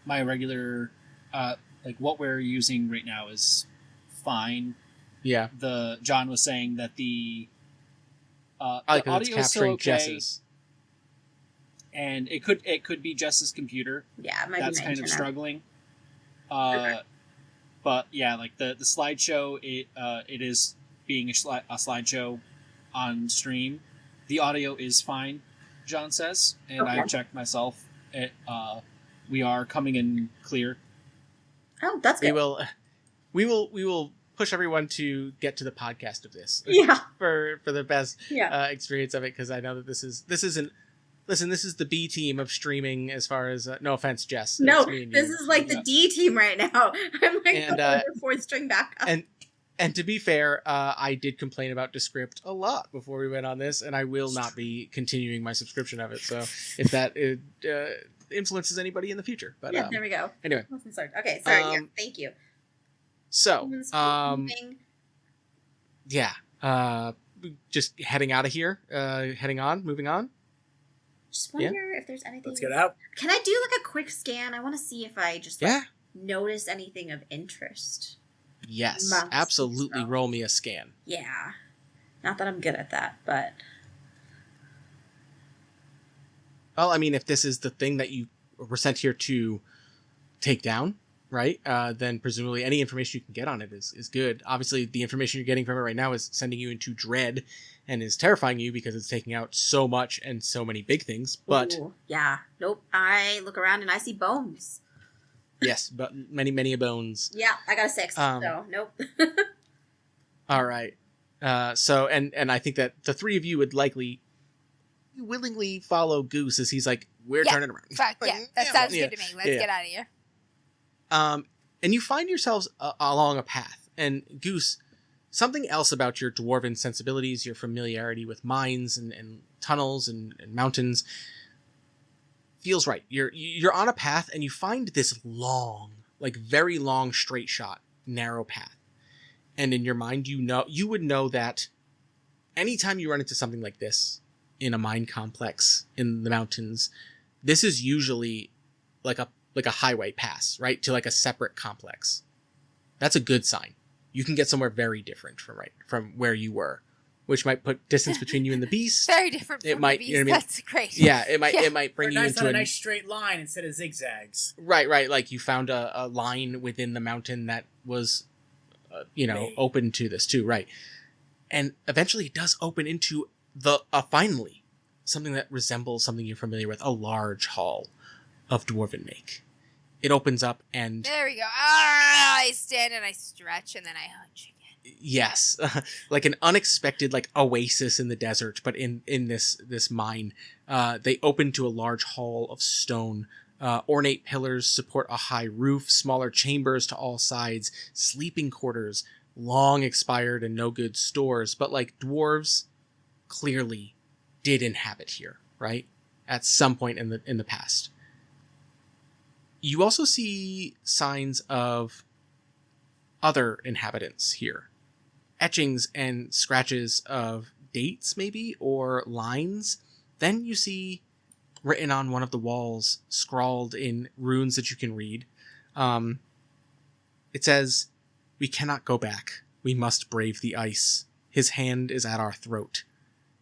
regular like what we're using right now is fine. Yeah. John was saying that the audio is still okay, Jess's. And it could be Jess's computer. Yeah, it might that's be my kind internet. of struggling. But yeah, like the slideshow, it is being a slideshow on stream. The audio is fine, John says, and I've checked myself. We are coming in clear. Oh, that's good. We will push everyone to get to the podcast of this. Yeah. For the best experience of it, because I know that this isn't. Listen, this is the B team of streaming as far as, no offense, Jess. No, this is like the D team right now. I'm like the fourth string backup. And to be fair, I did complain about Descript a lot before we went on this, and I will not be continuing my subscription of it. So if that influences anybody in the future. But there we go. Anyway. Okay, sorry. Thank you. So, just heading out of here, moving on. Just wonder if there's anything. Let's get out. Can I do like a quick scan? I want to see if I just notice anything of interest. Yes, absolutely. Roll me a scan. Yeah. Not that I'm good at that, but. Well, I mean, if this is the thing that you were sent here to take down, right, then presumably any information you can get on it is good. Obviously, the information you're getting from it right now is sending you into dread and is terrifying you because it's taking out so much and so many big things. But yeah, nope. I look around and I see bones. Yes, but many bones. Yeah, I got a 6. So nope. All right. So and I think that the three of you would willingly follow Goose as he's like, we're turning around. Fact, that sounds good to me. Let's get out of here. And you find yourselves along a path. And Goose, something else about your dwarven sensibilities, your familiarity with mines and tunnels and mountains feels right. You're on a path and you find this long, like very long, straight shot, narrow path. And in your mind, you would know that anytime you run into something like this in a mine complex in the mountains, this is usually like a highway pass, right, to like a separate complex. That's a good sign. you can get somewhere very different from where you were, which might put distance between you and the beast. Very different from the beast. You know what I mean? That's great. Yeah, it might bring you into a nice straight line instead of zigzags. Right. Like you found a line within the mountain that was, open to this too, right? And eventually it does open into finally something that resembles something you're familiar with, a large hall of dwarven make. It opens up and... There we go. I stand and I stretch and then I hunch again. Yes. Like an unexpected oasis in the desert, but in this mine. They open to a large hall of stone. Ornate pillars support a high roof, smaller chambers to all sides, sleeping quarters, long expired and no good stores. But dwarves clearly did inhabit here, right? At some point in the past. You also see signs of other inhabitants here. Etchings and scratches of dates, maybe, or lines. Then you see written on one of the walls, scrawled in runes that you can read. It says, "We cannot go back. We must brave the ice. His hand is at our throat."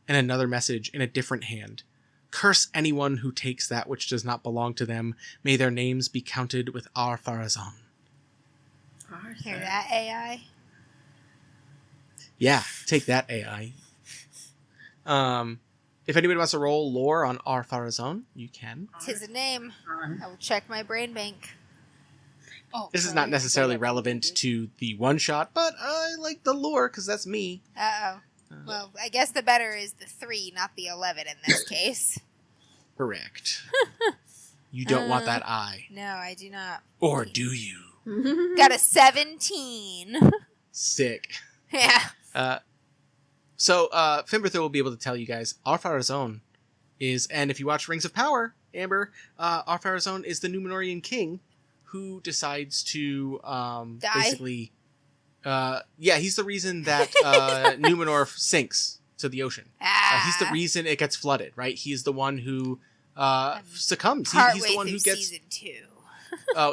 And another message in a different hand. "Curse anyone who takes that which does not belong to them. May their names be counted with our Farazan." Hear that, AI? Yeah, take that, AI. If anybody wants to roll lore on our Farazan, you can. 'Tis a name. I will check my brain bank. Oh, this is not necessarily relevant to the one-shot, but I like the lore because that's me. Uh-oh. Well, I guess the better is the 3, not the 11 in this case. Correct. You don't want that eye. No, I do not. Or do you? Got a 17. Sick. Yeah. So Fimberthur will be able to tell you guys, our Farazan is, and if you watch Rings of Power, Amber, our Farazan is the Númenórean king who decides to basically... he's the reason that Númenor sinks to the ocean. He's the reason it gets flooded, right? He's the one who succumbs. He's the one who gets season 2.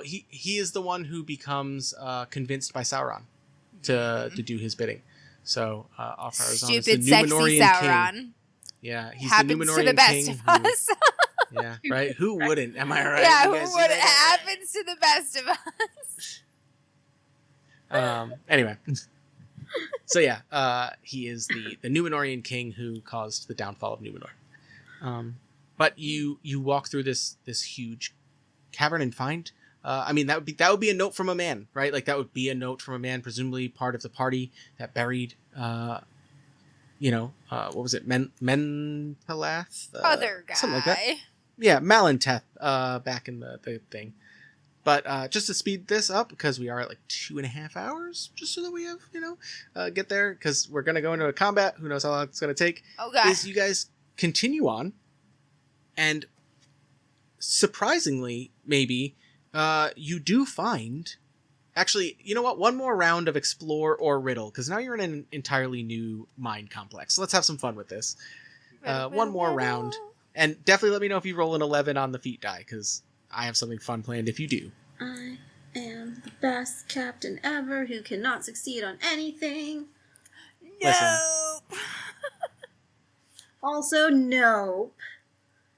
he is the one who becomes convinced by Sauron to do his bidding. So our Farazan is the Númenórean king. Yeah, he's happens the Númenórean to the best king. Of us. Yeah, right. Who wouldn't? Am I right? Yeah, who would? It happens to the best of us. Anyway, so yeah, he is the Númenórean king who caused the downfall of Númenor. But you walk through this huge cavern and find, that would be a note from a man, right? That would be a note from a man, presumably part of the party that buried, what was it, Mentelath? Other guy. Something like that. Yeah, Malinteth, back in the thing. But just to speed this up, because we are at 2.5 hours, just so that we have, get there, because we're going to go into a combat. Who knows how long it's going to take. Oh, God. Is you guys continue on, and surprisingly, maybe, you do find... Actually, you know what? One more round of explore or riddle, because now you're in an entirely new mind complex. So let's have some fun with this. One more round. And definitely let me know if you roll an 11 on the feat die, because I have something fun planned if you do. I am the best captain ever who cannot succeed on anything. Nope. Also, nope.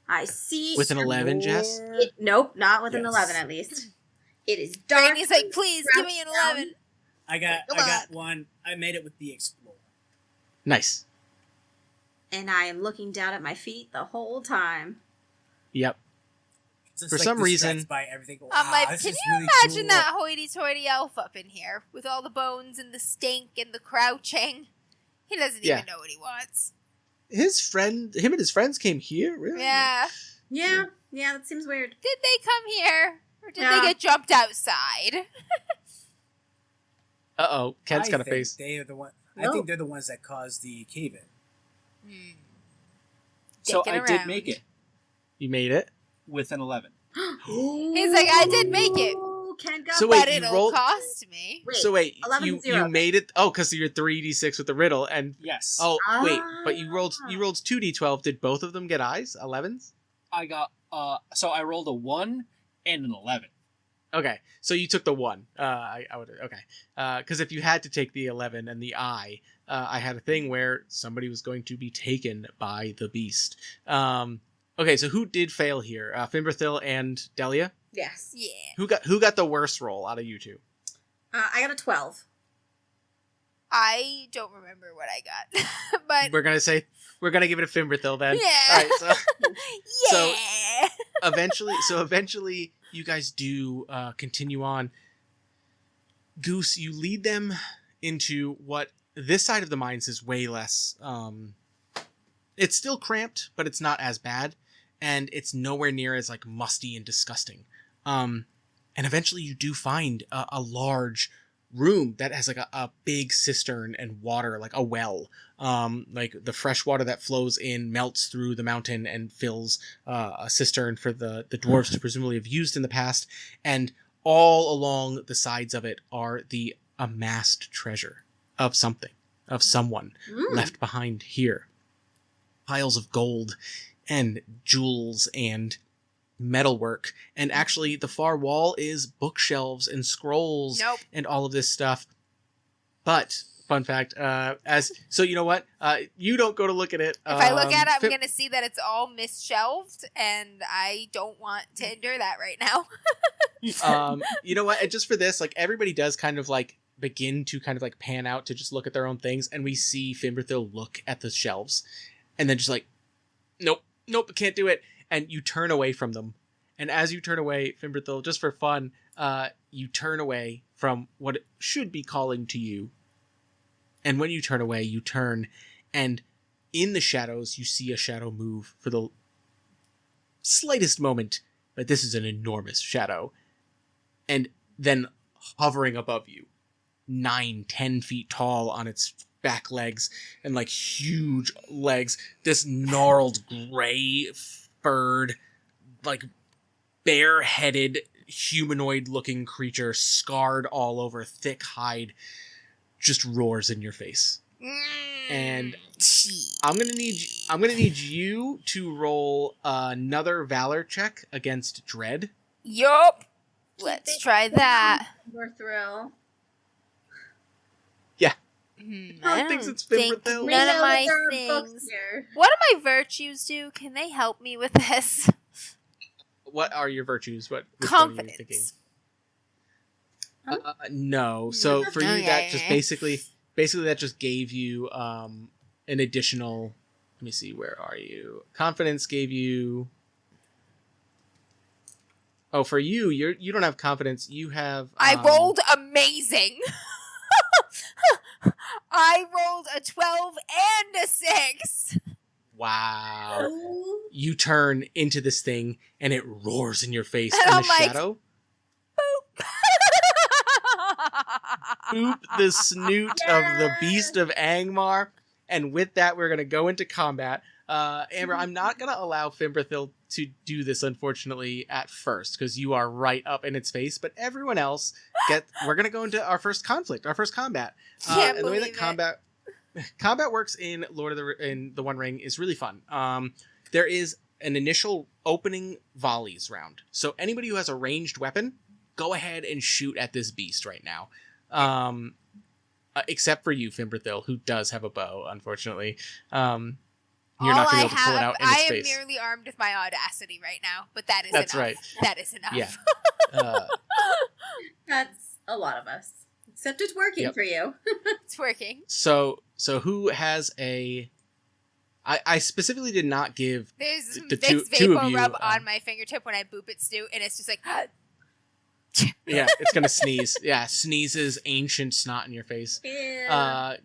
I see... With an 11, Jess? Nope, not with an 11 at least. It is dark. Rainey's like, please, give me an 11. I got one. I made it with the Explorer. Nice. And I am looking down at my feet the whole time. Yep. For some reason... By everything. Wow, I'm like, can you really imagine cool. that hoity-toity elf up in here with all the bones and the stink and the crouching? He doesn't even know what he wants. Him and his friends came here? Really? Yeah. Yeah, that seems weird. Did they come here? Or did they get jumped outside? Uh-oh, Kent's got a face. They are the one. I think they're the ones that caused the cave-in. So I did make it. You made it? With an 11. He's like, I did make it. Ken got So wait, but it'll cost me. Wait, you made it? Oh, because you're 3d6 with the riddle, and yes. Oh, wait, but you rolled 2d12. Did both of them get eyes? 11s? I got so I rolled a 1 and an 11. Okay, so you took the 1. I would okay, because if you had to take the 11 and the I had a thing where somebody was going to be taken by the beast. Okay, so who did fail here? Fimberthil and Delia? Yes. Yeah. Who got the worst roll out of you two? I got a 12. I don't remember what I got, but we're gonna give it a Fimberthil then. Yeah. All right. So, yeah. so eventually, you guys do continue on. Goose, you lead them into what this side of the mines is way less. It's still cramped, but it's not as bad, and it's nowhere near as like musty and disgusting. And eventually, you do find a large room that has like a big cistern and water, like a well. Like the fresh water that flows in melts through the mountain and fills a cistern for the dwarves to presumably have used in the past. And all along the sides of it are the amassed treasure of something, of someone left behind here. Piles of gold and jewels and metalwork, and actually the far wall is bookshelves and scrolls and all of this stuff. But fun fact, so you know what, you don't go to look at it. If I look at it, I'm gonna see that it's all misshelved, and I don't want to endure that right now. You know what, and just for this, like, everybody does kind of like begin to kind of like pan out to just look at their own things, and we see Fimberthil look at the shelves and then just like, nope, can't do it. And you turn away from them. And as you turn away, Fimberthil, just for fun, you turn away from what should be calling to you. And when you turn away, you turn, and in the shadows, you see a shadow move for the slightest moment. But this is an enormous shadow. And then hovering above you, 9-10 feet tall on its back legs and like huge legs, this gnarled gray furred, like bare-headed humanoid looking creature, scarred all over, thick hide, just roars in your face. And I'm gonna need you to roll another valor check against Dread. Yup. Let's try that. Or thrill. I don't think it's Fimberthil. None of my things. What do my virtues do? Can they help me with this? What are your virtues? Which confidence. One are you thinking? No. So for you, that just basically that just gave you an additional. Let me see. Where are you? Confidence gave you. Oh, for you, you don't have confidence. You have. I rolled amazing. I rolled a 12 and a 6. Wow. You turn into this thing, and it roars in your face. And the I'm like, shadow. Boop the snoot of the beast of Angmar. And with that, we're going to go into combat. Amber, I'm not going to allow Fimberthil to do this, unfortunately, at first, because you are right up in its face. But everyone else, we're going to go into our first conflict, our first combat. Can't and the way believe that combat works in in the One Ring is really fun. There is an initial opening volleys round. So anybody who has a ranged weapon, go ahead and shoot at this beast right now. Except for you, Fimberthil, who does have a bow, unfortunately. You're not going to be able to pull it out in its face. I am merely armed with my audacity right now, but that's enough. That's right. That is enough. Yeah. That's a lot of us. Except it's working for you. It's working. So who has a... I specifically did not give There's the Vicks two of Vapo you... rub on my fingertip when I boop it, Stu, and it's just like... Yeah, it's going to sneeze. Yeah, sneezes ancient snot in your face. Yeah.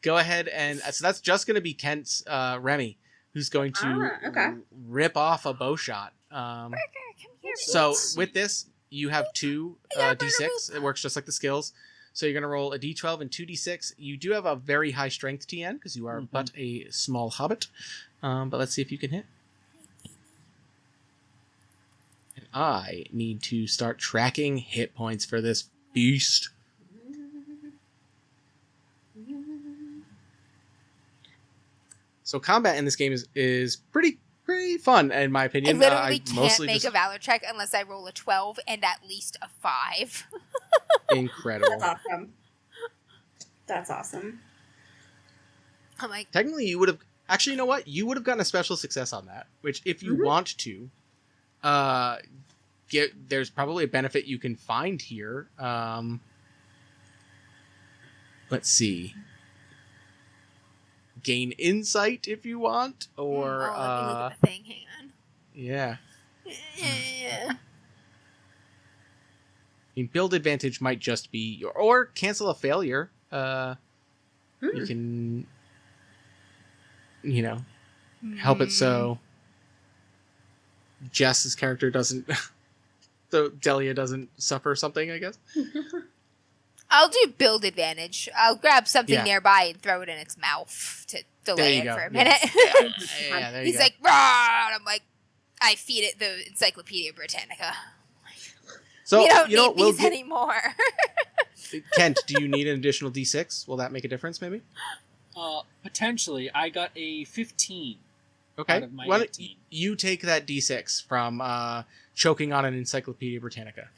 Go ahead and... So that's just going to be Kent's Remy, who's going to rip off a bow shot. Come here, So with this, you have 2 d6. It works just like the skills. So you're going to roll a d12 and 2 d6. You do have a very high strength TN because you are but a small hobbit. But let's see if you can hit. And I need to start tracking hit points for this beast. So combat in this game is pretty pretty fun, in my opinion. I literally can't make a Valor check unless I roll a 12 and at least a 5. Incredible. That's awesome. That's awesome. I'm like... Technically, you would have... Actually, you know what? You would have gotten a special success on that, which if you want to, there's probably a benefit you can find here. Let's see. Gain insight if you want, or let me look at the thing. Hang on. Yeah. Yeah. I mean, build advantage might just be or cancel a failure. You can, help it so Jess's character doesn't, so Delia doesn't suffer something, I guess. I'll do build advantage. I'll grab something nearby and throw it in its mouth to delay it for a minute. Yeah, there you He's go. like, "Rah!" And I'm like, I feed it the Encyclopedia Britannica. So we don't need these anymore. Kent, do you need an additional D6? Will that make a difference, maybe? Potentially. I got a 15. Okay. Out of my Why don't 18. you take that D6 from choking on an Encyclopedia Britannica?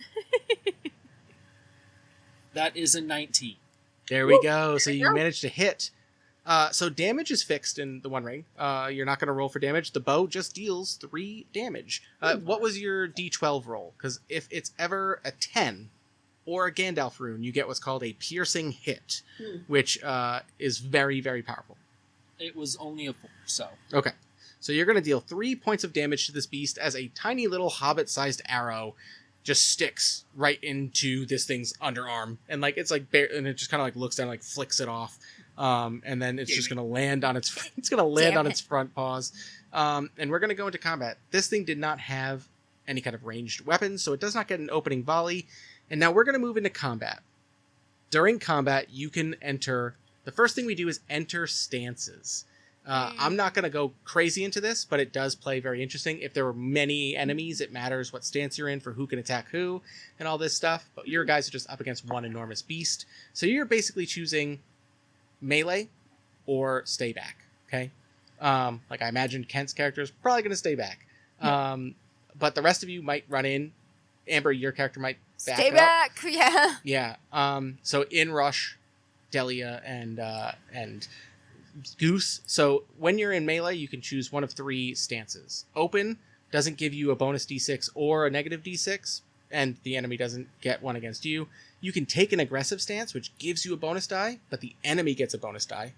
That is a 19. There we go. So you managed to hit. So damage is fixed in the One Ring. You're not going to roll for damage. The bow just deals 3 damage. What was your D12 roll? Because if it's ever a 10 or a Gandalf rune, you get what's called a piercing hit, which is very, very powerful. It was only a 4, so... Okay. So you're going to deal 3 points of damage to this beast as a tiny little hobbit-sized arrow just sticks right into this thing's underarm. And and it just kind of looks down, flicks it off. And then it's just going to land on its front paws. And we're going to go into combat. This thing did not have any kind of ranged weapons, so it does not get an opening volley. And now we're going to move into combat. During combat, you can enter... The first thing we do is enter stances. I'm not going to go crazy into this, but it does play very interesting. If there were many enemies, it matters what stance you're in for who can attack who and all this stuff. But your guys are just up against one enormous beast. So you're basically choosing melee or stay back, okay? I imagine Kent's character is probably going to stay back. But the rest of you might run in. Amber, your character might stay back, yeah. Yeah. So in rush, Delia and Goose. So when you're in melee, you can choose one of 3 stances. Open doesn't give you a bonus d6 or a negative d6, and the enemy doesn't get one against you. You can take an aggressive stance, which gives you a bonus die, but the enemy gets a bonus die.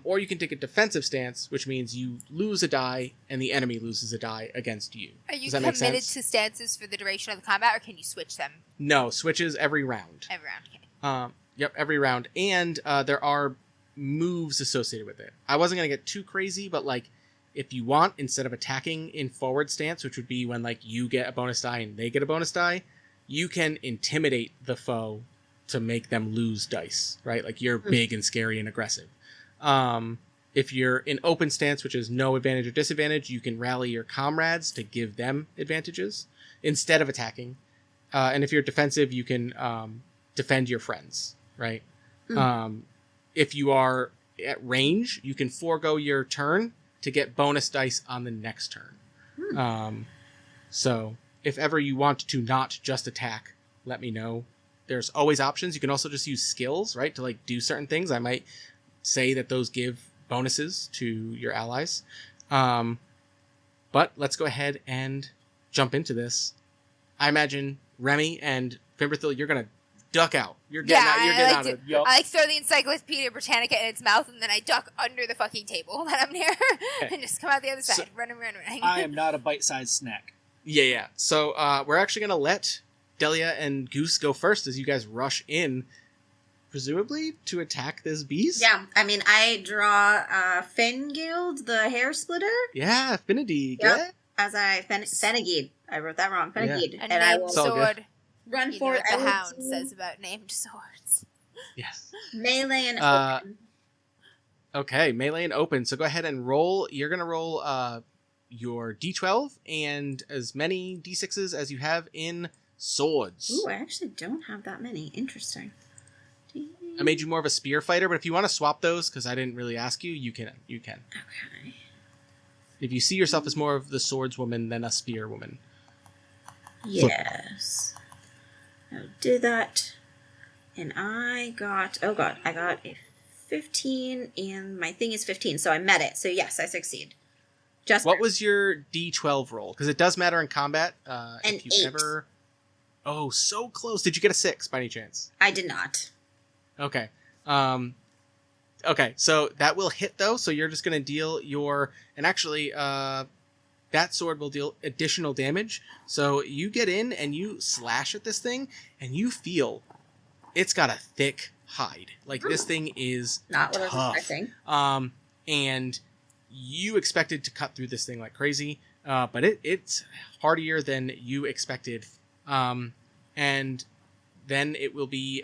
Or you can take a defensive stance, which means you lose a die and the enemy loses a die against you. Are you Does that make committed sense? to stances for the duration of the combat, or can you switch them? No, switches every round. Every round, okay. Yep, every round. And there are moves associated with it. I wasn't going to get too crazy, but if you want, instead of attacking in forward stance, which would be when you get a bonus die and they get a bonus die, you can intimidate the foe to make them lose dice, right? You're big and scary and aggressive. If you're in open stance, which is no advantage or disadvantage, you can rally your comrades to give them advantages instead of attacking. And if you're defensive, you can defend your friends, right? If you are at range, you can forego your turn to get bonus dice on the next turn. So if ever you want to not just attack, let me know. There's always options. You can also just use skills, right, to do certain things. I might say that those give bonuses to your allies. But let's go ahead and jump into this. I imagine Remy and Fimberthil, you're going to duck out. You're getting out of it. I throw the Encyclopedia Britannica in its mouth, and then I duck under the fucking table that I'm near and just come out the other side, running. I am not a bite-sized snack. Yeah. So we're actually going to let Delia and Goose go first as you guys rush in, presumably to attack this beast. Yeah, I mean, I draw Fingild, the hair splitter. Yeah, Finnedeed. Yep. Yeah. As Fennegeed. I wrote that wrong. Fennegeed. Yeah. And I will sword. Run for it. The hound says about named swords. Yes. Melee and open. Okay, melee and open. So go ahead and roll. You're going to roll your d12 and as many d6s as you have in swords. Ooh, I actually don't have that many. Interesting. I made you more of a spear fighter, but if you want to swap those, because I didn't really ask you, you can. Okay. if you see yourself as more of the swordswoman than a spearwoman. Yes. I'll do that. And I got a 15, and my thing is 15, so I met it. So yes, I succeed. What was your D12 roll? Because it does matter in combat. An if you 8. ever... Oh, so close. Did you get a 6 by any chance? I did not. Okay. Okay, so that will hit, though, so you're just going to deal your... And actually, that sword will deal additional damage. So you get in and you slash at this thing, and you feel it's got a thick hide. Like, this thing is not what tough. I was expecting. And you expected to cut through this thing like crazy, but it's hardier than you expected. And then it will be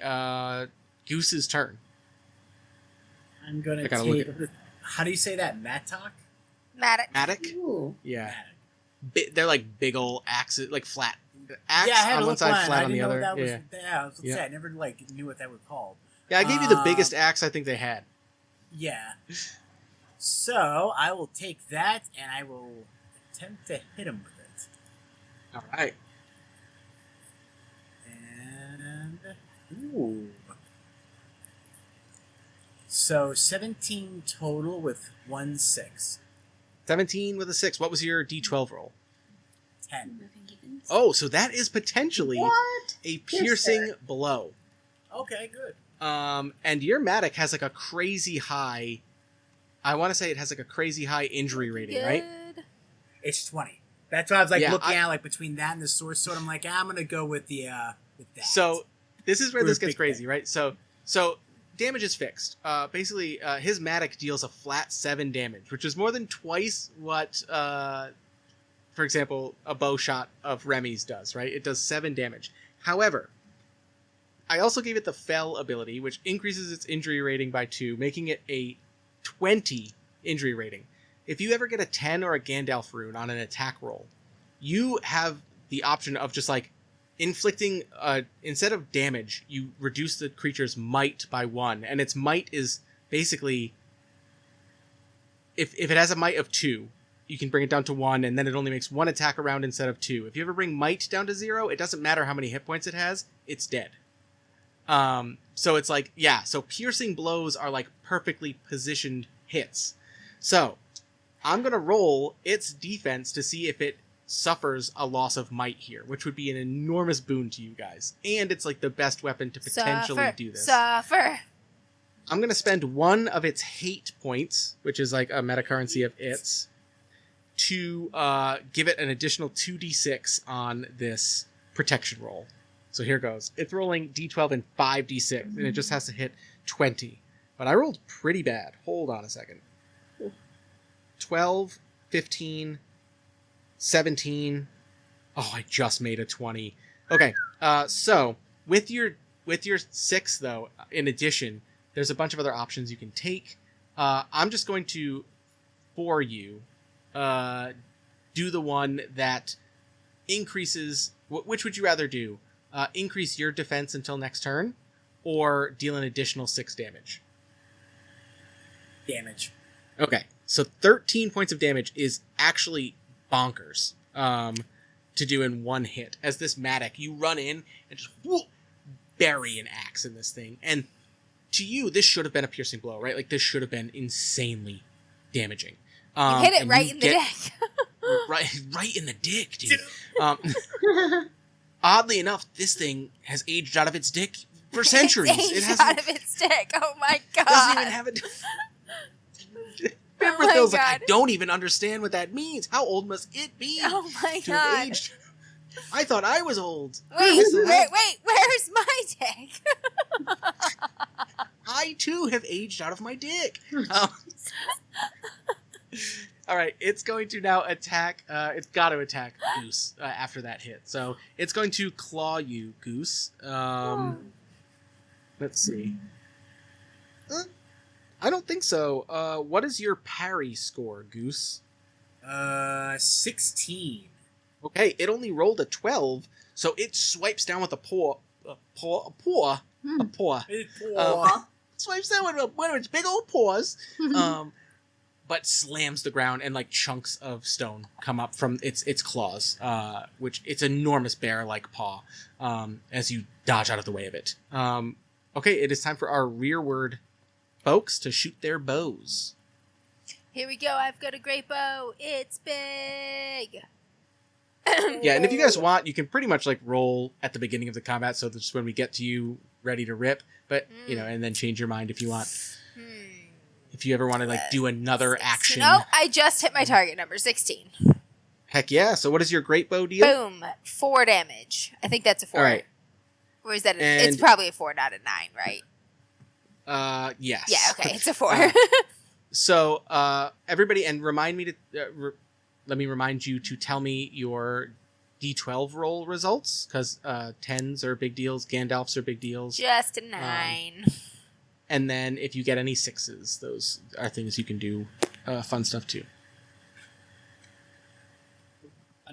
Goose's turn. I'm gonna take. How do you say that? Mattock? Mattock. Ooh. Yeah. They're like big old axes, like flat axe on one side, flat on the other. I was gonna say, I never knew what that were called. Yeah, I gave you the biggest axe I think they had. Yeah. So I will take that and I will attempt to hit him with it. All right. And ooh. So 17 total with 1 6. 17 with a 6. What was your D12 roll? 10. Oh, so that is potentially a piercing blow. Okay, good. And your Mattock has like a crazy high. I want to say it has like a crazy high injury rating, right? It's 20. That's what I was like looking at, like between that and the sword. I'm like, I'm gonna go with the with that. So this is where this gets crazy, right? So damage is fixed. Basically, his Mattock deals a flat 7 damage, which is more than twice what, for example, a bow shot of Remy's does, right? It does 7 damage. However, I also gave it the Fell ability, which increases its injury rating by 2, making it a 20 injury rating. If you ever get a 10 or a Gandalf rune on an attack roll, you have the option of just like inflicting, instead of damage, you reduce the creature's might by 1, and its might is basically, if it has a might of 2, you can bring it down to 1, and then it only makes 1 attack a round instead of 2. If you ever bring might down to 0, it doesn't matter how many hit points it has, it's dead. So it's like, yeah, so piercing blows are like perfectly positioned hits. So I'm going to roll its defense to see if it suffers a loss of might here, which would be an enormous boon to you guys. And it's like the best weapon to potentially do this. Suffer. I'm going to spend 1 of its hate points, which is like a meta currency of its, to give it an additional 2d6 on this protection roll. So here goes. It's rolling d12 and 5d6, and it just has to hit 20. But I rolled pretty bad. Hold on a second. 12, 15, 17. Oh, I just made a 20. Okay, so with your 6, though, in addition, there's a bunch of other options you can take. I'm just going to, for you, do the one that increases... Which would you rather do? Increase your defense until next turn, or deal an additional 6 damage? Damage. Okay, so 13 points of damage is actually bonkers to do in 1 hit. As this Mattock, you run in and just bury an axe in this thing. And to you, this should have been a piercing blow, right? Like, this should have been insanely damaging. You hit it right in the dick. right in the dick, dude. Oddly enough, this thing has aged out of its dick for centuries. It hasn't out of its dick. Oh my god! Doesn't even have it. Pimperthill's like, I don't even understand what that means. How old must it be? Oh my to god! Have aged? I thought I was old. Wait, where's my dick? I too have aged out of my dick. All right, it's going to now attack. It's got to attack Goose after that hit. So it's going to claw you, Goose. Let's see. I don't think so. What is your parry score, Goose? 16. Okay, it only rolled a 12, so it swipes down with a paw. Swipes down with one of its big old paws. but slams the ground, and like chunks of stone come up from its claws, which it's enormous bear-like paw, as you dodge out of the way of it. Okay, it is time for our rearward folks to shoot their bows. Here we go. I've got a great bow. It's big. Yeah, and if you guys want, you can pretty much like roll at the beginning of the combat, so that's when we get to you ready to rip. But and then change your mind if you want. If you ever want to like do another action. No, I just hit my target number, 16. Heck yeah! So what is your great bow deal? Boom, 4 damage. I think that's a 4. All right. Or is that? It's probably a 4, not a 9, right? Yes. Yeah. Okay, it's a 4. So everybody, and remind me to let me remind you to tell me your D12 roll results, because 10s are big deals, Gandalfs are big deals. Just a 9. And then if you get any 6s, those are things you can do fun stuff too.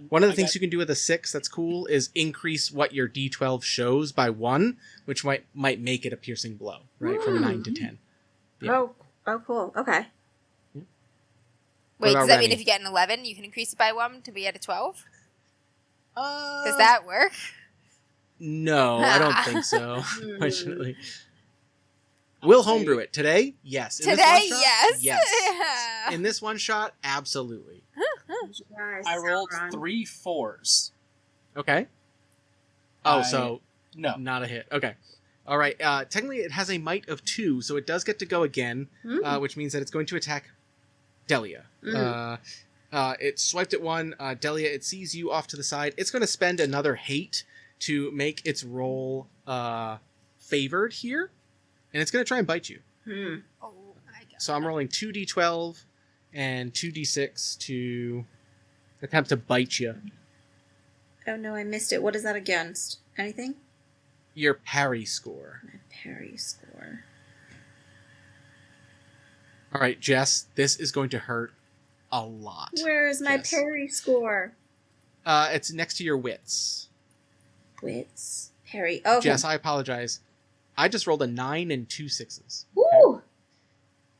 One of the things you can do with a 6 that's cool is increase what your D12 shows by 1, which might make it a piercing blow, right? From 9 to 10. Yeah. Oh, cool. Okay. Wait, does that mean if you get an 11, you can increase it by 1 to be at a 12? Does that work? No, I don't think so, unfortunately. We'll homebrew it. Today? Yes. Today? Yes. Yes. In this one shot? Absolutely. I rolled 3 4s. Okay. So no, not a hit. Okay. All right. Technically, it has a might of 2, so it does get to go again, which means that it's going to attack Delia. It swiped at 1. Delia, it sees you off to the side. It's going to spend another hate to make its roll favored here, and it's going to try and bite you. Oh, I got So I'm rolling 2d12 and 2d6 to attempt to bite you. Oh no, I missed it. What is that against? Anything? Your parry score. My parry score. All right, Jess, this is going to hurt a lot. Where is my parry score? It's next to your wits. Wits. Parry. Oh, Jess, I apologize. I just rolled a 9 and 2 6s. Woo! Okay?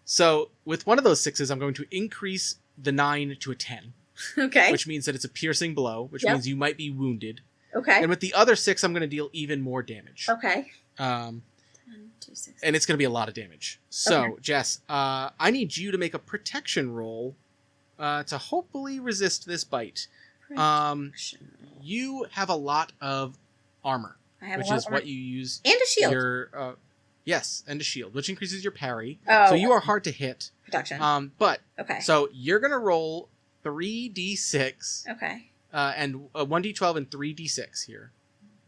So with one of those 6s, I'm going to increase the 9 to a 10. Okay. Which means that it's a piercing blow, which means you might be wounded. Okay. And with the other 6, I'm going to deal even more damage. Okay. 10, 2, 6. And it's going to be a lot of damage. So, Jess, I need you to make a protection roll to hopefully resist this bite. You have a lot of armor, which is what you use. And a shield. Yes, and a shield, which increases your parry. Oh, so you are hard to hit. Protection. Okay. So you're going to roll 3d6. Okay. And 1d12 and 3d6 here.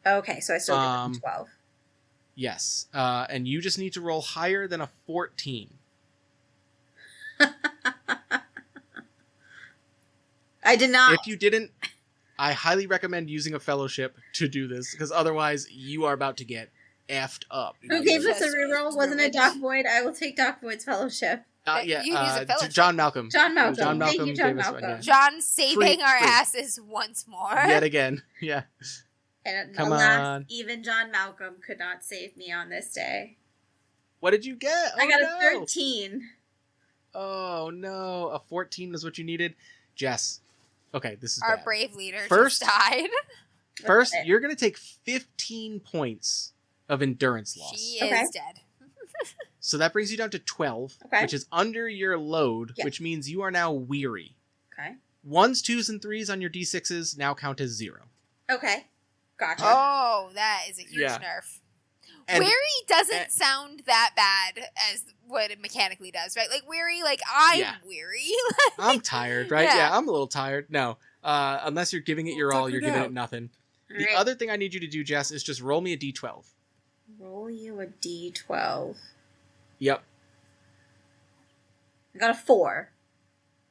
Okay, so I still get 12. Yes. And you just need to roll higher than a 14. I did not. If you didn't, I highly recommend using a fellowship to do this, because otherwise you are about to get effed up. Who gave us a reroll? Wasn't it Doc Void? I will take Doc Void's fellowship. John Malcolm. John Malcolm. Thank you, John Malcolm. John saving our asses once more. Yet again. Yeah. And alas, even John Malcolm could not save me on this day. What did you get? I got a 13. Oh, no. A 14 is what you needed? Jess. Okay, this is our bad. Brave leader just died. First, you're going to take 15 points of endurance loss. She is dead. So that brings you down to 12, which is under your load, which means you are now weary. Okay. 1s, 2s, and 3s on your d6s now count as 0. Okay. Gotcha. Oh, that is a huge nerf. And weary doesn't sound that bad as what it mechanically does, right? Like weary, like I'm weary. I'm tired, right? Yeah, I'm a little tired. No, unless you're giving it your all, you're giving it nothing. All the other thing I need you to do, Jess, is just roll me a d12. Roll you a d12. Yep. I got a 4.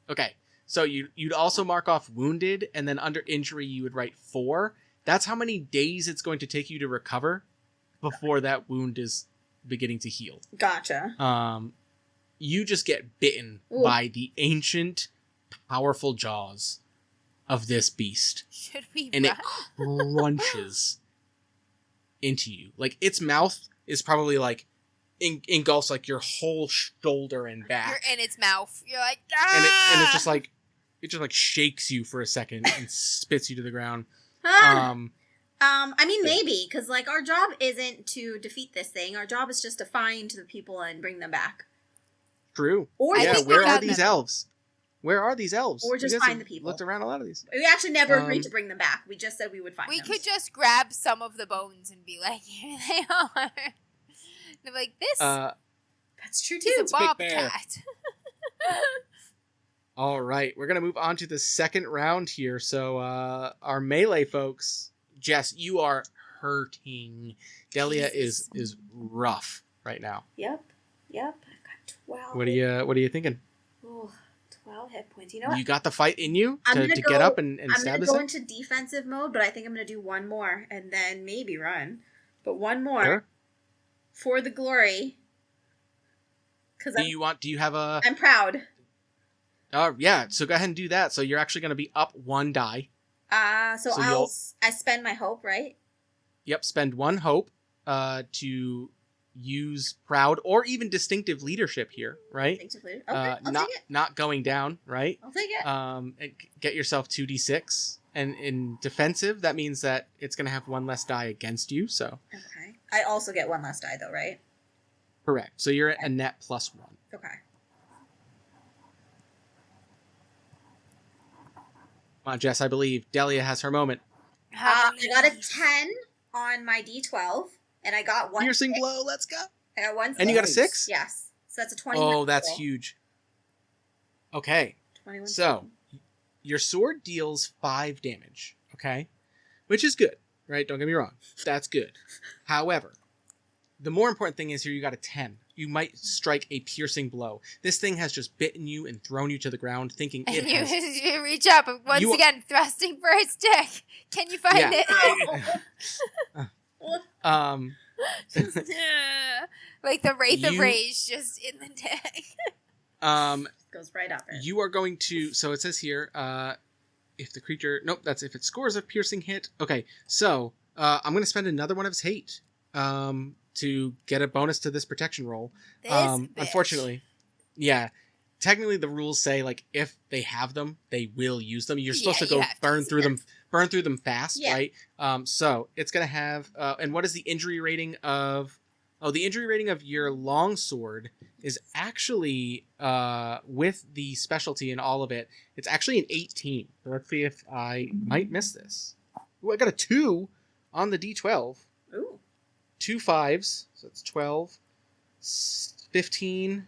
Okay, so you'd also mark off wounded, and then under injury you would write 4. That's how many days it's going to take you to recover before that wound is beginning to heal. Gotcha. You just get bitten by the ancient, powerful jaws of this beast. Should we and it crunches into you. Like, its mouth is probably like engulfs like your whole shoulder and back. You're in its mouth. You're like, and it just like shakes you for a second and spits you to the ground. I mean, maybe, because, like, our job isn't to defeat this thing. Our job is just to find the people and bring them back. True. Or where are these elves? Where are these elves? Or just find the people. Looked around a lot of these. We actually never agreed to bring them back. We just said we would find them. We could just grab some of the bones and be like, here they are. They're like, this that's true, too. is a bobcat. All right. We're going to move on to the second round here. So our melee folks, Jess, you are hurting. Delia is rough right now. Yep. I've got 12. What are you thinking? Oh, 12 hit points. You know what? You got the fight in you to get up and stab this thing? I'm going to go into defensive mode, but I think I'm going to do one more and then maybe run. But one more. Sure. For the glory. Do you have a... I'm proud. Yeah, so go ahead and do that. So you're actually going to be up 1 die. I spend my hope, right? Yep, spend 1 hope to use proud or even distinctive leadership here, right? Distinctive leadership. Okay, I'll take it. Not going down, right? I'll take it. And get yourself 2d6. And in defensive, that means that it's going to have 1 less die against you, so... Okay. I also get 1 less die, though, right? Correct. So you're at a net +1. Okay. Come on, Jess, I believe Delia has her moment. I got a 10 on my D12, and I got 1 piercing blow, let's go. I got 1 And you got a 6? Yes. So that's a 20. Oh, that's huge. Okay. 21. So, your sword deals 5 damage, okay? Which is good, right? Don't get me wrong. That's good. However, the more important thing is here you got a 10. You might strike a piercing blow. This thing has just bitten you and thrown you to the ground, thinking it has... You reach up, once again, thrusting for its dick. Can you find it? Like the Wraith of Rage, just in the dick. Goes right up it. You are going to... So it says here, if the creature... Nope, that's if it scores a piercing hit. Okay, so I'm going to spend another one of its hate. To get a bonus to this protection roll. Unfortunately, yeah. Technically, the rules say like if they have them, they will use them. You're supposed to go burn through them fast, right? So it's gonna have. And what is the injury rating of? Oh, the injury rating of your longsword is actually with the specialty and all of it. It's actually an 18. So let's see if I might miss this. Ooh, I got a 2 on the D12. Ooh. 2 5s, so it's 12, 15.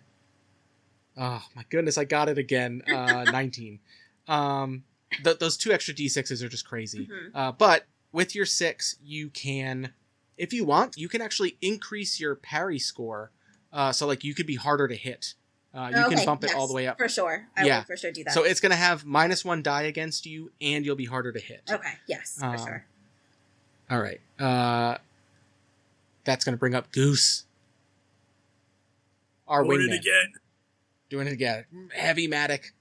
Oh my goodness, I got it again. 19. Those 2 extra d6s are just crazy. Mm-hmm. But with your 6, you can, if you want, you can actually increase your parry score. So like you could be harder to hit. You can bump it all the way up. For sure. I will for sure do that. So it's going to have -1 die against you, and you'll be harder to hit. Okay, yes, for sure. All right. That's going to bring up Goose. Our wingman. Doing it again. Heavy Matic.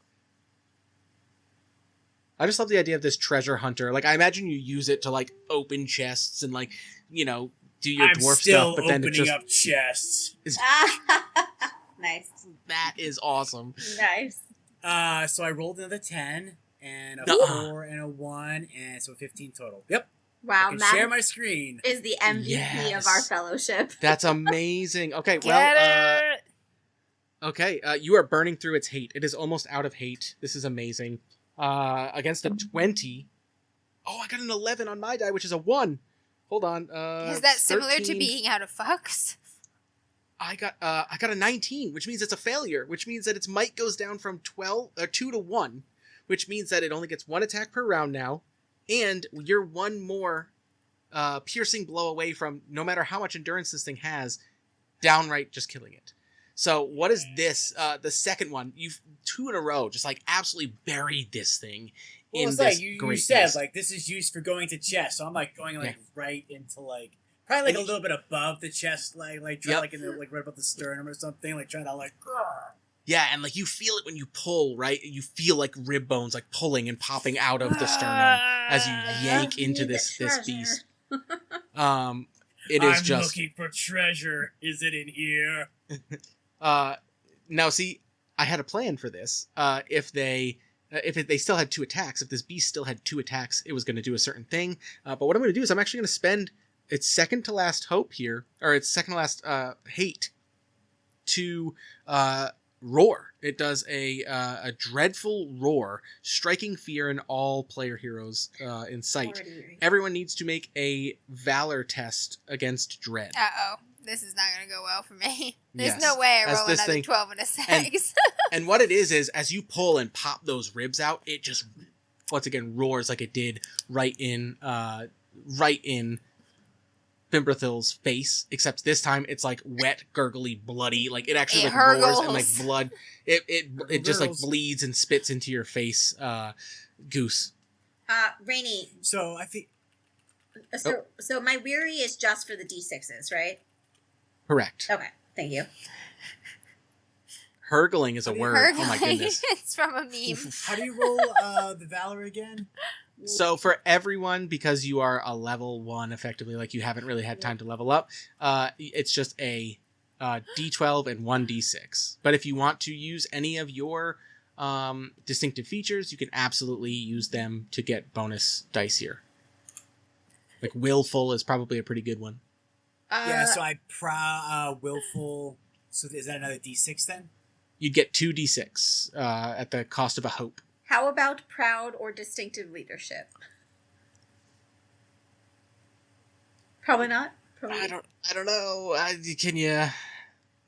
I just love the idea of this treasure hunter. Like, I imagine you use it to, like, open chests and, like, you know, do your dwarf stuff. But then it just... up chests. Nice. That is awesome. Nice. So I rolled another 10, and a 4, and a 1, and so 15 total. Yep. Wow, Matt share my screen. Is the MVP of our fellowship. That's amazing. Okay, okay, you are burning through its hate. It is almost out of hate. This is amazing. Against a 20. Oh, I got an 11 on my die, which is a 1. Hold on. Is that similar 13. to being out of fucks? I got a 19, which means it's a failure, which means that its might goes down from 2 to 1, which means that it only gets 1 attack per round now. And you're 1 more piercing blow away from, no matter how much endurance this thing has, downright just killing it. So what is this? The second one, you've 2 in a row, just like absolutely buried this thing in this like you said, beast. like this is used for going to chest. So I'm like going like right into like probably like a little bit above the chest, like try like in the, like right above the sternum or something, like trying to like. Yeah, and like you feel it when you pull, right? You feel like rib bones like pulling and popping out of the sternum as you yank into this beast. It is just... I'm looking for treasure. Is it in here? Now, see, I had a plan for this. If they still had 2 attacks, if this beast still had 2 attacks, it was going to do a certain thing. But what I'm going to do is I'm actually going to spend its second to last hope here, or its second to last hate, to roar. It does a dreadful roar, striking fear in all player heroes in sight. Everyone needs to make a valor test against dread. Uh-oh. This is not going to go well for me. There's no way I roll another 12 and a 6. And what it is as you pull and pop those ribs out, it just, once again, roars like it did right in Fimbrethil's face, except this time it's like wet, gurgly, bloody. Like it actually like roars and like blood. It just like bleeds and spits into your face, Goose. Rene. So I think. So my weary is just for the D6s, right? Correct. Okay, thank you. Hurgling is a word. Hurgling. Oh my goodness. It's from a meme. How do you roll the Valor again? So for everyone, because you are a level 1 effectively, like you haven't really had time to level up, it's just a D12 and 1 D6. But if you want to use any of your distinctive features, you can absolutely use them to get bonus dice here. Like willful is probably a pretty good one. So I willful. So is that another D6 then? You'd get 2 D6 at the cost of a hope. How about proud or distinctive leadership? Probably not. Probably. I don't know. Can you?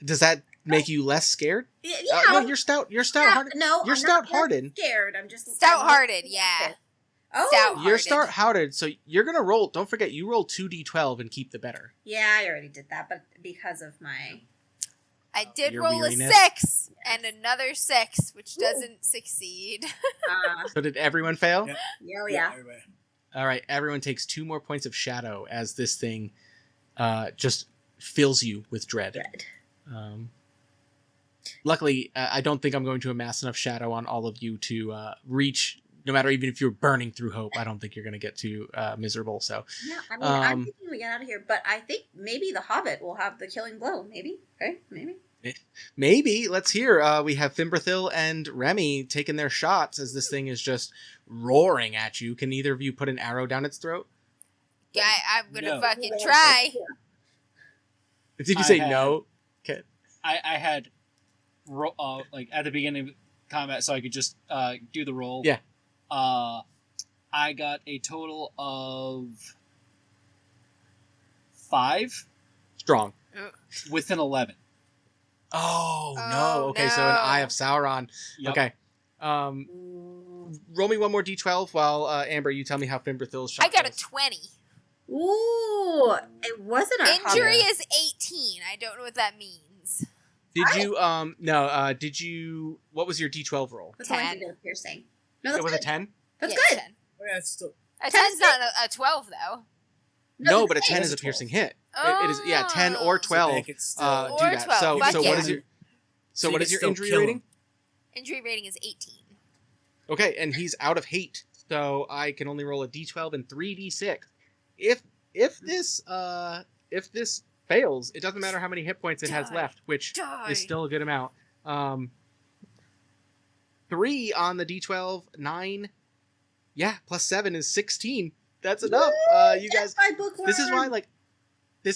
Does that make you less scared? Yeah. No, you're stout. You're stout-hearted. No, you're stout-hearted. Scared. I'm just stout-hearted. Yeah. Oh, stout-hearted. You're stout-hearted, so you're gonna roll. Don't forget, you roll 2d12 and keep the better. Yeah, I already did that, but because of my. I did Your roll weariness. a 6 and another 6, which doesn't succeed. So did everyone fail? Yeah. Yeah. All right, everyone takes 2 more points of shadow as this thing just fills you with dread. Luckily, I don't think I'm going to amass enough shadow on all of you to reach. No matter, even if you're burning through hope, I don't think you're going to get too miserable. So yeah, I mean, I'm thinking we get out of here, but I think maybe the Hobbit will have the killing blow. Maybe, right? Maybe. Let's hear. We have Fimbrethil and Remy taking their shots as this thing is just roaring at you. Can either of you put an arrow down its throat? Yeah, I'm gonna fucking try. Did you say no? Okay. I had like at the beginning of combat, so I could just do the roll. Yeah. I got a total of 5. Strong. With an 11. Oh no. Okay, so an Eye of Sauron. Yep. Okay. Roll me one more d12 while Amber, you tell me how Fimbrethil's shot I got goes. a 20. Ooh, it wasn't a Injury Hobbit. is 18. I don't know what that means. Did you did you what was your d12 roll? That's all I 10. did with piercing. No, that's It was good. a 10? That's Yeah, good. 10. Oh, yeah, it's still. A 10's not a 12 though. No, but a it's 10 is a 12. piercing hit. It is 10 or Oh. 12. So they could still- Do Or that. 12. So Fuck what yeah. is your So you what could is your still injury kill him. rating? Injury rating is 18. Okay, and he's out of hate, so I can only roll a d12 and 3d6. If this fails, it doesn't matter how many hit points it has Die. left, which Die. is still a good amount. 3 on the d12, 9. Yeah, plus 7 is 16. That's enough. You guys, That's my bookworm. this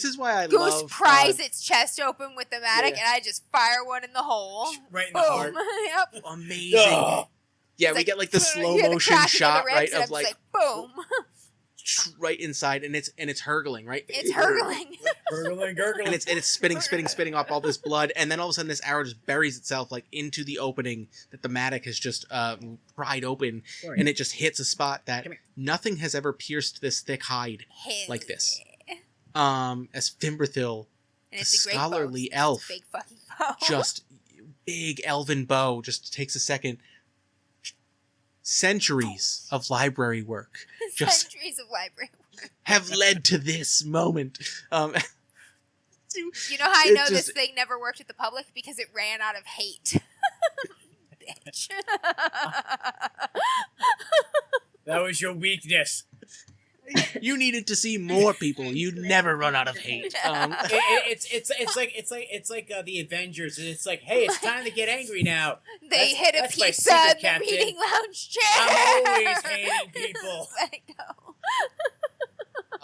is why I Goose love pries its chest open with the matic, yeah. and I just fire one in the hole. Right in the Boom. heart. Yep. amazing. Ugh. Yeah, It's we get like the you slow hear the motion cracking shot, the ribs, right, and of I'm just like boom. right inside, and it's hurgling, right? It's hurgling. Gurgling, gurgling. And it's spitting off all this blood, and then all of a sudden this arrow just buries itself like into the opening that the matic has just pried open, Sorry. and it just hits a spot that Come here. nothing has ever pierced this thick hide Hell like this. yeah. As Fimbrethil, And the it's a great scholarly bow. elf, It's a big fucking bow. just big elven bow, just takes a second. Centuries of library work just Centuries of library. have led to this moment. You know how I It know this just- thing never worked with the public? Because it ran out of hate. Bitch. That was your weakness. You needed to see more people. You'd never run out of hate. It's like the Avengers. It's like, hey, it's time to get angry now. They hit a pizza in the reading lounge chair. I'm always hating people. Let it go.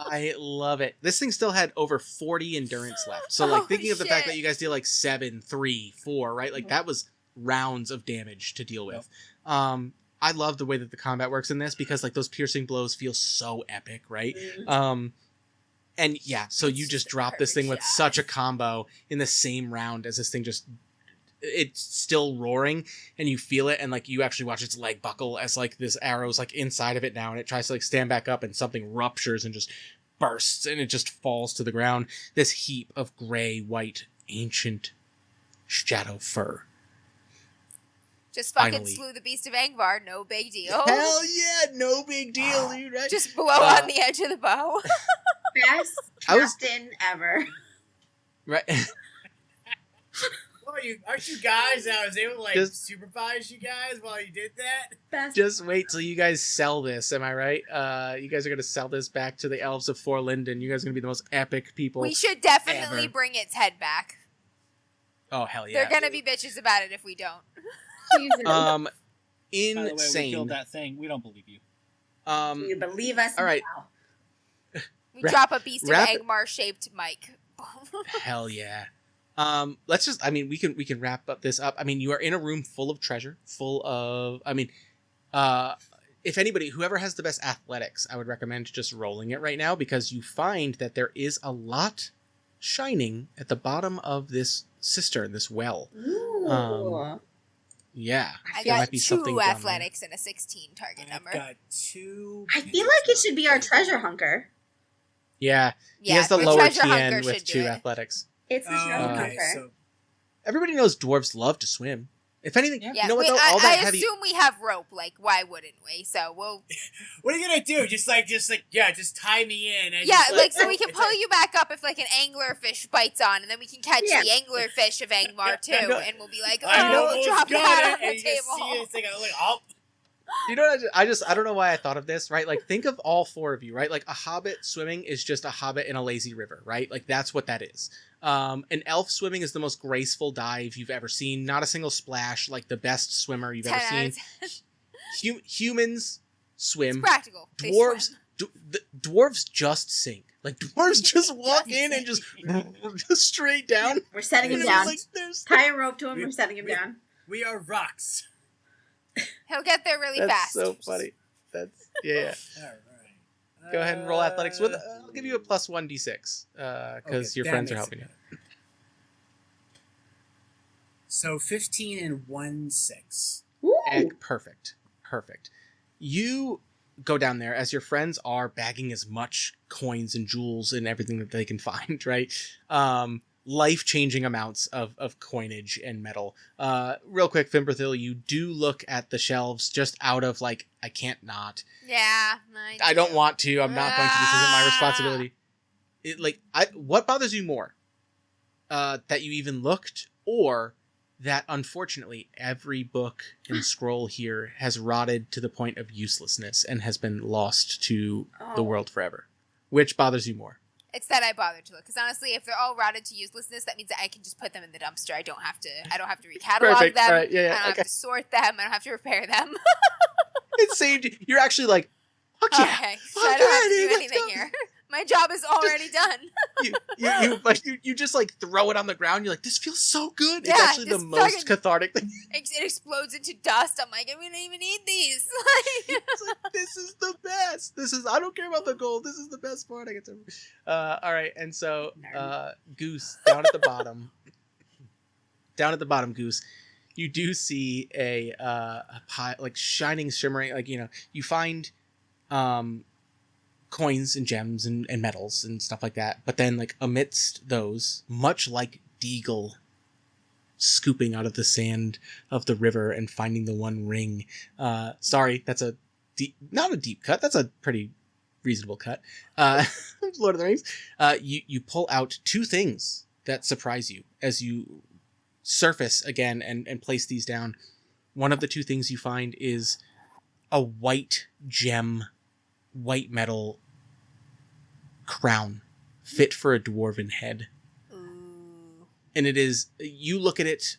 I love it. This thing still had over 40 endurance left. So, like, thinking of the fact that you guys deal like 7, 3, 4, right? Like, that was rounds of damage to deal with. I love the way that the combat works in this because, like, those piercing blows feel so epic, right? And yeah, so you just drop this thing with such a combo in the same round as this thing it's still roaring, and you feel it, and like you actually watch its leg buckle as like this arrow's like inside of it now, and it tries to like stand back up, and something ruptures and just bursts, and it just falls to the ground. This heap of gray, white, ancient shadow fur. Just fucking slew the beast of Angvar, no big deal. Hell yeah, no big deal, dude. Right? Just blow on the edge of the bow. Best captain ever. Right. Aren't you guys? I was able to like supervise you guys while you did that. Just wait till you guys sell this. Am I right? You guys are gonna sell this back to the elves of Forlindon. You guys are gonna be the most epic people. We should definitely bring its head back. Oh hell yeah! They're gonna be bitches about it if we don't. Insane. By the way, we killed that thing. We don't believe you. You believe us? All right. Now. We drop a beast of Angmar shaped mic. Hell yeah. Let's just, I mean, we can wrap this up. I mean, you are in a room full of treasure, full of, I mean, if anybody, whoever has the best athletics, I would recommend just rolling it right now, because you find that there is a lot shining at the bottom of this cistern, this well. Ooh. Yeah. I got 2 athletics and a 16 target number. I've got 2. I feel like it should be our treasure hunker. Yeah. He has the lower TN with 2 athletics. It's the treasure hunker. So everybody knows dwarves love to swim. If anything, yeah. You know what though? All that I assume we have rope. Like, why wouldn't we? So we'll. What are you gonna do? Just tie me in. And yeah, like so we can pull you back up if like an anglerfish bites on, and then we can catch the anglerfish of Angmar too, and we'll be like, oh, drop that on the table. You know what? I don't know why I thought of this, right? Like, think of all 4 of you, right? Like, a hobbit swimming is just a hobbit in a lazy river, right? Like, that's what that is. An elf swimming is the most graceful dive you've ever seen. Not a single splash, like the best swimmer you've ever seen. Humans swim. It's practical. Dwarves just sink. Like, dwarves just walk in and just straight down. We're setting him down. Like, tie a rope to him. We're setting him down. We are rocks. He'll get there really That's fast. so funny. That's yeah. All right. Go ahead and roll athletics with. I'll give you a plus 1d6 because your friends are helping you. So 15 and 1 6. Perfect. You go down there as your friends are bagging as much coins and jewels and everything that they can find. Right. Life-changing amounts of coinage and metal. Real quick, Fimberthil, you do look at the shelves just out of, like, I can't not. Yeah, I don't want to. I'm not going to. This isn't my responsibility. What bothers you more? That you even looked, or that, unfortunately, every book and scroll here has rotted to the point of uselessness and has been lost to the world forever? Which bothers you more? It's that I bothered to look, because honestly, if they're all rotted to uselessness, that means that I can just put them in the dumpster. I don't have to recatalog them. Right, yeah, I don't have to sort them. I don't have to repair them. It saved you. You're actually like, fuck yeah. Okay, so I don't have to do anything here. My job is already done. You just like throw it on the ground. You're like, this feels so good. Yeah, it's actually the most cathartic thing. It explodes into dust. I'm like, I don't even need these. It's like, this is the best. I don't care about the gold. This is the best part I get to. All right, and so Goose down at the bottom. Down at the bottom, Goose. You do see a pile, like shining, shimmering, like, you know, you find coins and gems and metals and stuff like that. But then, like, amidst those, much like Deagle scooping out of the sand of the river and finding the one ring. Sorry, that's not a deep cut. That's a pretty reasonable cut. Lord of the Rings. You pull out 2 things that surprise you as you surface again and place these down. One of the 2 things you find is a white gem, white metal crown fit for a dwarven head. Ooh. And it is, you look at it,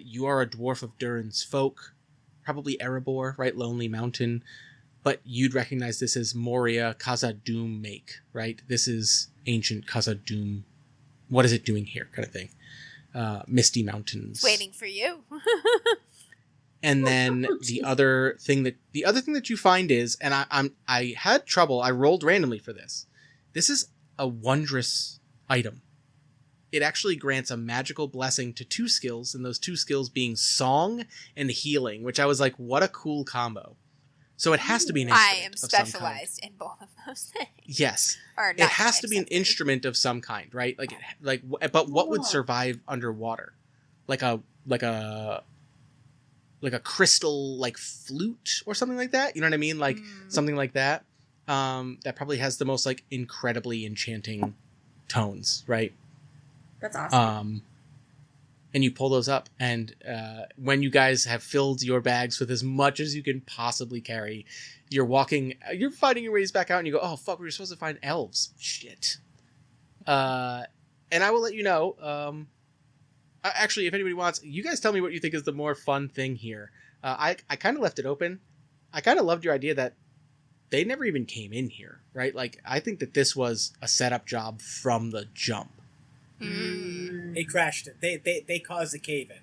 you are a dwarf of Durin's folk, probably Erebor, right? Lonely Mountain. But you'd recognize this as Moria Khazad-dûm make, right? This is ancient Khazad-dûm. What is it doing here, kind of thing. Misty Mountains. Waiting for you. And then the other thing that you find is, and I had trouble. I rolled randomly for this. This is a wondrous item. It actually grants a magical blessing to 2 skills, and those 2 skills being song and healing, which I was like, what a cool combo. So it has to be an instrument. I am specialized in both of those things. Yes. Or it has to be an instrument of some kind, right? But what would survive underwater? Like a crystal like flute or something like that. You know what I mean? Like something like that. That probably has the most like incredibly enchanting tones, right? That's awesome. And you pull those up, and when you guys have filled your bags with as much as you can possibly carry, you're finding your ways back out, and you go, oh fuck, we were supposed to find elves. Shit. And I will let you know, actually, if anybody wants, you guys tell me what you think is the more fun thing here. I kind of left it open. I kind of loved your idea that they never even came in here, right? Like, I think that this was a setup job from the jump. They crashed it. They caused the cave-in.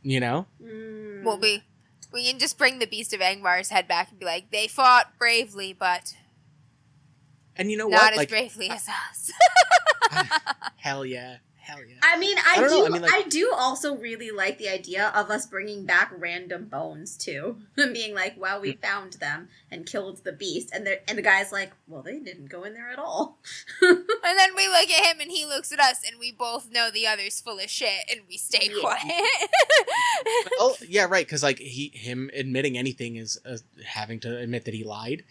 You know? Well, we can just bring the Beast of Angmar's head back and be like, they fought bravely, but and you know not what? as bravely as us. Hell yeah. I mean, I do also really like the idea of us bringing back random bones too, and being like, "Wow, we found them and killed the beast," and the guy's like, "Well, they didn't go in there at all." And then we look at him, and he looks at us, and we both know the other's full of shit, and we stay quiet. Oh yeah, right. Because like him admitting anything is having to admit that he lied,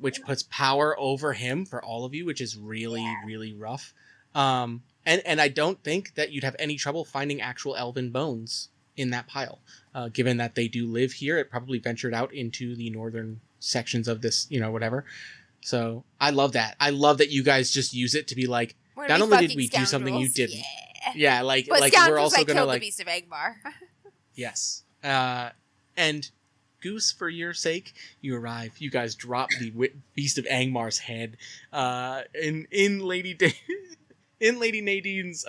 which puts power over him for all of you, which is really really rough. And I don't think that you'd have any trouble finding actual elven bones in that pile. Given that they do live here, it probably ventured out into the northern sections of this, whatever. So I love that. I love that you guys just use it to be like, not only did we do something you didn't. Yeah, like we're also going to like... the Beast of Angmar. Yes. And Goose, for your sake, you arrive. You guys drop the Beast of Angmar's head in Lady Nadine's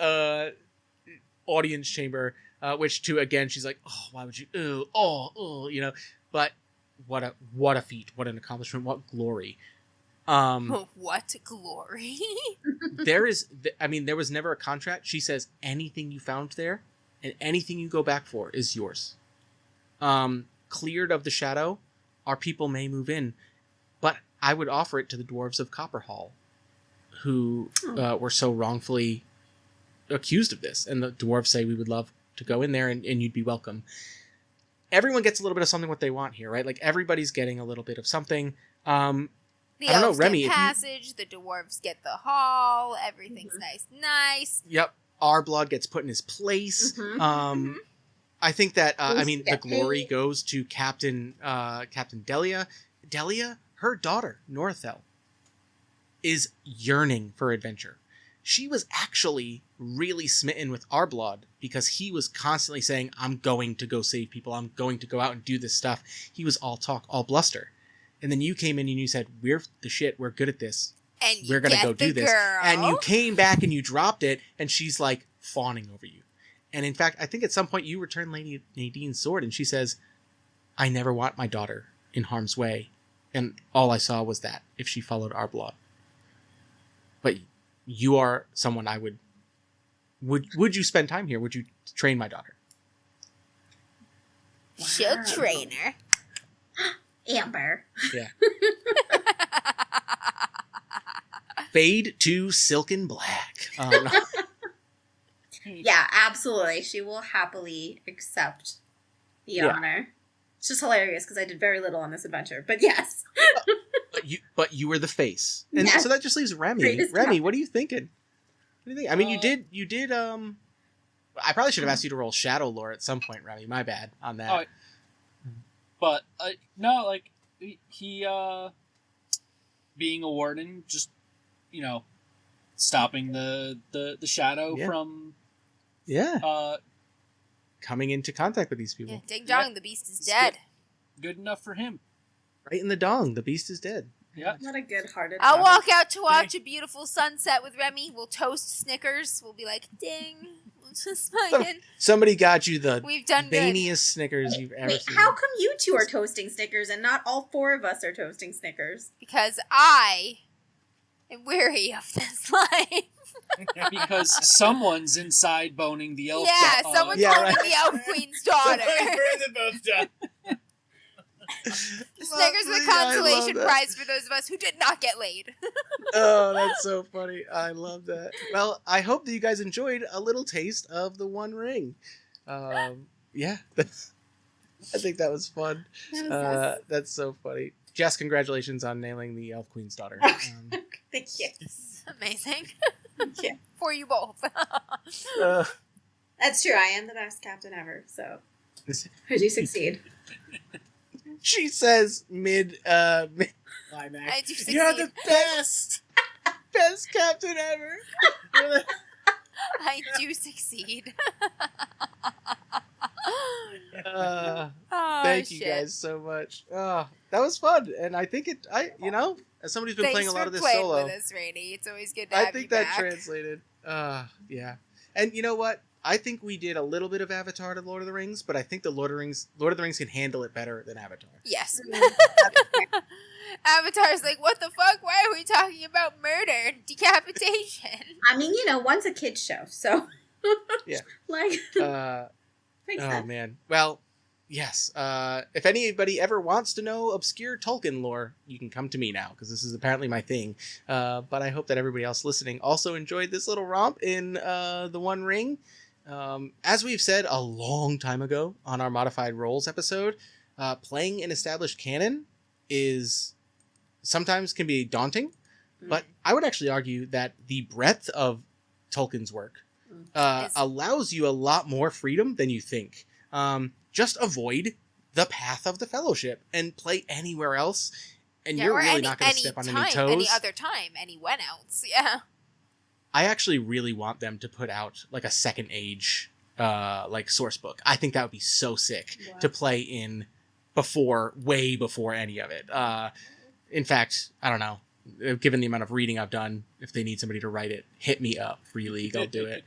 audience chamber, which again she's like, oh, why would you? But what a feat, what an accomplishment, what glory. What glory? There was never a contract. She says anything you found there and anything you go back for is yours. Cleared of the shadow, our people may move in, but I would offer it to the dwarves of Copperhall, who were so wrongfully accused of this. And the dwarves say we would love to go in there and you'd be welcome. Everyone gets a little bit of something what they want here, right? Like everybody's getting a little bit of something. The elves get passage, the dwarves get the hall, everything's nice. Yep. Our blood gets put in his place. I think that, the glory goes to Captain Delia. Delia, her daughter, Northel, is yearning for adventure. She was actually really smitten with Arblod because he was constantly saying, I'm going to go save people. I'm going to go out and do this stuff. He was all talk, all bluster. And then you came in and you said, we're the shit. We're good at this. And we're going to go do this. And you came back and you dropped it and she's like fawning over you. And in fact, I think at some point you return Lady Nadine's sword and she says, I never want my daughter in harm's way. And all I saw was that if she followed Arblod. But you are someone I would you spend time here? Would you train my daughter? She'll train her. Amber. Yeah. Fade to silken black. No. Yeah, absolutely. She will happily accept the honor. It's just hilarious because I did very little on this adventure, but yes. But you were the face, and so that just leaves Remy. Remy, what are you thinking? What do you think? I mean, you did. I probably should have asked you to roll Shadow Lore at some point, Remy. My bad on that. But no, like he being a warden, just stopping the shadow from coming into contact with these people. Yeah, Ding Dong, the beast is dead. Good enough for him. Right in the dong, the beast is dead. Yeah. Not a good-hearted. I'll walk out to watch a beautiful sunset with Remy. We'll toast Snickers. We'll be like, ding. We'll just fucking... Somebody got you the We've done veiniest Snickers you've ever seen. How come you two are toasting Snickers and not all four of us are toasting Snickers? Because I am weary of this life. Because someone's inside boning the elf. Yeah, someone's boning the elf queen's daughter. Snickers is a consolation prize for those of us who did not get laid. Oh, that's so funny. I love that. Well, I hope that you guys enjoyed a little taste of the One Ring. Yeah, I think that was fun. That's so funny. Jess, congratulations on nailing the Elf Queen's daughter. Thank you. Amazing. Yeah. For you both. That's true. I am the best captain ever, so I do succeed. She says mid climax. I do succeed. You're the best. Best captain ever. I do succeid. Thank you guys so much. That was fun, and I think as somebody who's been playing a lot of this solo, with us, Rene. It's always good to have you back. Translated. Yeah, and you know what? I think we did a little bit of Avatar to Lord of the Rings, but I think the Lord of the Rings can handle it better than Avatar. Yes. Avatar's like, what the fuck? Why are we talking about murder and decapitation? I mean, one's a kid's show, so yeah. Like, man. Well, yes. If anybody ever wants to know obscure Tolkien lore, you can come to me now, because this is apparently my thing. But I hope that everybody else listening also enjoyed this little romp in the One Ring. As we've said a long time ago on our Modified Roles episode, playing an established canon is sometimes can be daunting, but I would actually argue that the breadth of Tolkien's work allows you a lot more freedom than you think. Just avoid the path of the Fellowship and play anywhere else, and you're really not going to step on any toes. Any other time, anyone else, yeah. I actually really want them to put out like a Second Age source book. I think that would be so sick to play in way before any of it. In fact, I don't know. Given the amount of reading I've done, if they need somebody to write it, hit me up. Free League, I'll do it.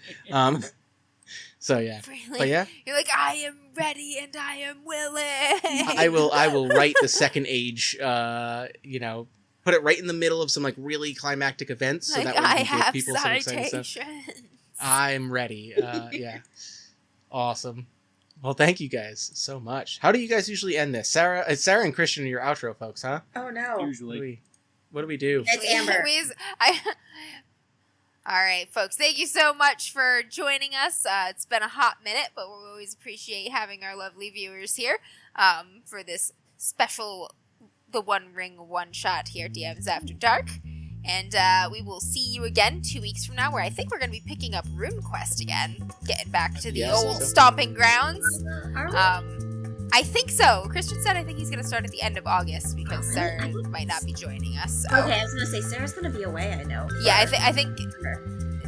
So yeah, really? But yeah, you're like, I am ready and I am willing. I will write the Second Age. Put it right in the middle of some like really climactic events, so that way we can give people some exciting stuff. I'm ready. Yeah, awesome. Well, thank you guys so much. How do you guys usually end this? Sarah and Christian are your outro folks, huh? Oh no. Usually. What do we do? It's Amber. All right, folks. Thank you so much for joining us. It's been a hot minute, but we always appreciate having our lovely viewers here for this special The One Ring One Shot here at DMs After Dark. And we will see you again 2 weeks from now, where I think we're going to be picking up RuneQuest again, getting back to the old stomping grounds. I think so. Christian said I think he's going to start at the end of August because Sarah might not be joining us. So. Okay, I was going to say Sarah's going to be away. I know. Yeah, I think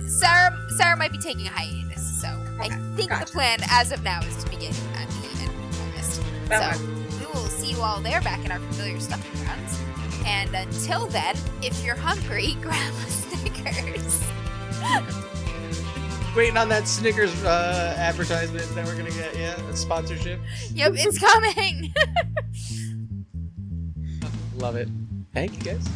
Sarah might be taking a hiatus. So I think the plan as of now is to begin at the end of August. So we will see you all there, back in our familiar stomping grounds. And until then, if you're hungry, grab a Snickers. Waiting on that Snickers advertisement that we're going to get, a sponsorship. Yep, it's coming. Love it. Thank you, guys.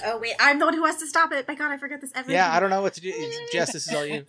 Oh wait, I'm the one who has to stop it. My God, I forget this every. Yeah, I don't know what to do. Jess, this is all you.